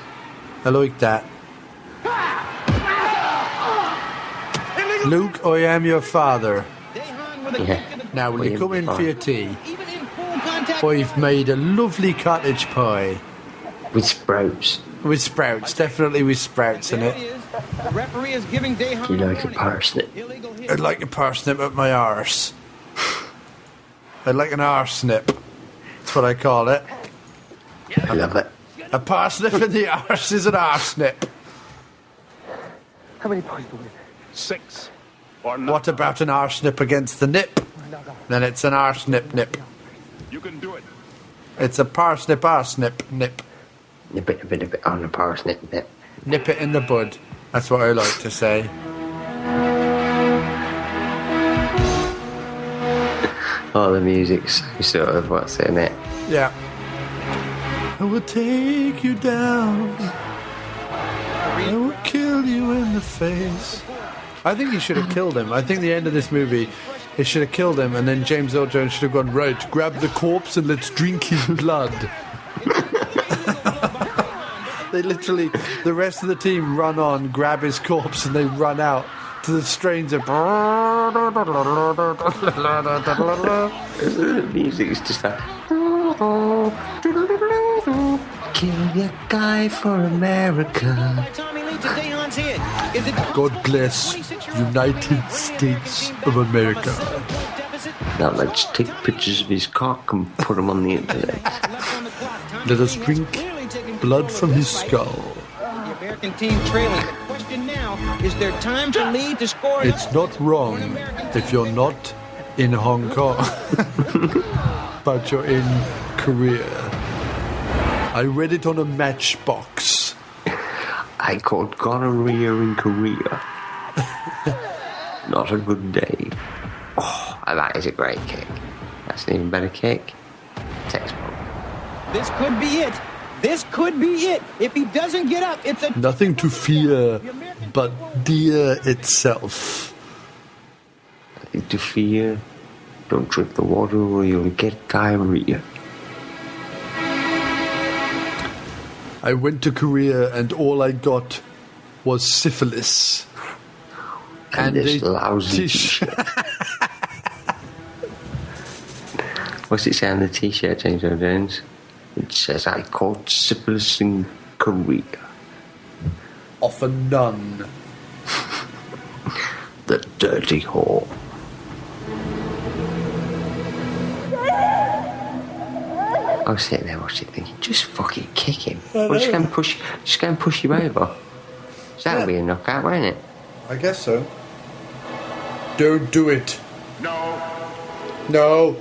I like that. Luke, I am your father. Yeah. Now, will you come in for your tea? I've made a lovely cottage pie. With sprouts. With sprouts, definitely with sprouts in it. The referee is giving Dehan You like a parsnip? I'd like a parsnip up my arse. I'd like an arsnip. That's what I call it. I love it. A parsnip in the arse is an arsnip. How many points do we win? 6. Or not. What about an arsnip against the nip? Then it's an arsnip nip. You can do it. It's a parsnip arsnip nip. Nip it on the parsnip nip. Nip it in the bud. That's what I like to say. Oh, the music's so sort of what's in it. Yeah. I will take you down. I will kill you in the face. I think he should have killed him. I think the end of this movie, he should have killed him, and then James Earl Jones should have gone, right, grab the corpse and let's drink his blood. They literally, the rest of the team run on, grab his corpse, and they run out to the strains of... The music's just like... Kill your guy for America. God bless United States of America. Now let's take pictures of his cock and put them on the internet. Let us drink blood from his skull. The American team trailing. The question now is there time to lead to score? It's not wrong if you're not in Hong Kong, but you're in Korea. I read it on a matchbox. I caught gonorrhea in Korea. Not a good day. Oh, that is a great kick. That's an even better kick. Textbook. This could be it. This could be it. If he doesn't get up, it's a... Nothing to fear but deer itself. Nothing to fear. Don't drink the water or you'll get diarrhea. I went to Korea and all I got was syphilis. And this lousy t-shirt. What's it say on the t-shirt, James Earl Jones? It says, I caught syphilis in Korea. Off a nun. The dirty whore. I was sitting there watching it thinking, just fucking kick him. Or just go and push him over. So that'll be a knockout, won't it? I guess so. Don't do it. No. No.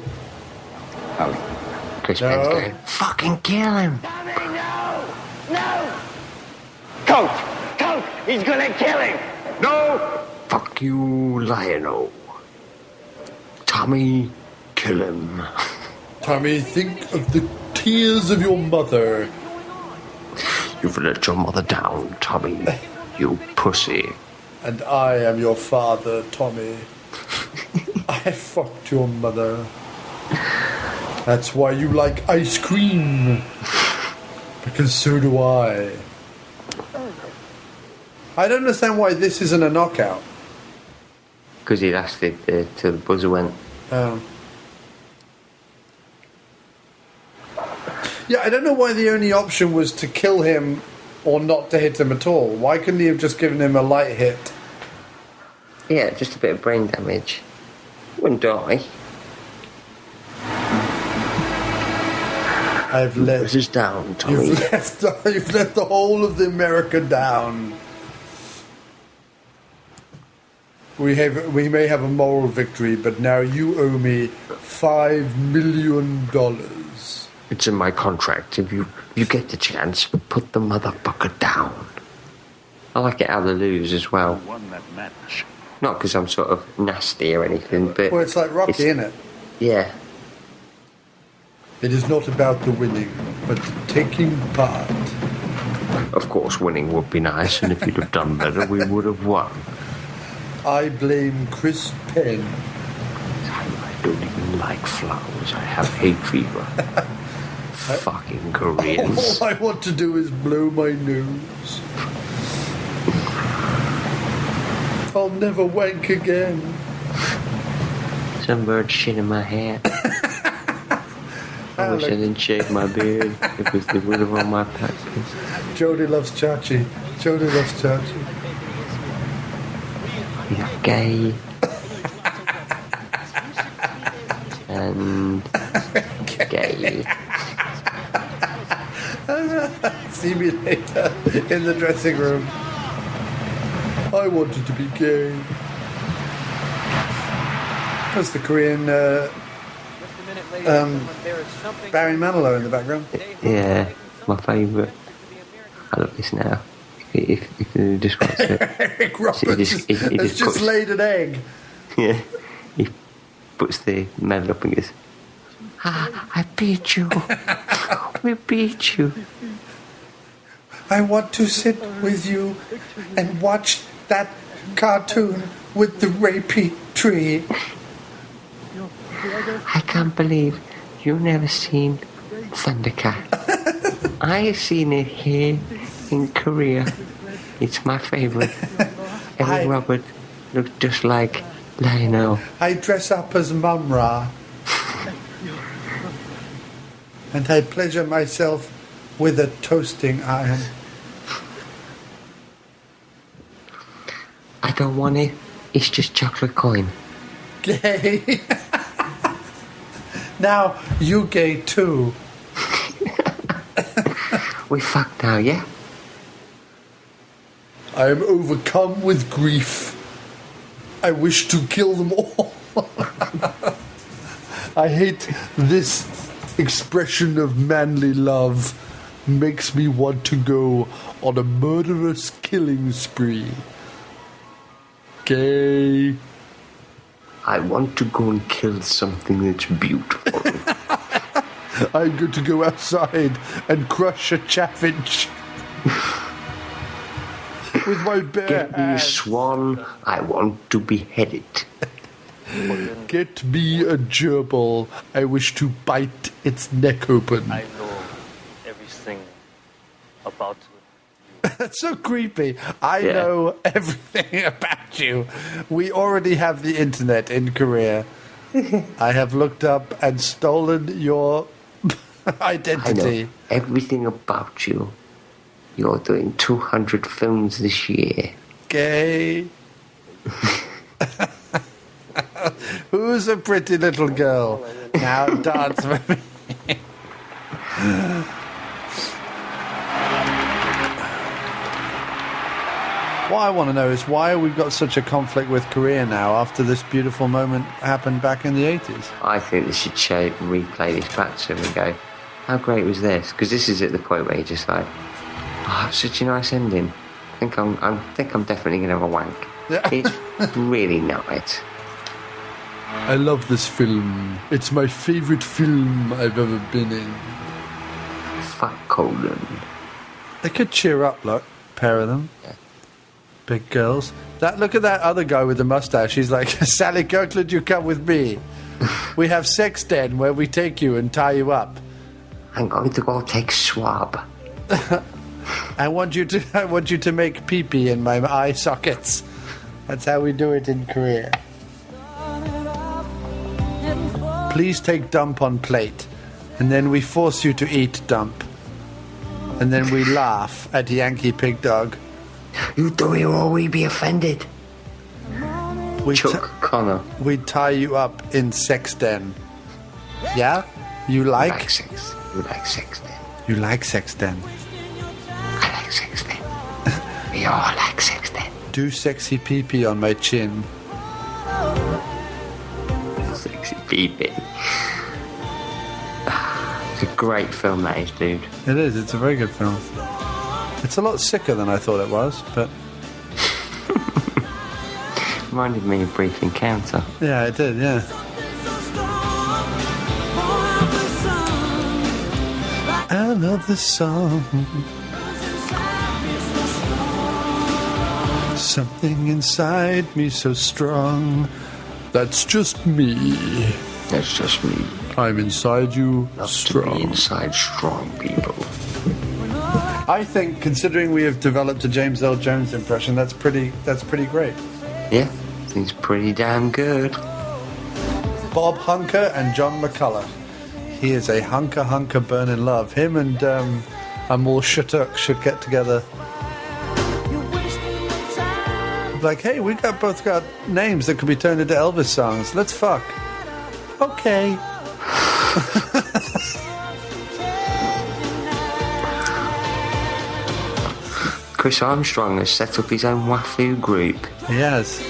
Oh, Chris Penn's going, fucking kill him. Tommy, no! Coach, he's gonna kill him! No! Fuck you, Lionel. Tommy, kill him. Tommy, think of the tears of your mother. You've let your mother down, Tommy. You pussy. And I am your father, Tommy. I fucked your mother. That's why you like ice cream. Because so do I. I don't understand why this isn't a knockout. Because he lasted till the buzzer went. Yeah, I don't know why the only option was to kill him or not to hit him at all. Why couldn't he have just given him a light hit? Yeah, just a bit of brain damage. Wouldn't die. This is down, Tommy. You've left the whole of the America down. We may have a moral victory, but now you owe me $5 million. It's in my contract. If you get the chance, put the motherfucker down. I like it how they lose as well. Won that match. Not because I'm sort of nasty or anything, but... Well, it's like Rocky, isn't it? Yeah. It is not about the winning, but the taking part. Of course, winning would be nice, and if you'd have done better, we would have won. I blame Chris Penn. I don't even like flowers. I have hay fever. Fucking Koreans. All I want to do is blow my nose. I'll never wank again. Some bird shit in my hair. I wish I didn't shave my beard because they would have on my patches. Jody loves Chachi. Jody loves Chachi. gay. And gay. See me later in the dressing room. I wanted to be gay. That's the Korean Barry Manilow in the background. Yeah, my favourite. I love this now. If you just watch it. Eric Roberts has just laid an egg. Yeah, he puts the medal up and goes, I beat you. We beat you. I want to sit with you and watch that cartoon with the rapey tree. I can't believe you've never seen Thundercats. I have seen it here in Korea. It's my favourite. Eric Robert looks just like Lionel. I dress up as Mum-Ra. And I pleasure myself with a toasting iron. I don't want it. It's just chocolate coin. Gay. Now, you gay too. We fucked now, yeah? I am overcome with grief. I wish to kill them all. I hate this expression of manly love. Makes me want to go on a murderous killing spree. Gay. I want to go and kill something that's beautiful. I'm going to go outside and crush a chaffinch. With my bare Get me a hands. swan. I want to behead it. Get me a gerbil. I wish to bite its neck open. I know everything about you. That's so creepy. I know everything about you. We already have the internet in Korea. I have looked up and stolen your identity. I know everything about you. You're doing 200 films this year. Gay. Who's a pretty little girl? Now dance with me. What I want to know is why we've got such a conflict with Korea now after this beautiful moment happened back in the 80s. I think they should replay this back to him and go, how great was this? Because this is at the point where you're just like, oh, such a nice ending. I think I'm definitely going to have a wank. Yeah. It's really nice. I love this film. It's my favourite film I've ever been in. Fuck Colin. They could cheer up, look. Pair of them. Yeah. Big girls. Look at that other guy with the mustache. He's like, Sally Kirkland, you come with me. We have sex den where we take you and tie you up. I'm going to go take swab. I want you to make pee-pee in my eye sockets. That's how we do it in Korea. Please take dump on plate. And then we force you to eat dump. And then we laugh at Yankee Pig Dog. You do it or we be offended. Chuck Connor. We tie you up in sex den. Yeah? You like sex. You like sex den. You like sex den. I like sex den. We all like sex den. Do sexy pee-pee on my chin. Sexy pee-pee. It's a great film, that is, dude. It is. It's a very good film. It's a lot sicker than I thought it was, but... Reminded me of Brief Encounter. Yeah, it did, yeah. I love this song. Something inside me so strong. That's just me. That's just me. I'm inside you, Love strong. To be inside strong people. I think, considering we have developed a James L. Jones impression, that's pretty great. Yeah, he's pretty damn good. Bob Hunker and John McCullough. He is a hunker burn in love. Him and Amol Shutuk should get together. Like, hey, we both got names that could be turned into Elvis songs. Let's fuck. Okay. Chris Armstrong has set up his own Wafoo group. He has.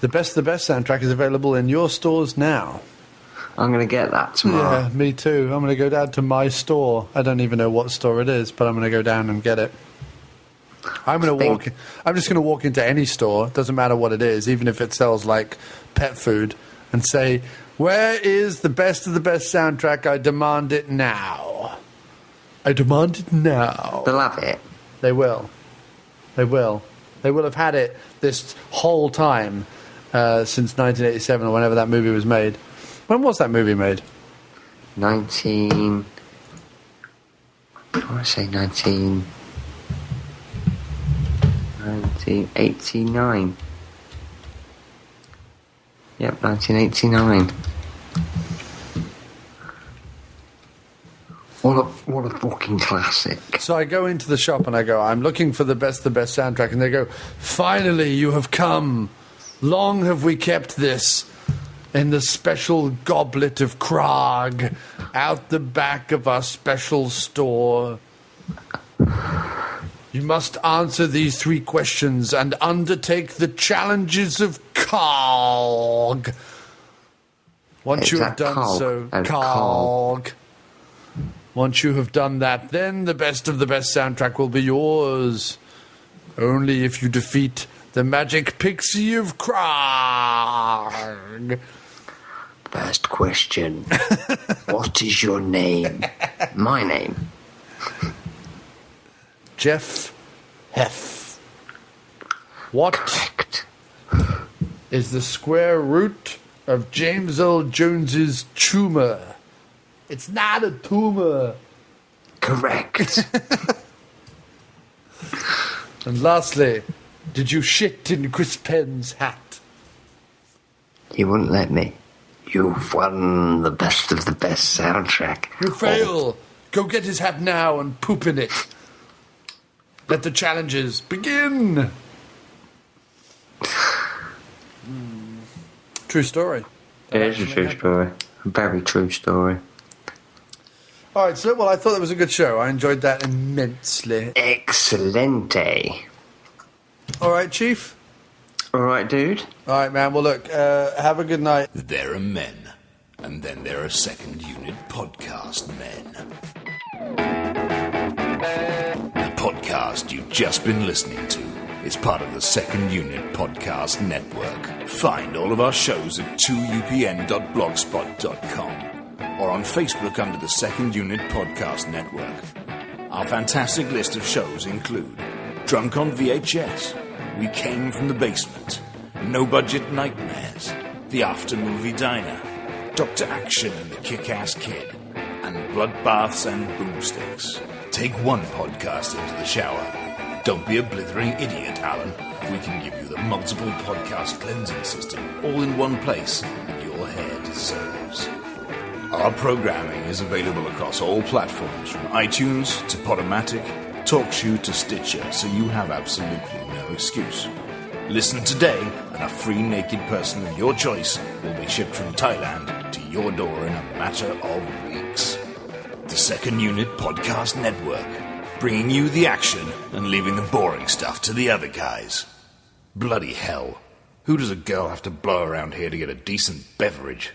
The best soundtrack is available in your stores now. I'm going to get that tomorrow. Yeah, me too. I'm going to go down to my store. I don't even know what store it is, but I'm going to go down and get it. I'm just going to walk into any store, doesn't matter what it is, even if it sells like pet food, and say, where is the best of the best soundtrack? I demand it now. I demand it now. They'll have it. They will. They will. They will have had it this whole time since 1987 or whenever that movie was made. When was that movie made? 1989. Yep, 1989. What a fucking classic. So I go into the shop and I go, I'm looking for the best soundtrack. And they go, finally, you have come. Long have we kept this in the special goblet of Krog out the back of our special store. You must answer these 3 questions and undertake the challenges of Krog. Once you have done so, Krog. Once you have done that, then the best of the best soundtrack will be yours. Only if you defeat the magic pixie of Krog. First question. What is your name? My name. Jeff Heff. What Correct. is the square root of James Earl Jones's tumor? It's not a tumor. Correct. And lastly, did you shit in Chris Penn's hat? You wouldn't let me. You've won the best of the best soundtrack. You fail. Go get his hat now and poop in it. Let the challenges begin. True story. It is a true story. A very true story. All right, so, well, I thought that was a good show. I enjoyed that immensely. Excelente. All right, Chief. All right, dude. All right, man. Well, look, have a good night. There are men, and then there are second unit podcast men. The podcast you've just been listening to is part of the Second Unit Podcast Network. Find all of our shows at 2upn.blogspot.com or on Facebook under the Second Unit Podcast Network. Our fantastic list of shows include Drunk on VHS, We Came from the Basement, No Budget Nightmares, The After Movie Diner, Dr. Action and the Kick-Ass Kid, and Bloodbaths and Boomsticks. Take one podcast into the shower. Don't be a blithering idiot, Alan. We can give you the multiple podcast cleansing system all in one place that your hair deserves. Our programming is available across all platforms, from iTunes to Podomatic, TalkShoe to Stitcher, so you have absolutely no excuse. Listen today, and a free naked person of your choice will be shipped from Thailand to your door in a matter of weeks. The Second Unit Podcast Network, bringing you the action and leaving the boring stuff to the other guys. Bloody hell. Who does a girl have to blow around here to get a decent beverage?